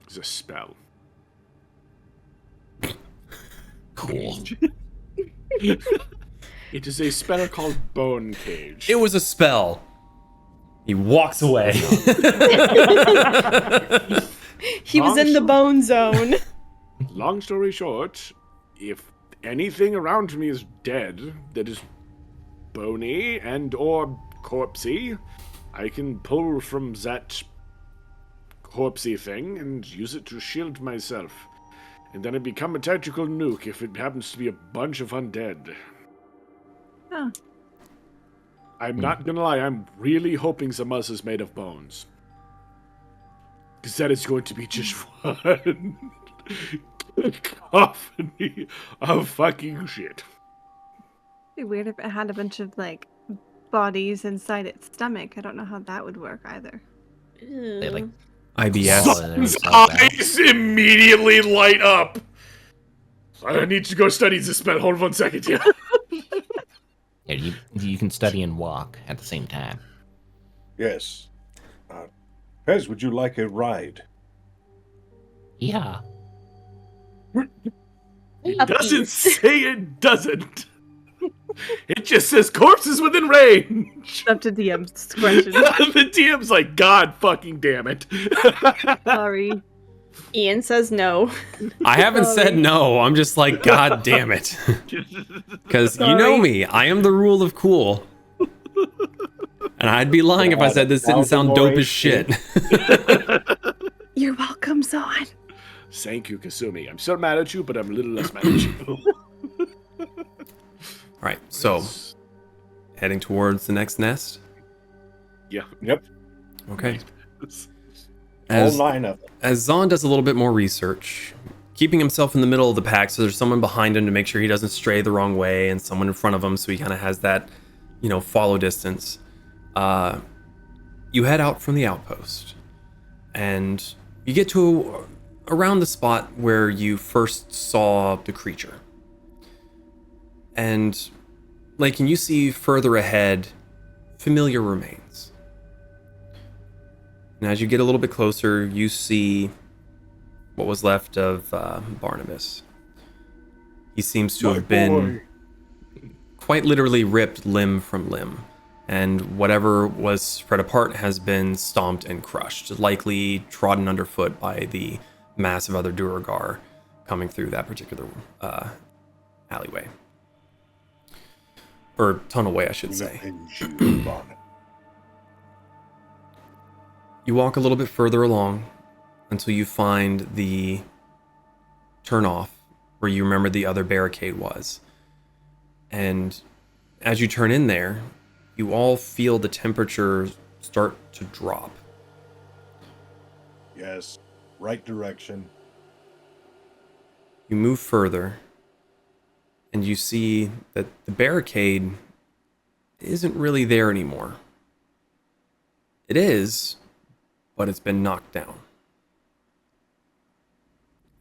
it's a spell. Cool. It is a spell called Bone Cage. It was a spell. He walks away. He was in the bone zone. Long story short, if anything around me is dead that is bony and or corpsey, I can pull from that corpsey thing and use it to shield myself. And then I become a tactical nuke if it happens to be a bunch of undead. Huh. I'm not gonna lie, I'm really hoping Zamuz is made of bones. Because that is going to be just one cacophony of fucking shit. It'd be weird if it had a bunch of like bodies inside its stomach. I don't know how that would work either. They like IBS. swallow their His themselves out. eyes immediately light up. I need to go study this spell. Hold on 1 second here. Yeah, you can study and walk at the same time. Yes. Pez, would you like a ride? Yeah. It doesn't say it doesn't. It just says corpses within range. Up to DM's discretion. The DM's like, God fucking damn it. Sorry. Ian says no. I haven't said no. I'm just like, God damn it. Because you know me. I am the rule of cool. And I'd be lying if I said this didn't sound dope as shit. You're welcome, Zon. Thank you, Kasumi. I'm still mad at you, but I'm a little less mad at you. All right, so heading towards the next nest. Yeah. Yep. Okay. All As, 9 of them. as Zon does a little bit more research, keeping himself in the middle of the pack, so there's someone behind him to make sure he doesn't stray the wrong way, and someone in front of him, so he kind of has that, follow distance. You head out from the outpost, and you get to around the spot where you first saw the creature. And, like, can you see further ahead familiar remains? And as you get a little bit closer, you see what was left of Barnabas. He seems to have been quite literally ripped limb from limb, and whatever was spread apart has been stomped and crushed, likely trodden underfoot by the massive other Duergar coming through that particular alleyway. Or tunnelway, I should say. You walk a little bit further along until you find the turnoff where you remember the other barricade was. And as you turn in there, you all feel the temperature start to drop. Yes, right direction. You move further, and you see that the barricade isn't really there anymore. It is, but it's been knocked down.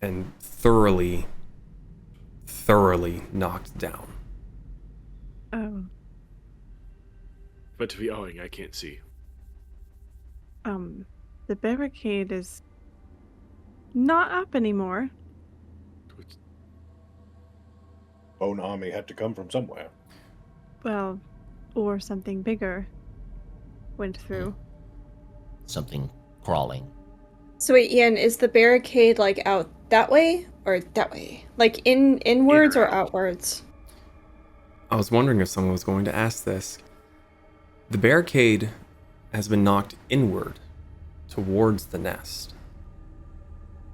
And thoroughly knocked down. Oh. But to be owing, I can't see. The barricade is not up anymore. Bone army had to come from somewhere. Well, or something bigger went through. Something crawling. So wait, Ian, is the barricade like out that way or that way? Like inwards or outwards? I was wondering if someone was going to ask this. The barricade has been knocked inward towards the nest.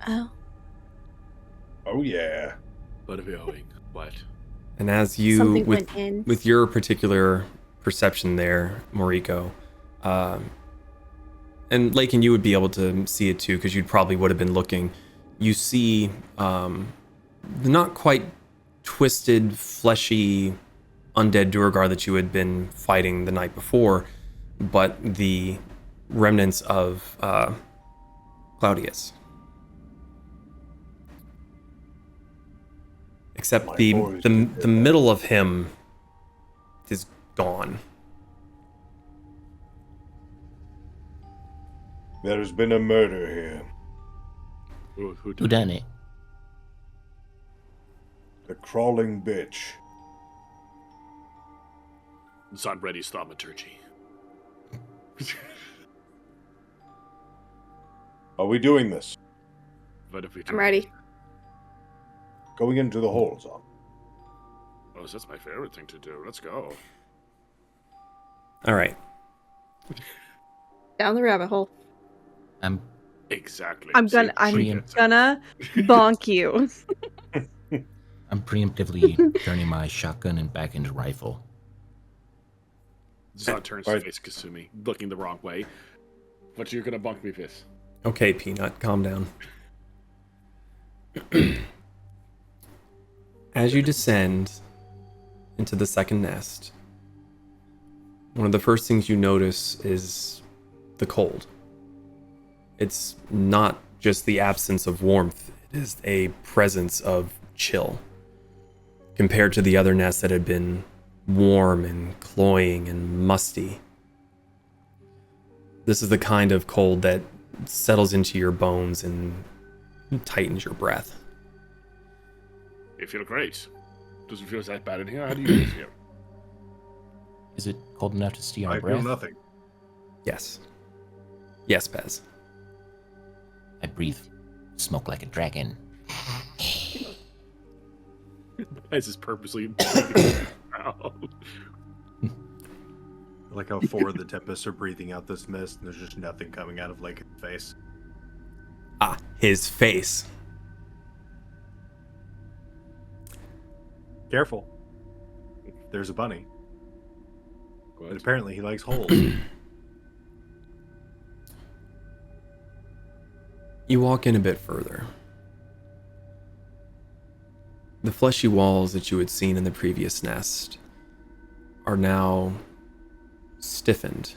Oh. Oh yeah. But to be owing, what? And as you, Something went in. with your particular perception there, Moriko, and Lake and you would be able to see it too, because you probably would have been looking. You see the not quite twisted, fleshy, undead Duergar that you had been fighting the night before, but the remnants of Claudius. Except the middle of him is gone. There's been a murder here. Who Who done it? The crawling bitch. It's not ready thaumaturgy. Are we doing this? But if we I'm ready. Going into the holes, on. Oh, that's my favorite thing to do. Let's go. All right. Down the rabbit hole. I'm Exactly. I'm gonna bonk you. I'm preemptively turning my shotgun and back into rifle. Zod turns to face Kasumi, looking the wrong way. But you're gonna bunk me, Piss. Okay, Peanut, calm down. As you descend into the second nest, one of the first things you notice is the cold. It's not just the absence of warmth, it is a presence of chill. Compared to the other nests that had been warm and cloying and musty. This is the kind of cold that settles into your bones and tightens your breath. You feel great. Doesn't feel that bad in here. How do you feel? Is it cold enough to steal our I breath? feel nothing. Yes. Yes, Pez. I breathe smoke like a dragon. This is purposely. I like how four of the Tempests are breathing out this mist, and there's just nothing coming out of Lake's face. Ah, his face. Careful. There's a bunny. But apparently he likes holes. You walk in a bit further. The fleshy walls that you had seen in the previous nest are now stiffened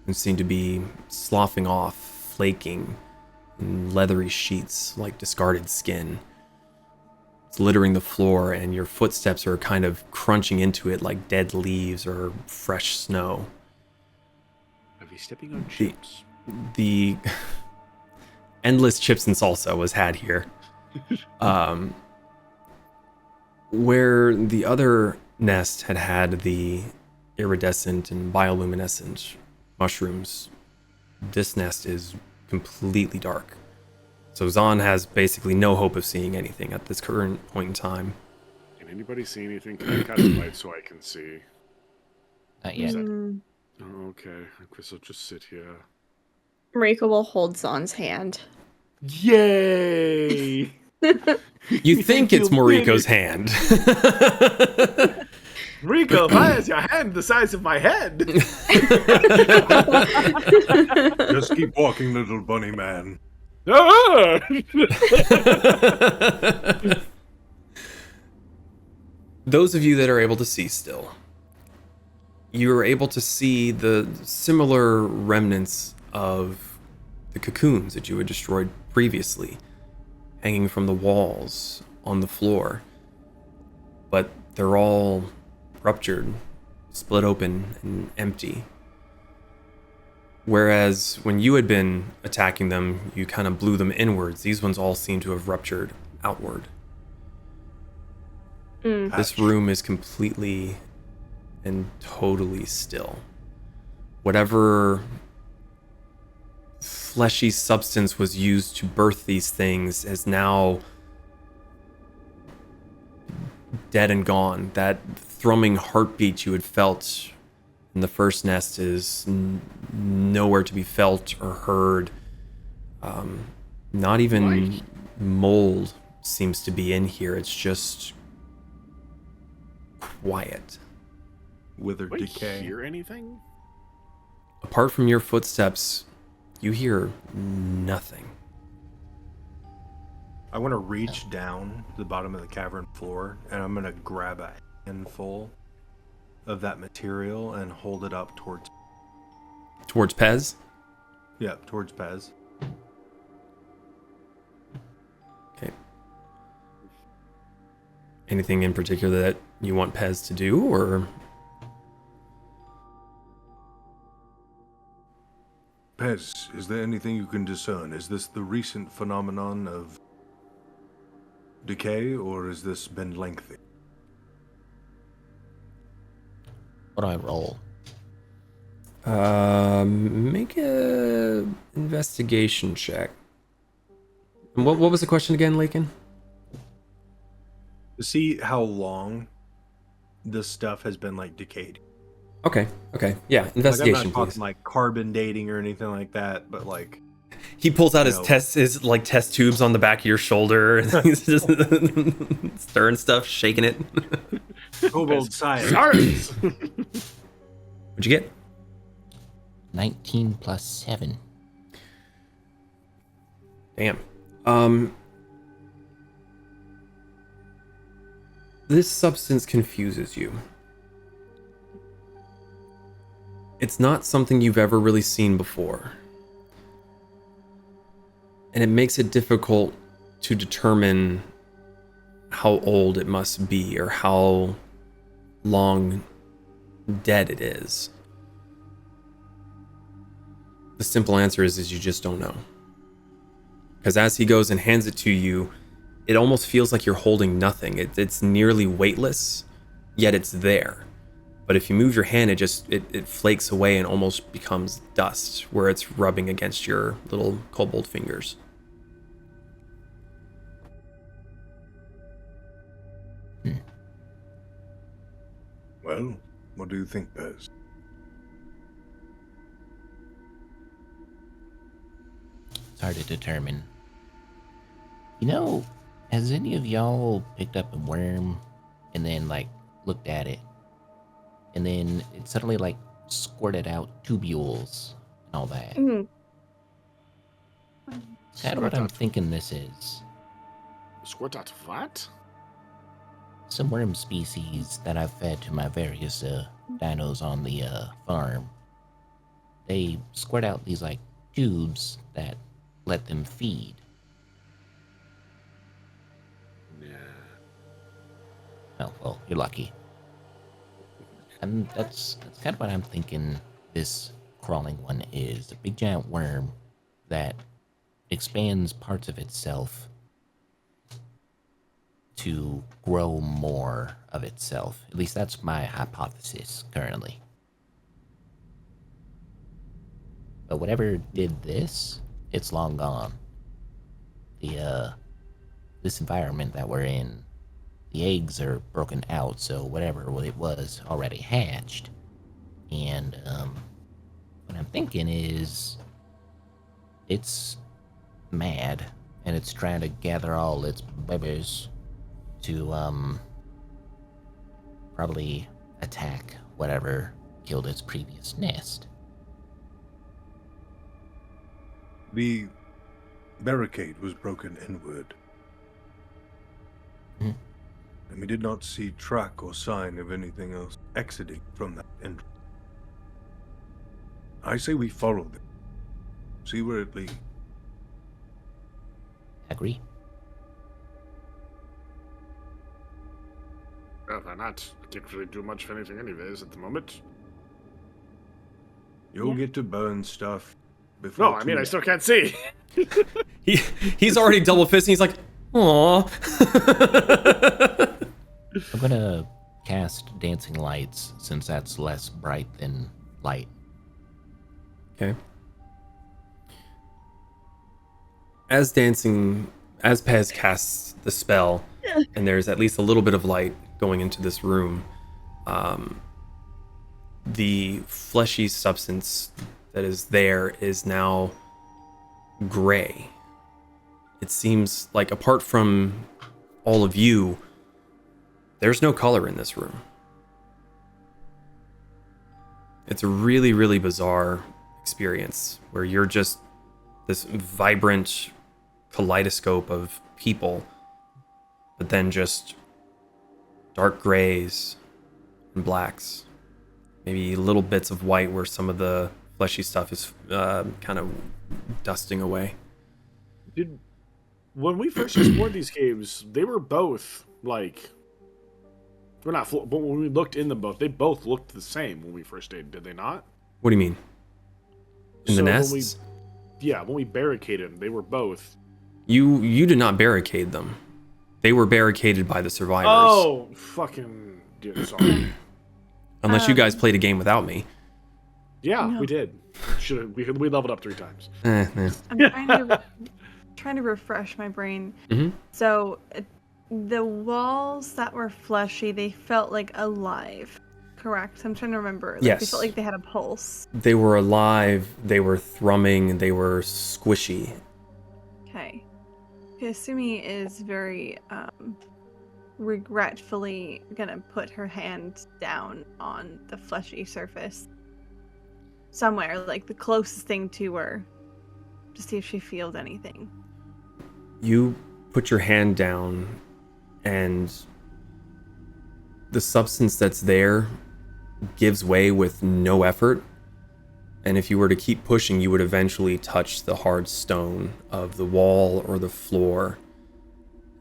and seem to be sloughing off, flaking in leathery sheets like discarded skin. It's littering the floor, and your footsteps are kind of crunching into it like dead leaves or fresh snow. Are we stepping on chips? the endless chips and salsa was had here. Where the other nest had the iridescent and bioluminescent mushrooms, this nest is completely dark. So Zahn has basically no hope of seeing anything at this current point in time. Can anybody see anything? Can I cast light so I can see? Not yet. Oh, okay. I guess I'll just sit here. Marika will hold Zahn's hand. Yay! You think it's Moriko's hand. Rico, why is your hand the size of my head? Just keep walking, little bunny man. Ah! Those of you that are able to see still, you are able to see the similar remnants of the cocoons that you had destroyed previously, hanging from the walls on the floor. But they're all ruptured, split open, and empty. Whereas when you had been attacking them, you kind of blew them inwards. These ones all seem to have ruptured outward. This room is completely and totally still. Whatever fleshy substance was used to birth these things is now dead and gone. That thrumming heartbeat you had felt in the first nest is nowhere to be felt or heard. Not even mold seems to be in here. It's just quiet. Withered Do I decay. hear anything? Apart from your footsteps, you hear nothing. I want to reach down to the bottom of the cavern floor, and I'm going to grab a handful of that material and hold it up towards Pez? towards Pez. Okay. Anything in particular that you want Pez to do, or? Pez, is there anything you can discern? Is this the recent phenomenon of decay, or has this been lengthy? What do I roll? Make a investigation check. And what was the question again, Lakin? To see how long this stuff has been like decayed. Okay. Yeah, Like, investigation, I'm not please. talking like carbon dating or anything like that, but like He pulls out his No. test tubes on the back of your shoulder, and he's just stirring stuff, shaking it. kobold science. Science! What'd you get? 19 plus 7. Damn. This substance confuses you. It's not something you've ever really seen before. And it makes it difficult to determine how old it must be or how long dead it is. The simple answer is you just don't know. Because as he goes and hands it to you, it almost feels like you're holding nothing. It's nearly weightless, yet it's there. But if you move your hand, it flakes away and almost becomes dust where it's rubbing against your little kobold fingers. Well, what do you think, Pez? It's hard to determine. You know, has any of y'all picked up a worm and then like looked at it, and then it suddenly like squirted out tubules and all that? It's kind of what I'm thinking this is. Squirt out what? Some worm species that I've fed to my various dinos on the farm. They squirt out these like tubes that let them feed. Yeah. Oh, well, you're lucky. And that's kind of what I'm thinking this crawling one is. A big giant worm that expands parts of itself to grow more of itself. At least that's my hypothesis currently. But whatever did this, it's long gone. This environment that we're in, the eggs are broken out, so whatever it was already hatched. And what I'm thinking is it's mad and it's trying to gather all its bebes to probably attack whatever killed its previous nest. The barricade was broken inward. Hmm. And we did not see track or sign of anything else exiting from that entrance. I say we follow them. See where it leads. Agree? Well, they're not particularly do much of anything anyways at the moment. You'll get to burn stuff before. No, I mean, I still can't see. He's already double fisting. He's like, "Aw." I'm gonna cast Dancing Lights since that's less bright than light. Okay. As Pez casts the spell, and there's at least a little bit of light going into this room, the fleshy substance that is there is now gray. It seems like, apart from all of you, there's no color in this room. It's a really, really bizarre experience where you're just this vibrant kaleidoscope of people, but then just dark grays and blacks, maybe little bits of white where some of the fleshy stuff is kind of dusting away. When we first explored these caves, they were both like, we're not, but when we looked in them both, they both looked the same when we first did they not? What do you mean? In the nests? When we barricaded them, they were both. You did not barricade them. They were barricaded by the survivors. Oh, fucking dude, sorry. Unless you guys played a game without me. Yeah, No. we did. We leveled up 3 times. I'm trying to refresh my brain. Mhm. So the walls that were fleshy, they felt like alive. Correct. I'm trying to remember. Like, Yes. They felt like they had a pulse. They were alive, they were thrumming, they were squishy. Okay. Kasumi is very regretfully gonna put her hand down on the fleshy surface. Somewhere, like the closest thing to her, to see if she feels anything. You put your hand down, and the substance that's there gives way with no effort. And if you were to keep pushing, you would eventually touch the hard stone of the wall or the floor.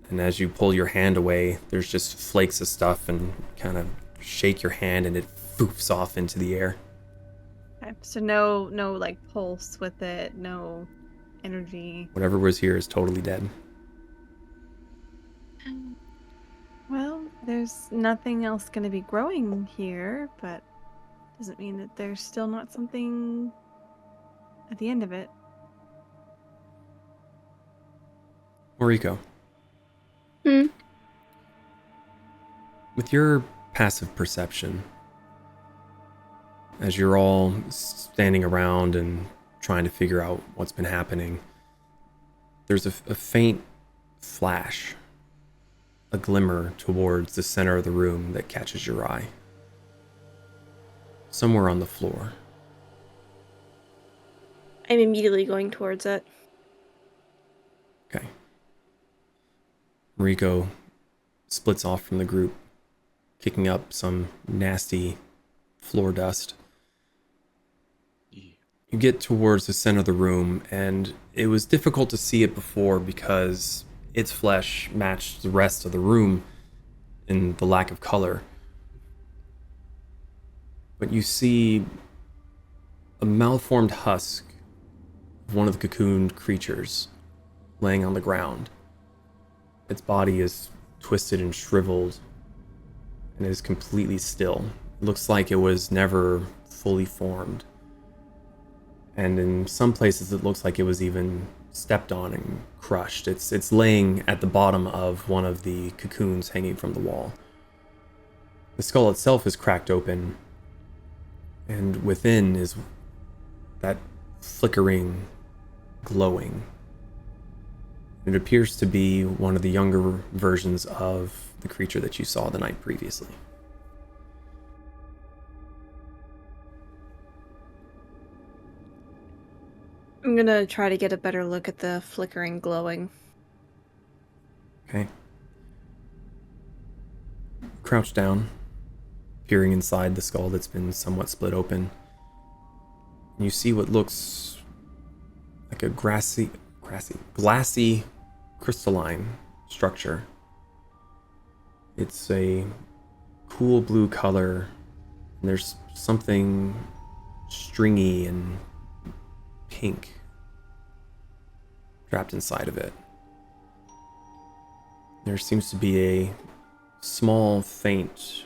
And as you pull your hand away, there's just flakes of stuff, and kind of shake your hand and it poofs off into the air. Okay. So no like pulse with it, no energy. Whatever was here is totally dead. Well, there's nothing else going to be growing here, but doesn't mean that there's still not something at the end of it. Moriko, Hmm? with your passive perception, as you're all standing around and trying to figure out what's been happening, there's a faint flash, a glimmer towards the center of the room that catches your eye. Somewhere on the floor. I'm immediately going towards it. Okay. Moriko splits off from the group, kicking up some nasty floor dust. You get towards the center of the room, and it was difficult to see it before because its flesh matched the rest of the room in the lack of color. But you see a malformed husk of one of the cocooned creatures laying on the ground. Its body is twisted and shriveled and is completely still. It looks like it was never fully formed. And in some places it looks like it was even stepped on and crushed. It's laying at the bottom of one of the cocoons hanging from the wall. The skull itself is cracked open, and within is that flickering, glowing. It appears to be one of the younger versions of the creature that you saw the night previously. I'm gonna try to get a better look at the flickering glowing. Okay. Crouch down, peering inside the skull that's been somewhat split open. And you see what looks like a glassy, crystalline structure. It's a cool blue color, and there's something stringy and pink trapped inside of it. There seems to be a small, faint,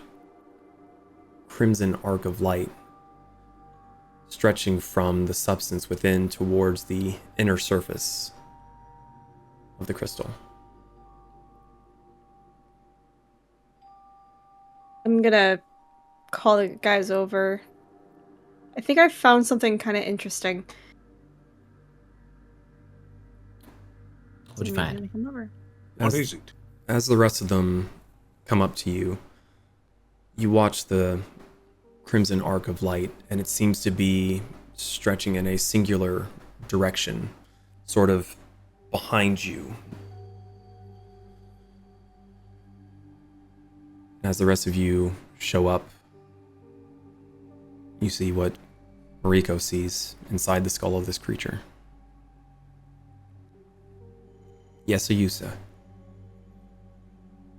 crimson arc of light stretching from the substance within towards the inner surface of the crystal. I'm gonna call the guys over. I think I found something kind of interesting. What'd you So I'm find? gonna come over. What is it? As the rest of them come up to you, you watch the crimson arc of light, and it seems to be stretching in a singular direction, sort of behind you. As the rest of you show up, you see what Mariko sees inside the skull of this creature. Yes, Ayusa.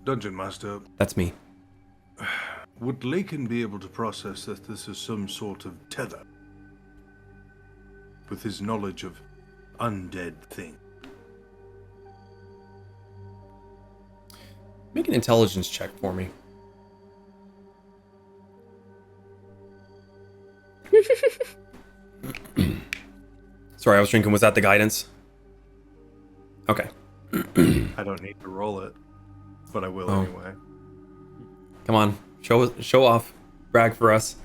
Dungeon Master, That's me. would Lakin be able to process that this is some sort of tether? With his knowledge of undead things? Make an intelligence check for me. Sorry, I was drinking. Was that the guidance? Okay. I don't need to roll it, but I will Oh. anyway. Come on. Show off. Brag for us.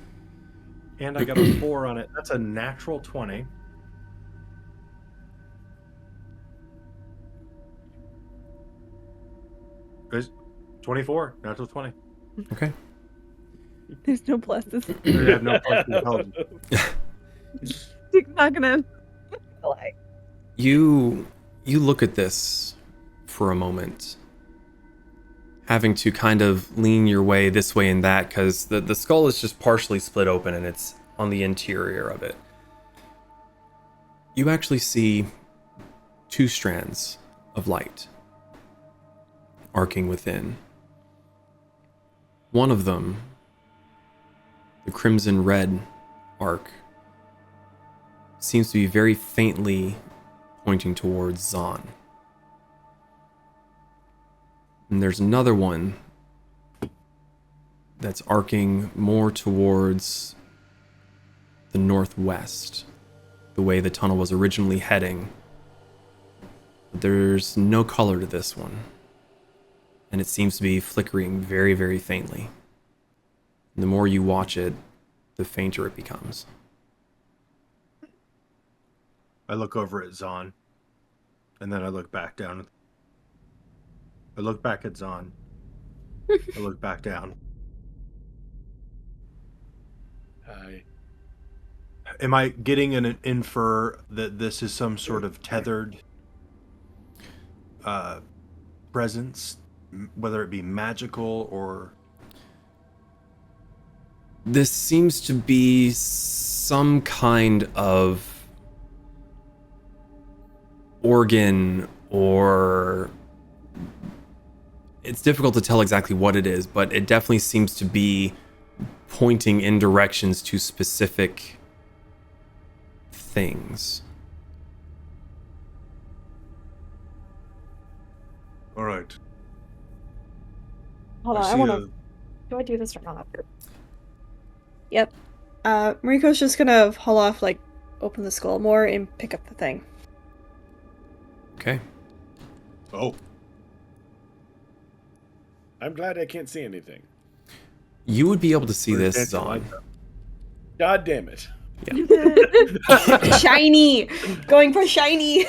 And I got a 4 on it. That's a natural 20. Guys, 24. Natural 20. Okay. There's no pluses. I have no plus intelligence. You're not gonna lie. You look at this for a moment, having to kind of lean your way this way and that, because the skull is just partially split open and it's on the interior of it. You actually see two strands of light arcing within. One of them, the crimson red arc, seems to be very faintly pointing towards Zahn. And there's another one that's arcing more towards the northwest, the way the tunnel was originally heading. But there's no color to this one, and it seems to be flickering very, very faintly. And the more you watch it, the fainter it becomes. I look over at Zahn, and then I look back down. I look back at Zahn. I look back down. Am I getting an infer that this is some sort of tethered presence, whether it be magical or... This seems to be some kind of organ, or it's difficult to tell exactly what it is, but it definitely seems to be pointing in directions to specific things. All right. Hold on, I see want to. Do I do this or not? Yep. Mariko's just gonna haul off, like, open the skull more and pick up the thing. Okay. Oh, I'm glad I can't see anything. You would be able to see Where's this, that Zon. God damn it. Shiny! Going for shiny!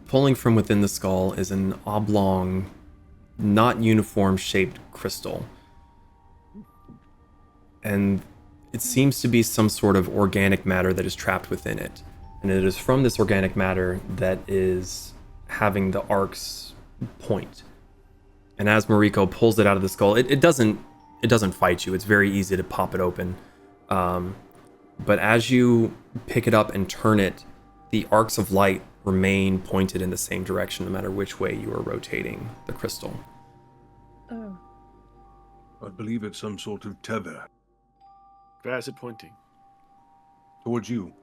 Pulling from within the skull is an oblong, not uniform shaped crystal. And it seems to be some sort of organic matter that is trapped within it. And it is from this organic matter that is having the arcs point. And as Mariko pulls it out of the skull, it doesn't fight you. It's very easy to pop it open. But as you pick it up and turn it, the arcs of light remain pointed in the same direction no matter which way you are rotating the crystal. Oh. I believe it's some sort of tether Where is it pointing? towards you.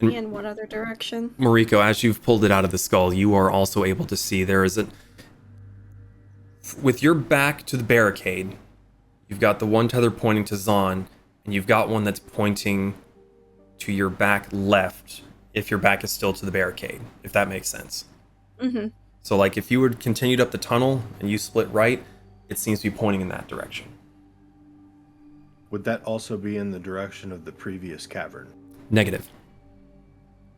In what other direction? Mariko, as you've pulled it out of the skull, you are also able to see there is a... With your back to the barricade, you've got the one tether pointing to Zon, and you've got one that's pointing to your back left if your back is still to the barricade, if that makes sense. Mm-hmm. So, like, if you were continued up the tunnel and you split right, it seems to be pointing in that direction. Would that also be in the direction of the previous cavern? Negative.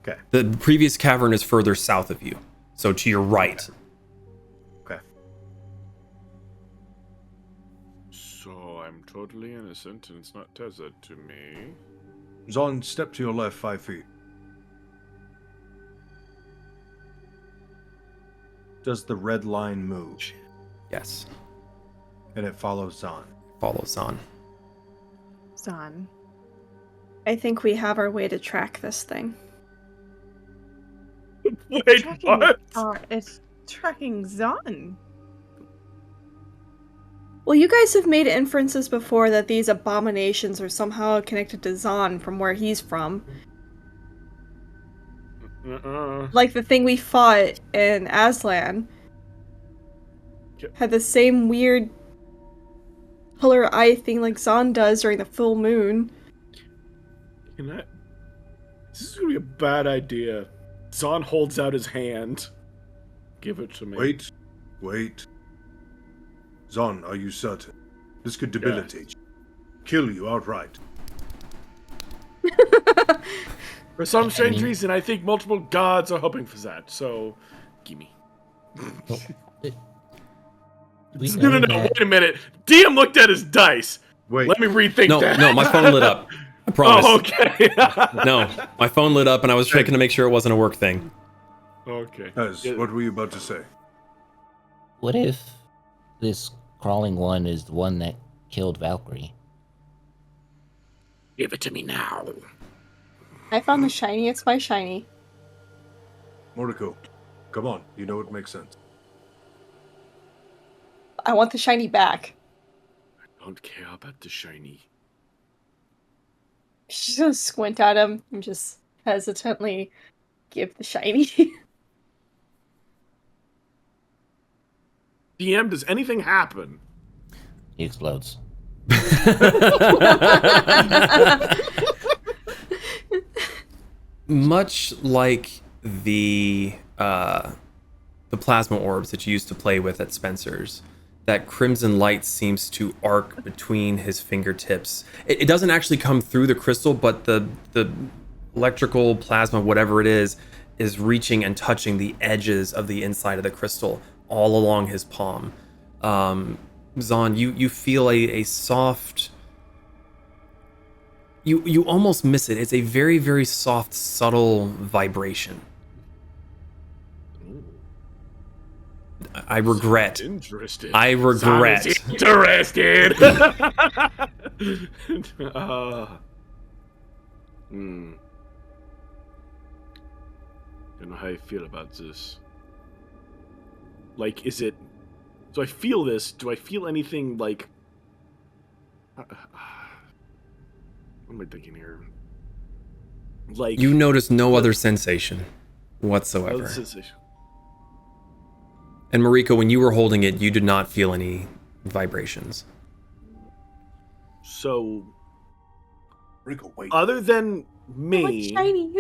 Okay. The previous cavern is further south of you, so to your right. Okay. So I'm totally innocent and it's not tethered to me. Zon, step to your left 5 feet. Does the red line move? Yes. And it follows on. Follows on. Zon. I think we have our way to track this thing. Wait, Tracking, what? it's tracking Zon. Well, you guys have made inferences before that these abominations are somehow connected to Zon from where he's from. Like the thing we fought in Aslan had the same weird color eye thing like Zon does during the full moon. This is gonna be a bad idea. Zon holds out his hand. Give it to me. Wait. Zon, are you certain? This could debilitate you. Kill you outright. For some strange reason, I think multiple gods are hoping for that, so gimme. No, wait a minute. DM looked at his dice. Wait. Let me rethink that. No, my phone lit up. I promise. Oh, okay. No, my phone lit up and I was checking to make sure it wasn't a work thing. Okay. What were you about to say? What if this crawling one is the one that killed Valkyrie? Give it to me now. I found the shiny, it's my shiny. Moriko, come on. You know it makes sense. I want the shiny back. I don't care about the shiny. She's gonna squint at him and just hesitantly give the shiny. DM, does anything happen? He explodes. Much like the plasma orbs that you used to play with at Spencer's, that crimson light seems to arc between his fingertips. It doesn't actually come through the crystal, but the electrical plasma, whatever it is reaching and touching the edges of the inside of the crystal all along his palm. Zon, you feel a soft... You almost miss it. It's a very, very soft, subtle vibration. I regret. Interested. I regret. Interested. Don't know how you feel about this. Like, is it... Do I feel this? Do I feel anything like... What am I thinking here? Like You notice no other sensation whatsoever. other sensation. And Mariko, when you were holding it, you did not feel any vibrations. So, Rico, wait. other than me, What's shiny?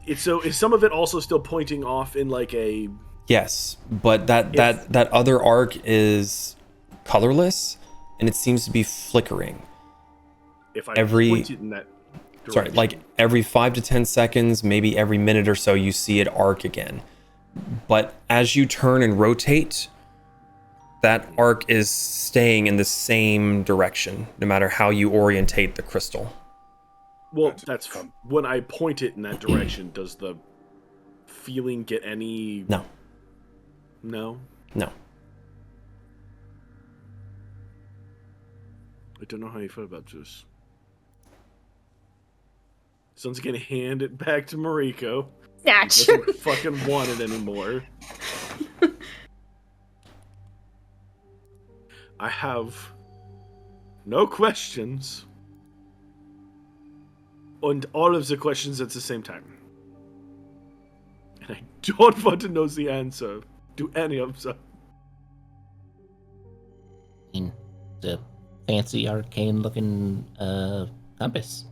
is some of it also still pointing off in like a? Yes, but that other arc is colorless, and it seems to be flickering. If I Every- point it in that direction. Sorry, like every 5 to 10 seconds, maybe every minute or so, you see it arc again. But as you turn and rotate, that arc is staying in the same direction, no matter how you orientate the crystal. Well, that's when I point it in that direction. Does the feeling get any? No. No. No. I don't know how you feel about this. Someone's gonna hand it back to Mariko. Snatch. Doesn't fucking want it anymore. I have no questions. And all of the questions at the same time. And I don't want to know the answer to any of them. The fancy arcane looking compass.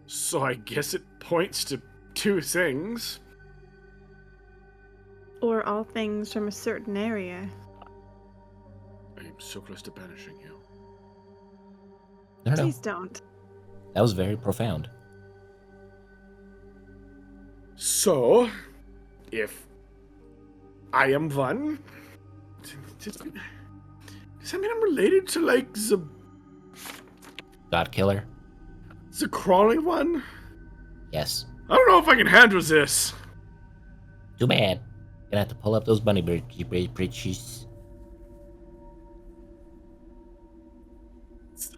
So I guess it points to two things. Or all things from a certain area. I am so close to banishing you. I don't know. Please don't. That was very profound. So, if I am one, does that mean I'm related to, like, God killer. the crawling one? Yes. I don't know if I can handle this. Too bad. Gonna have to pull up those bunny bridges.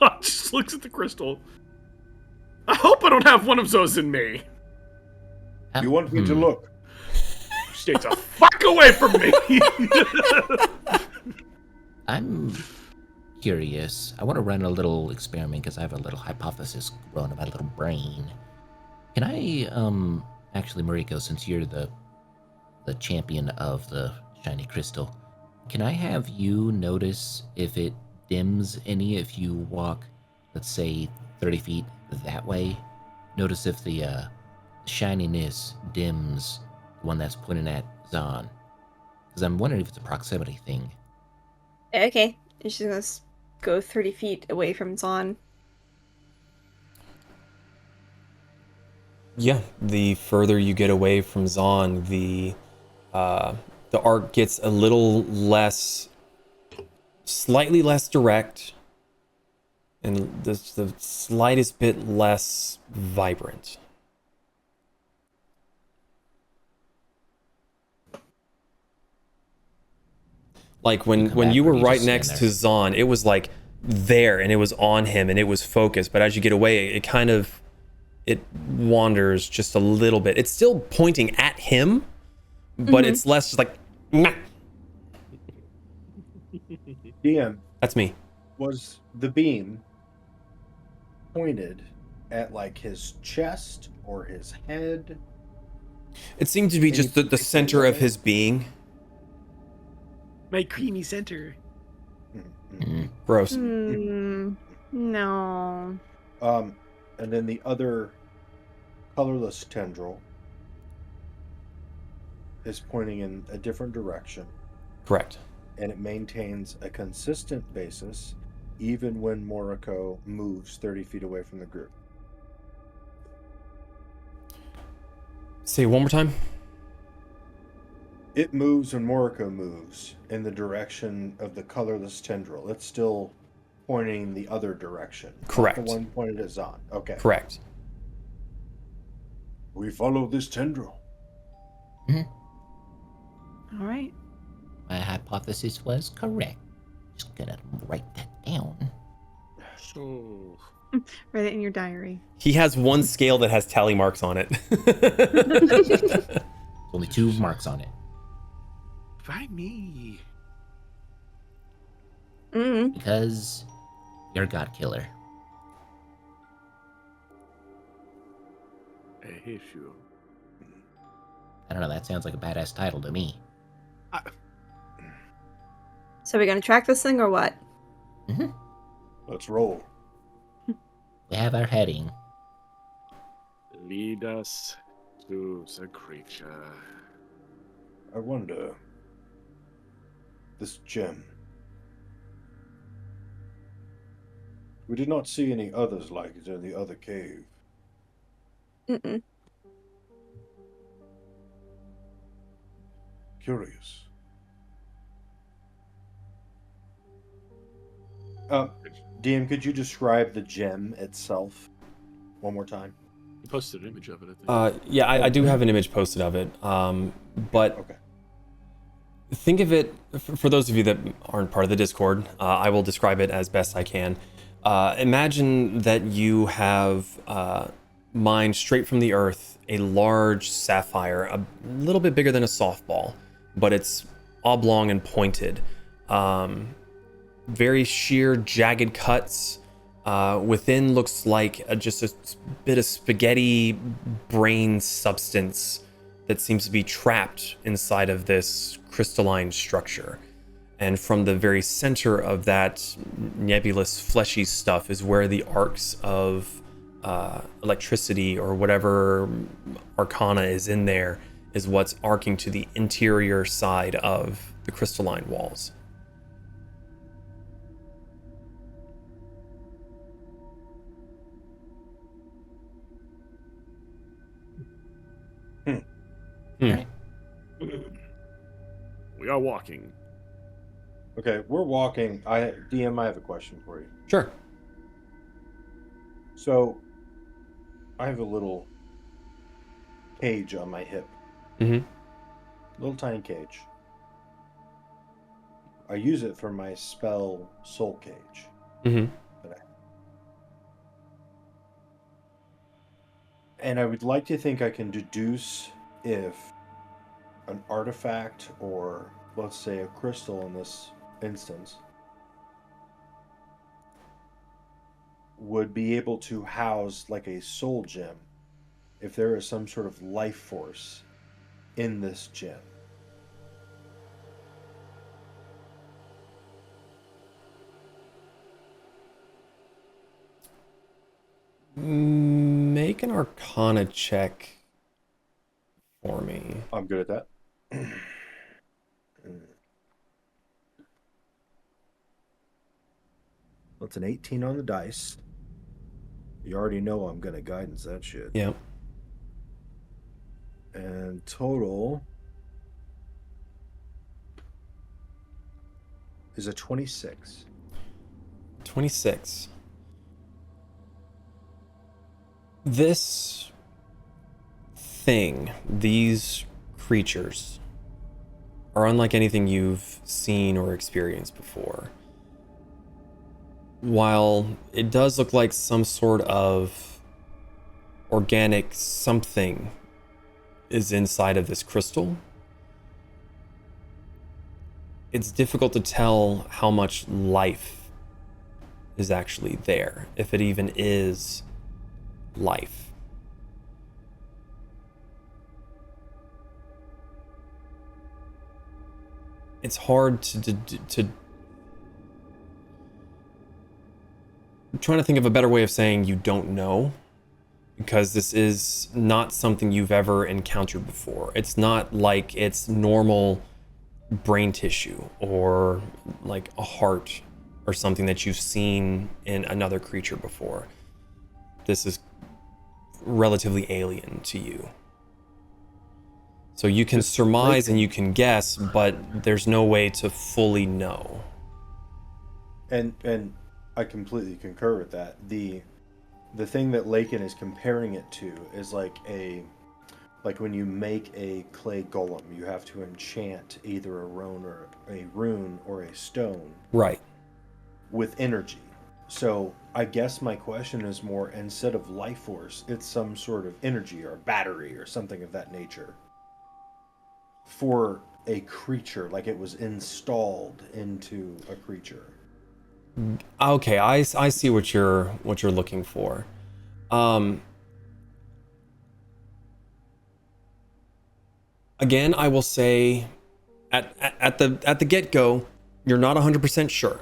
I just looks at the crystal. I hope I don't have one of those in me. You want me to look? Stay the fuck away from me. I'm curious. I want to run a little experiment because I have a little hypothesis growing in my little brain. Can I, actually, Mariko, since you're the champion of the shiny crystal, can I have you notice if it dims any if you walk, let's say, 30 feet that way? Notice if the shininess dims the one that's pointing at Zahn. Because I'm wondering if it's a proximity thing. Okay. And she's gonna go 30 feet away from Zahn. Yeah, the further you get away from Zahn, the arc gets a little less, slightly less direct, and the slightest bit less vibrant. Like when you were right next to Zahn, it was like there and it was on him and it was focused. But as you get away, it wanders just a little bit. It's still pointing at him, but it's less just like. Meh. DM, That's me. was the beam pointed at like his chest or his head? It seemed to be just the center of his being. My creamy center. Gross. No. And then the other colorless tendril is pointing in a different direction, Correct. and it maintains a consistent basis even when Moriko moves 30 feet away from the group. Say it one more time. It moves when Moriko moves in the direction of the colorless tendril. It's still pointing the other direction. not Correct. The one pointed at Zahn. Okay. Correct. We follow this tendril. All right. My hypothesis was correct. Just gonna write that down. So Write it in your diary. He has one scale that has tally marks on it. Only 2 marks on it. why me? Mm. Because Your god killer. Issue. I don't know, that sounds like a badass title to me. So we gonna track this thing or what? Mm-hmm. Let's roll. We have our heading. Lead us to the creature. I wonder. This gem. We did not see any others like it in the other cave. Mm-mm. Curious. DM, could you describe the gem itself one more time? You posted an image of it, I think. Yeah, I do have an image posted of it. But Okay. think of it, for those of you that aren't part of the Discord, I will describe it as best I can. Imagine that you have mined straight from the earth a large sapphire, a little bit bigger than a softball, but it's oblong and pointed. Very sheer, jagged cuts. Within looks like just a bit of spaghetti brain substance that seems to be trapped inside of this crystalline structure. And from the very center of that nebulous, fleshy stuff is where the arcs of electricity or whatever arcana is in there is what's arcing to the interior side of the crystalline walls. Alright. We are walking. Okay, we're walking. DM, I have a question for you. Sure. So, I have a little cage on my hip. Mm-hmm. Little tiny cage. I use it for my spell soul cage. Mm-hmm. And I would like to think I can deduce if an artifact, or let's say a crystal in this instance, would be able to house like a soul gem if there is some sort of life force in this gem. Make an arcana check for me. I'm good at that. That's an 18 on the dice. You already know I'm gonna guidance that shit. Yeah. And total is a 26. 26. This thing, these creatures, are unlike anything you've seen or experienced before. While it does look like some sort of organic something is inside of this crystal, it's difficult to tell how much life is actually there, if it even is life. It's hard to I'm trying to think of a better way of saying you don't know, because this is not something you've ever encountered before. It's not like it's normal brain tissue or like a heart or something that you've seen in another creature before. This is relatively alien to you. So you can surmise and you can guess, but there's no way to fully know. And I completely concur with that. The thing that Lakin is comparing it to is like when you make a clay golem, you have to enchant either a rune or a stone. Right. With energy. So I guess my question is more, instead of life force, it's some sort of energy or battery or something of that nature for a creature, like it was installed into a creature. Okay, I see what you're looking for. Again, I will say at the get-go, you're not 100% sure.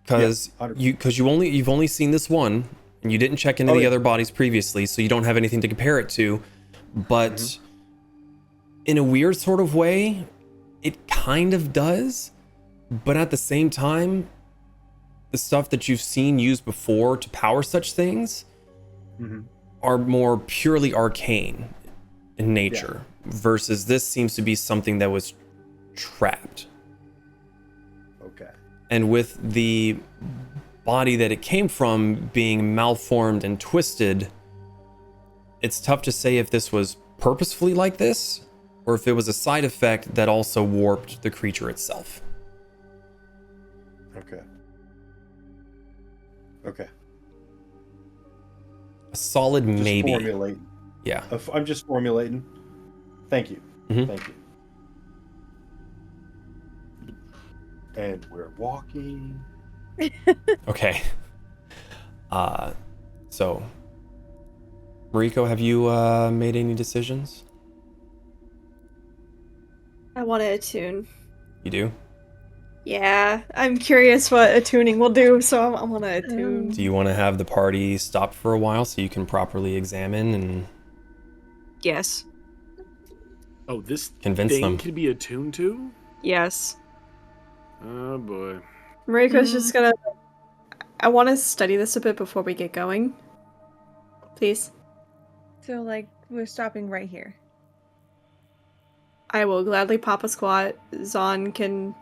Because you've only seen this one, and you didn't check into the other bodies previously, so you don't have anything to compare it to. But in a weird sort of way, it kind of does. But at the same time, the stuff that you've seen used before to power such things are more purely arcane in nature, versus this seems to be something that was trapped. Okay. And with the body that it came from being malformed and twisted, it's tough to say if this was purposefully like this, or if it was a side effect that also warped the creature itself. Okay. Okay. A solid Just maybe. formulate. Yeah. I'm just formulating. Thank you. Thank you. And we're walking. Okay. So, Mariko, have you made any decisions? I want to attune. You do? Yeah, I'm curious what attuning will do, so I want to attune. Do you want to have the party stop for a while so you can properly examine and Yes. Oh, this convince thing them? can be attuned to? Yes. Oh boy. Mariko's just gonna... I want to study this a bit before we get going. Please. So, like, we're stopping right here. I will gladly pop a squat. Zahn can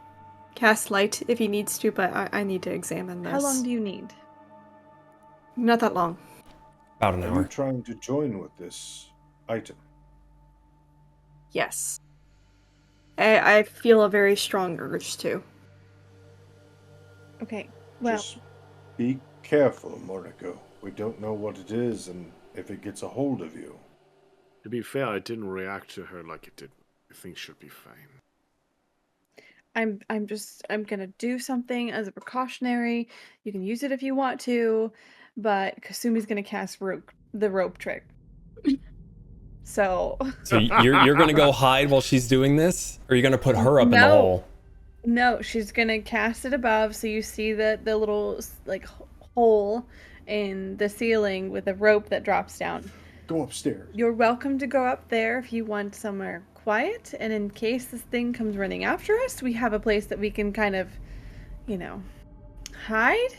cast light if he needs to, but I need to examine this. How long do you need? Not that long. About an Are hour. you trying to join with this item? Yes. I feel a very strong urge to. Okay, well... Just be careful, Moriko. We don't know what it is and if it gets a hold of you. To be fair, I didn't react to her like it did. I think she'll be fine. I'm gonna do something as a precautionary. You can use it if you want to, but Kasumi's gonna cast the rope trick. So you're gonna go hide while she's doing this, or you're gonna put her up in the hole? No, she's gonna cast it above, so you see the little like hole in the ceiling with a rope that drops down. Go upstairs. You're welcome to go up there if you want somewhere quiet, and in case this thing comes running after us, we have a place that we can kind of, hide.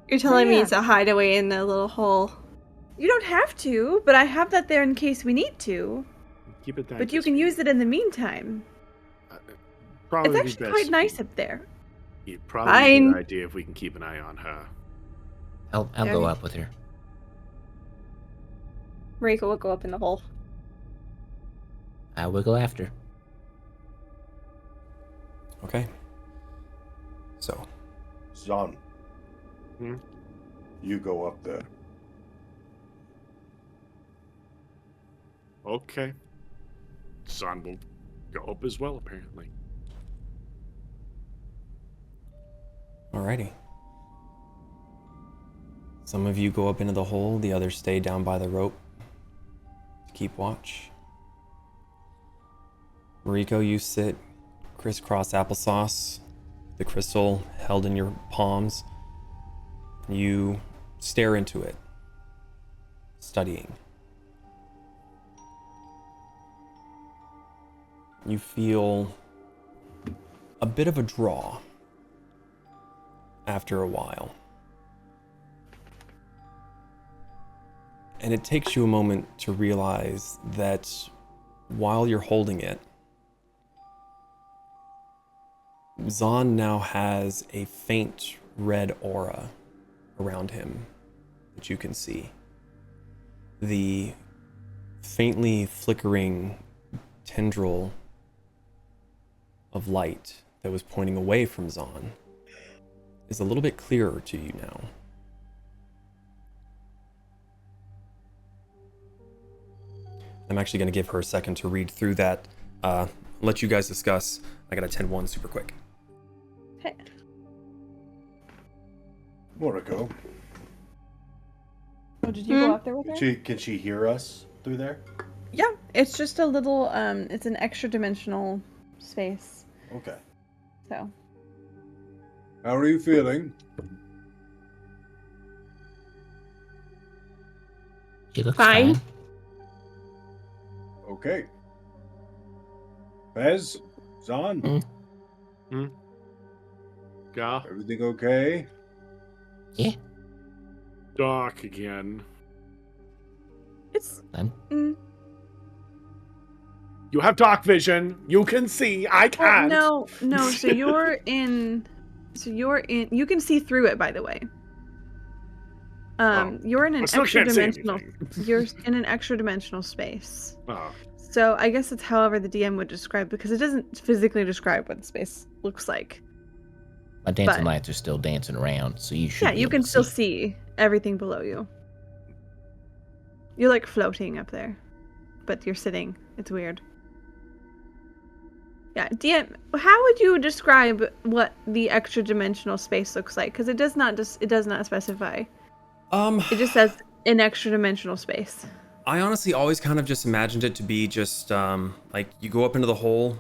You're telling me it's a hideaway in the little hole. You don't have to, but I have that there in case we need to. Keep it that. But you can use it in the meantime. Probably It's actually quite nice up there. It'd probably be a good idea if we can keep an eye on her. I'll go up with her. Mariko will go up in the hole. I will go after. Okay. So. Zahn. You go up there. Okay. Zahn will go up as well, apparently. Alrighty. Some of you go up into the hole, the others stay down by the rope to keep watch. Mariko, you sit crisscross applesauce, the crystal held in your palms. You stare into it, studying. You feel a bit of a draw after a while. And it takes you a moment to realize that while you're holding it, Zahn now has a faint red aura around him that you can see. The faintly flickering tendril of light that was pointing away from Zahn is a little bit clearer to you now. I'm actually going to give her a second to read through that. Let you guys discuss. I got to 10-1 super quick. Okay. Moriko, Oh, did you go up there with her? Can she hear us through there? Yeah, it's just a little, it's an extra dimensional space. Okay. So, how are you feeling? She looks Fine. fine. Okay. Fez, Zahn, Yeah. everything okay? Yeah. Doc again. it's, I'm You have dark vision. You can see. I can't. no, so you're in, you can see through it, by the way. You're in an I still extra can't see dimensional, anything. you're in an extra dimensional space. Oh. So I guess it's however the DM would describe, because it doesn't physically describe what the space looks like. my dancing But- lights are still dancing around, so you should. Yeah, be you able can to still see everything below you. You're like floating up there, but you're sitting. It's weird. Yeah, DM, how would you describe what the extra dimensional space looks like? Because it does not specify. It just says an extra dimensional space. I honestly always kind of just imagined it to be just like you go up into the hole,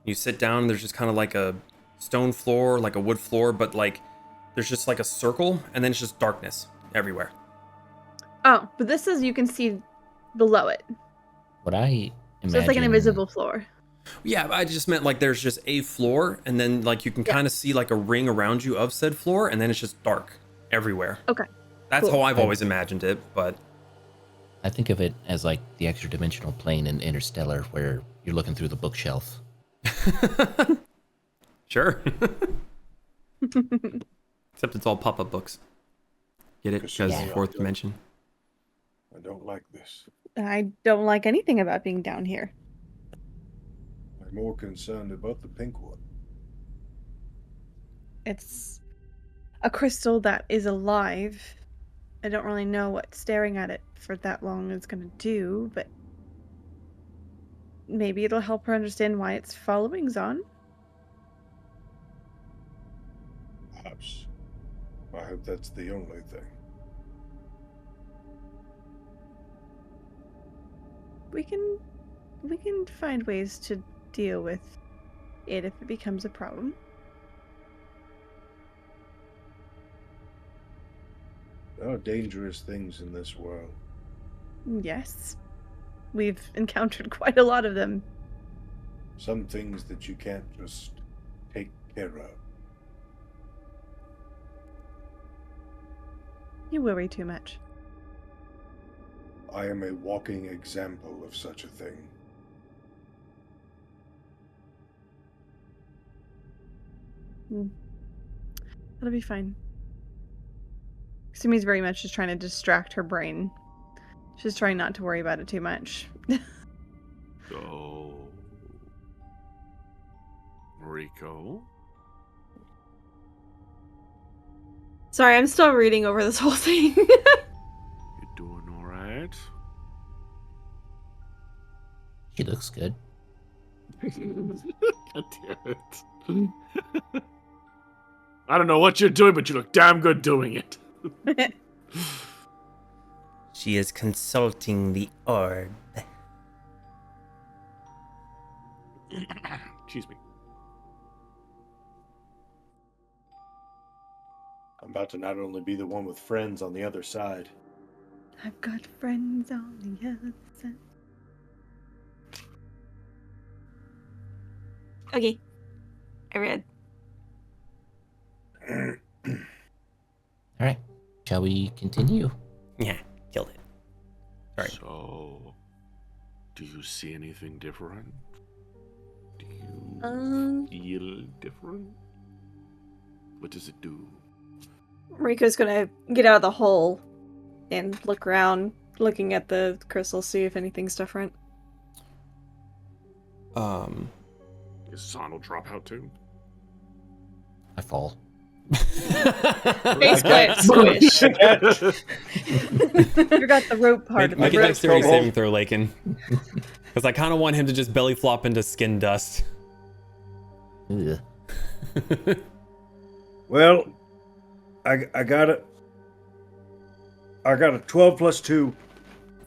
you sit down, and there's just kind of like a stone floor, like a wood floor, but like there's just like a circle, and then it's just darkness everywhere. Oh, but this says you can see below it. What I imagine. So it's like an invisible floor. Yeah, I just meant like there's just a floor, and then like you can kind of see like a ring around you of said floor, and then it's just dark everywhere. Okay. That's Cool. how I've always imagined it, but I think of it as like the extra dimensional plane in Interstellar, where you're looking through the bookshelf. sure. Except it's all pop-up books. Get it? Because Yeah. fourth dimension. I don't like this. I don't like anything about being down here. I'm more concerned about the pink one. It's a crystal that is alive. I don't really know what staring at it for that long is going to do, but maybe it'll help her understand why it's following Zahn. Perhaps. I hope that's the only thing. We can find ways to deal with it if it becomes a problem. There are dangerous things in this world. Yes. We've encountered quite a lot of them. Some things that you can't just take care of. You worry too much. I am a walking example of such a thing. That'll be fine. Sumi's very much just trying to distract her brain. She's trying not to worry about it too much. So, Rico. Sorry, I'm still reading over this whole thing. You doing all right? She looks good. God damn it. I don't know what you're doing, but you look damn good doing it. She is consulting the orb. Excuse me. I'm about to not only be the one with friends on the other side. I've got friends on the other side. Okay. I read. All right. Shall we continue? Yeah, killed it. Sorry. So, do you see anything different? Do you feel different? What does it do? Riko's gonna get out of the hole and look around, looking at the crystal, see if anything's different. Is Zahn will drop out too? I fall. Face plant squish. Forgot the rope part of Make it. a dexterity Red saving throw, Lakin. Because I kind of want him to just belly flop into skin dust. Ugh. Well, I got it. I got a 12 plus 2.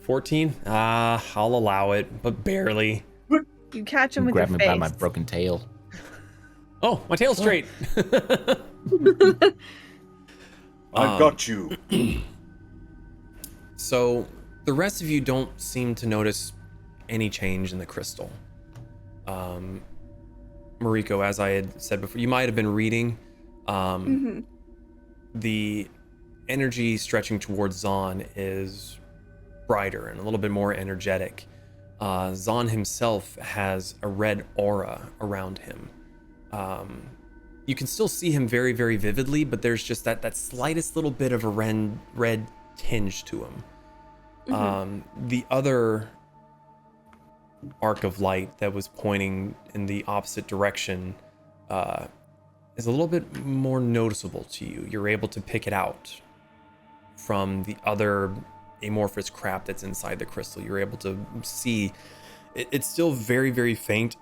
14? I'll allow it, but barely. You catch him You with grab your me face. by my broken tail. Oh, my tail's straight. I've got you. So the rest of you don't seem to notice any change in the crystal. Mariko, as I had said before, you might have been reading. The energy stretching towards Zahn is brighter and a little bit more energetic. Zahn himself has a red aura around him. You can still see him very, very vividly, but there's just that slightest little bit of a red tinge to him. The other arc of light that was pointing in the opposite direction is a little bit more noticeable to you. You're able to pick it out from the other amorphous crap that's inside the crystal. You're able to see it's still very, very faint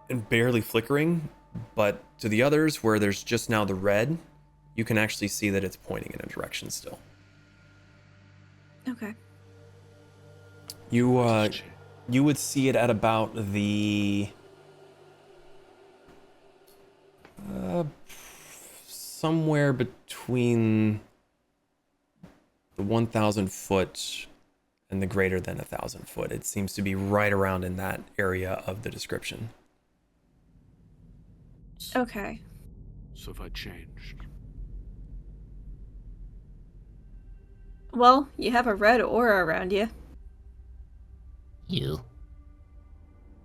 and barely flickering, but to the others where there's just now the red, you can actually see that it's pointing in a direction still. Okay. You would see it at about the somewhere between the 1,000 foot and the greater than 1,000 foot. It seems to be right around in that area of the description. Okay. So if I changed. Well, you have a red aura around you. You.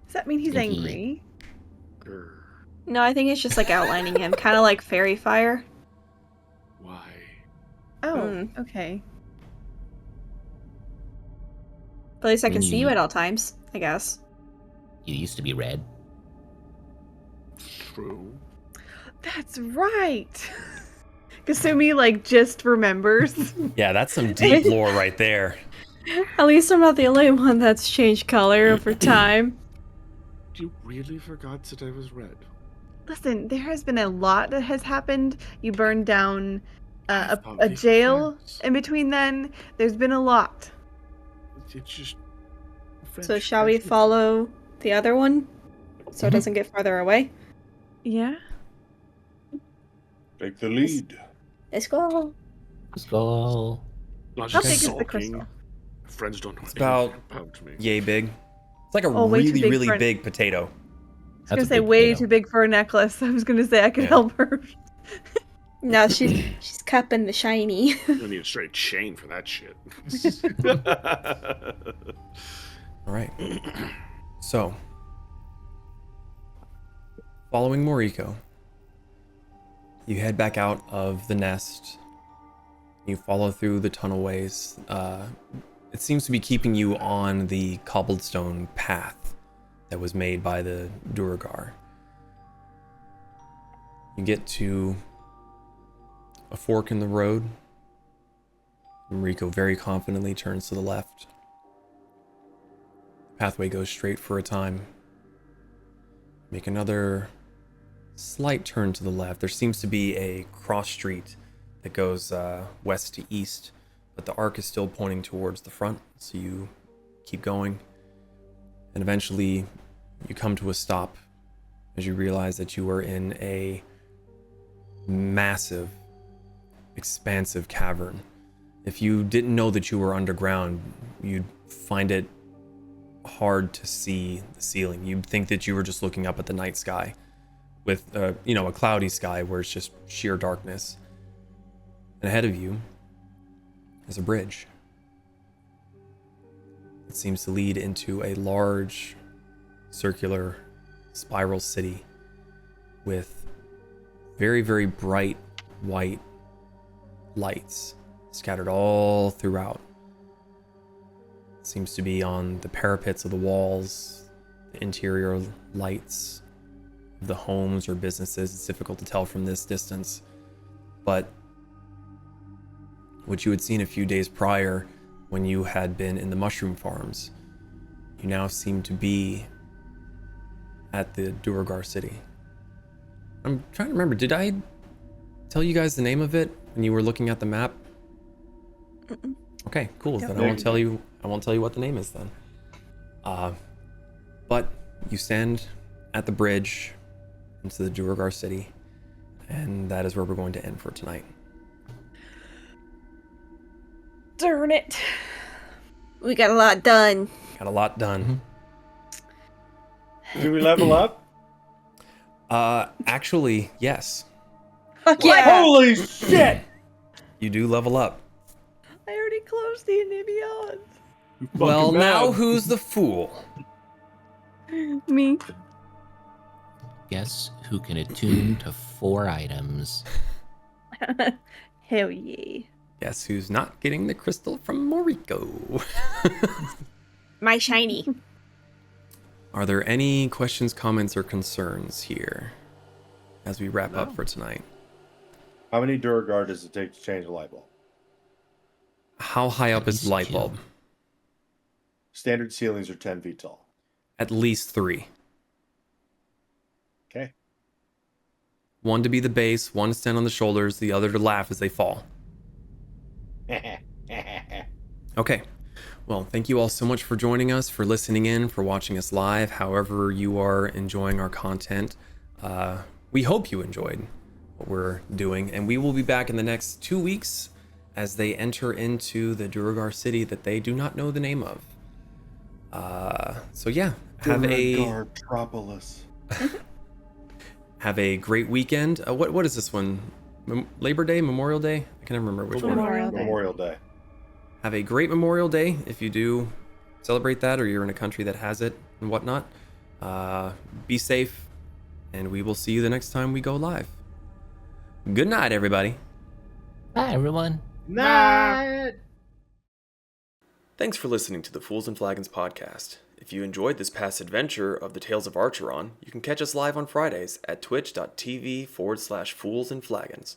Does that mean he's angry? Grr. No, I think it's just like outlining him, kind of like fairy fire. Why? Oh, okay. But at least I can When see you- you at all times, I guess. You used to be red. True. That's right. Kasumi like just remembers. Yeah, that's some deep lore right there. At least I'm not the only one that's changed color over time. You really forgot that I was red. Listen, there has been a lot that has happened. You burned down I've a probably jail friends. in between then. There's been a lot. It's just. So shall we follow the other one? So it doesn't get farther away? Yeah? Take the lead. Let's go. Let's go. Not How just big is the sulking. crystal? Friends don't know It's anything about about me. yay big. It's like a Oh, way too really, big really for an- big potato. I was That's gonna a say big way potato. too big for a necklace. I was gonna say I could Yeah. help her. No, she's cupping the shiny. You need a straight chain for that shit. All right. So, following Moriko, you head back out of the nest. You follow through the tunnelways. It seems to be keeping you on the cobblestone path that was made by the Duergar. You get to a fork in the road. Moriko very confidently turns to the left. Pathway goes straight for a time. Make another slight turn to the left. There seems to be a cross street that goes west to east, but the arc is still pointing towards the front, so you keep going. And eventually you come to a stop as you realize that you are in a massive, expansive cavern. If you didn't know that you were underground, you'd find it hard to see the ceiling. You'd think that you were just looking up at the night sky with a cloudy sky where it's just sheer darkness. And ahead of you is a bridge. It seems to lead into a large circular spiral city with very, very bright white lights scattered all throughout. Seems to be on the parapets of the walls, the interior lights of the homes or businesses. It's difficult to tell from this distance, but what you had seen a few days prior when you had been in the mushroom farms, you now seem to be at the Duergar city. I'm trying to remember, did I tell you guys the name of it? when you were looking at the map? Mm-mm. Okay, cool. Yep. Then I won't tell you what the name is then. But you stand at the bridge into the Duergar city, and that is where we're going to end for tonight. Darn it. We got a lot done. Got a lot done. Do we level up? Actually, yes. Fuck yeah! Holy shit! You do level up. I already closed the Beyond. Well, Fucking now mad. who's the fool? Me. Guess who can attune to 4 items? Hell yeah. Guess who's not getting the crystal from Moriko? My shiny. Are there any questions, comments, or concerns here as we wrap up No. for tonight? How many Duergar does it take to change a light bulb? How high up At is least the light 2. bulb? Standard ceilings are 10 feet tall. At least 3. Okay. One to be the base, one to stand on the shoulders, the other to laugh as they fall. Okay. Well, thank you all so much for joining us, for listening in, for watching us live, however you are enjoying our content. We hope you enjoyed what we're doing, and we will be back in the next 2 weeks as they enter into the Duergar city that they do not know the name of. So yeah, have Duergar-tropolis. a great weekend. What is this one? Labor Day, Memorial Day? I can't remember which one. Memorial Day. Have a great Memorial Day if you do celebrate that, or you're in a country that has it and whatnot. Be safe, and we will see you the next time we go live. Good night, everybody. Bye, everyone. Night! Thanks for listening to the Fools and Flagons podcast. If you enjoyed this past adventure of the Tales of Archeron, you can catch us live on Fridays at twitch.tv/Fools and Flagons.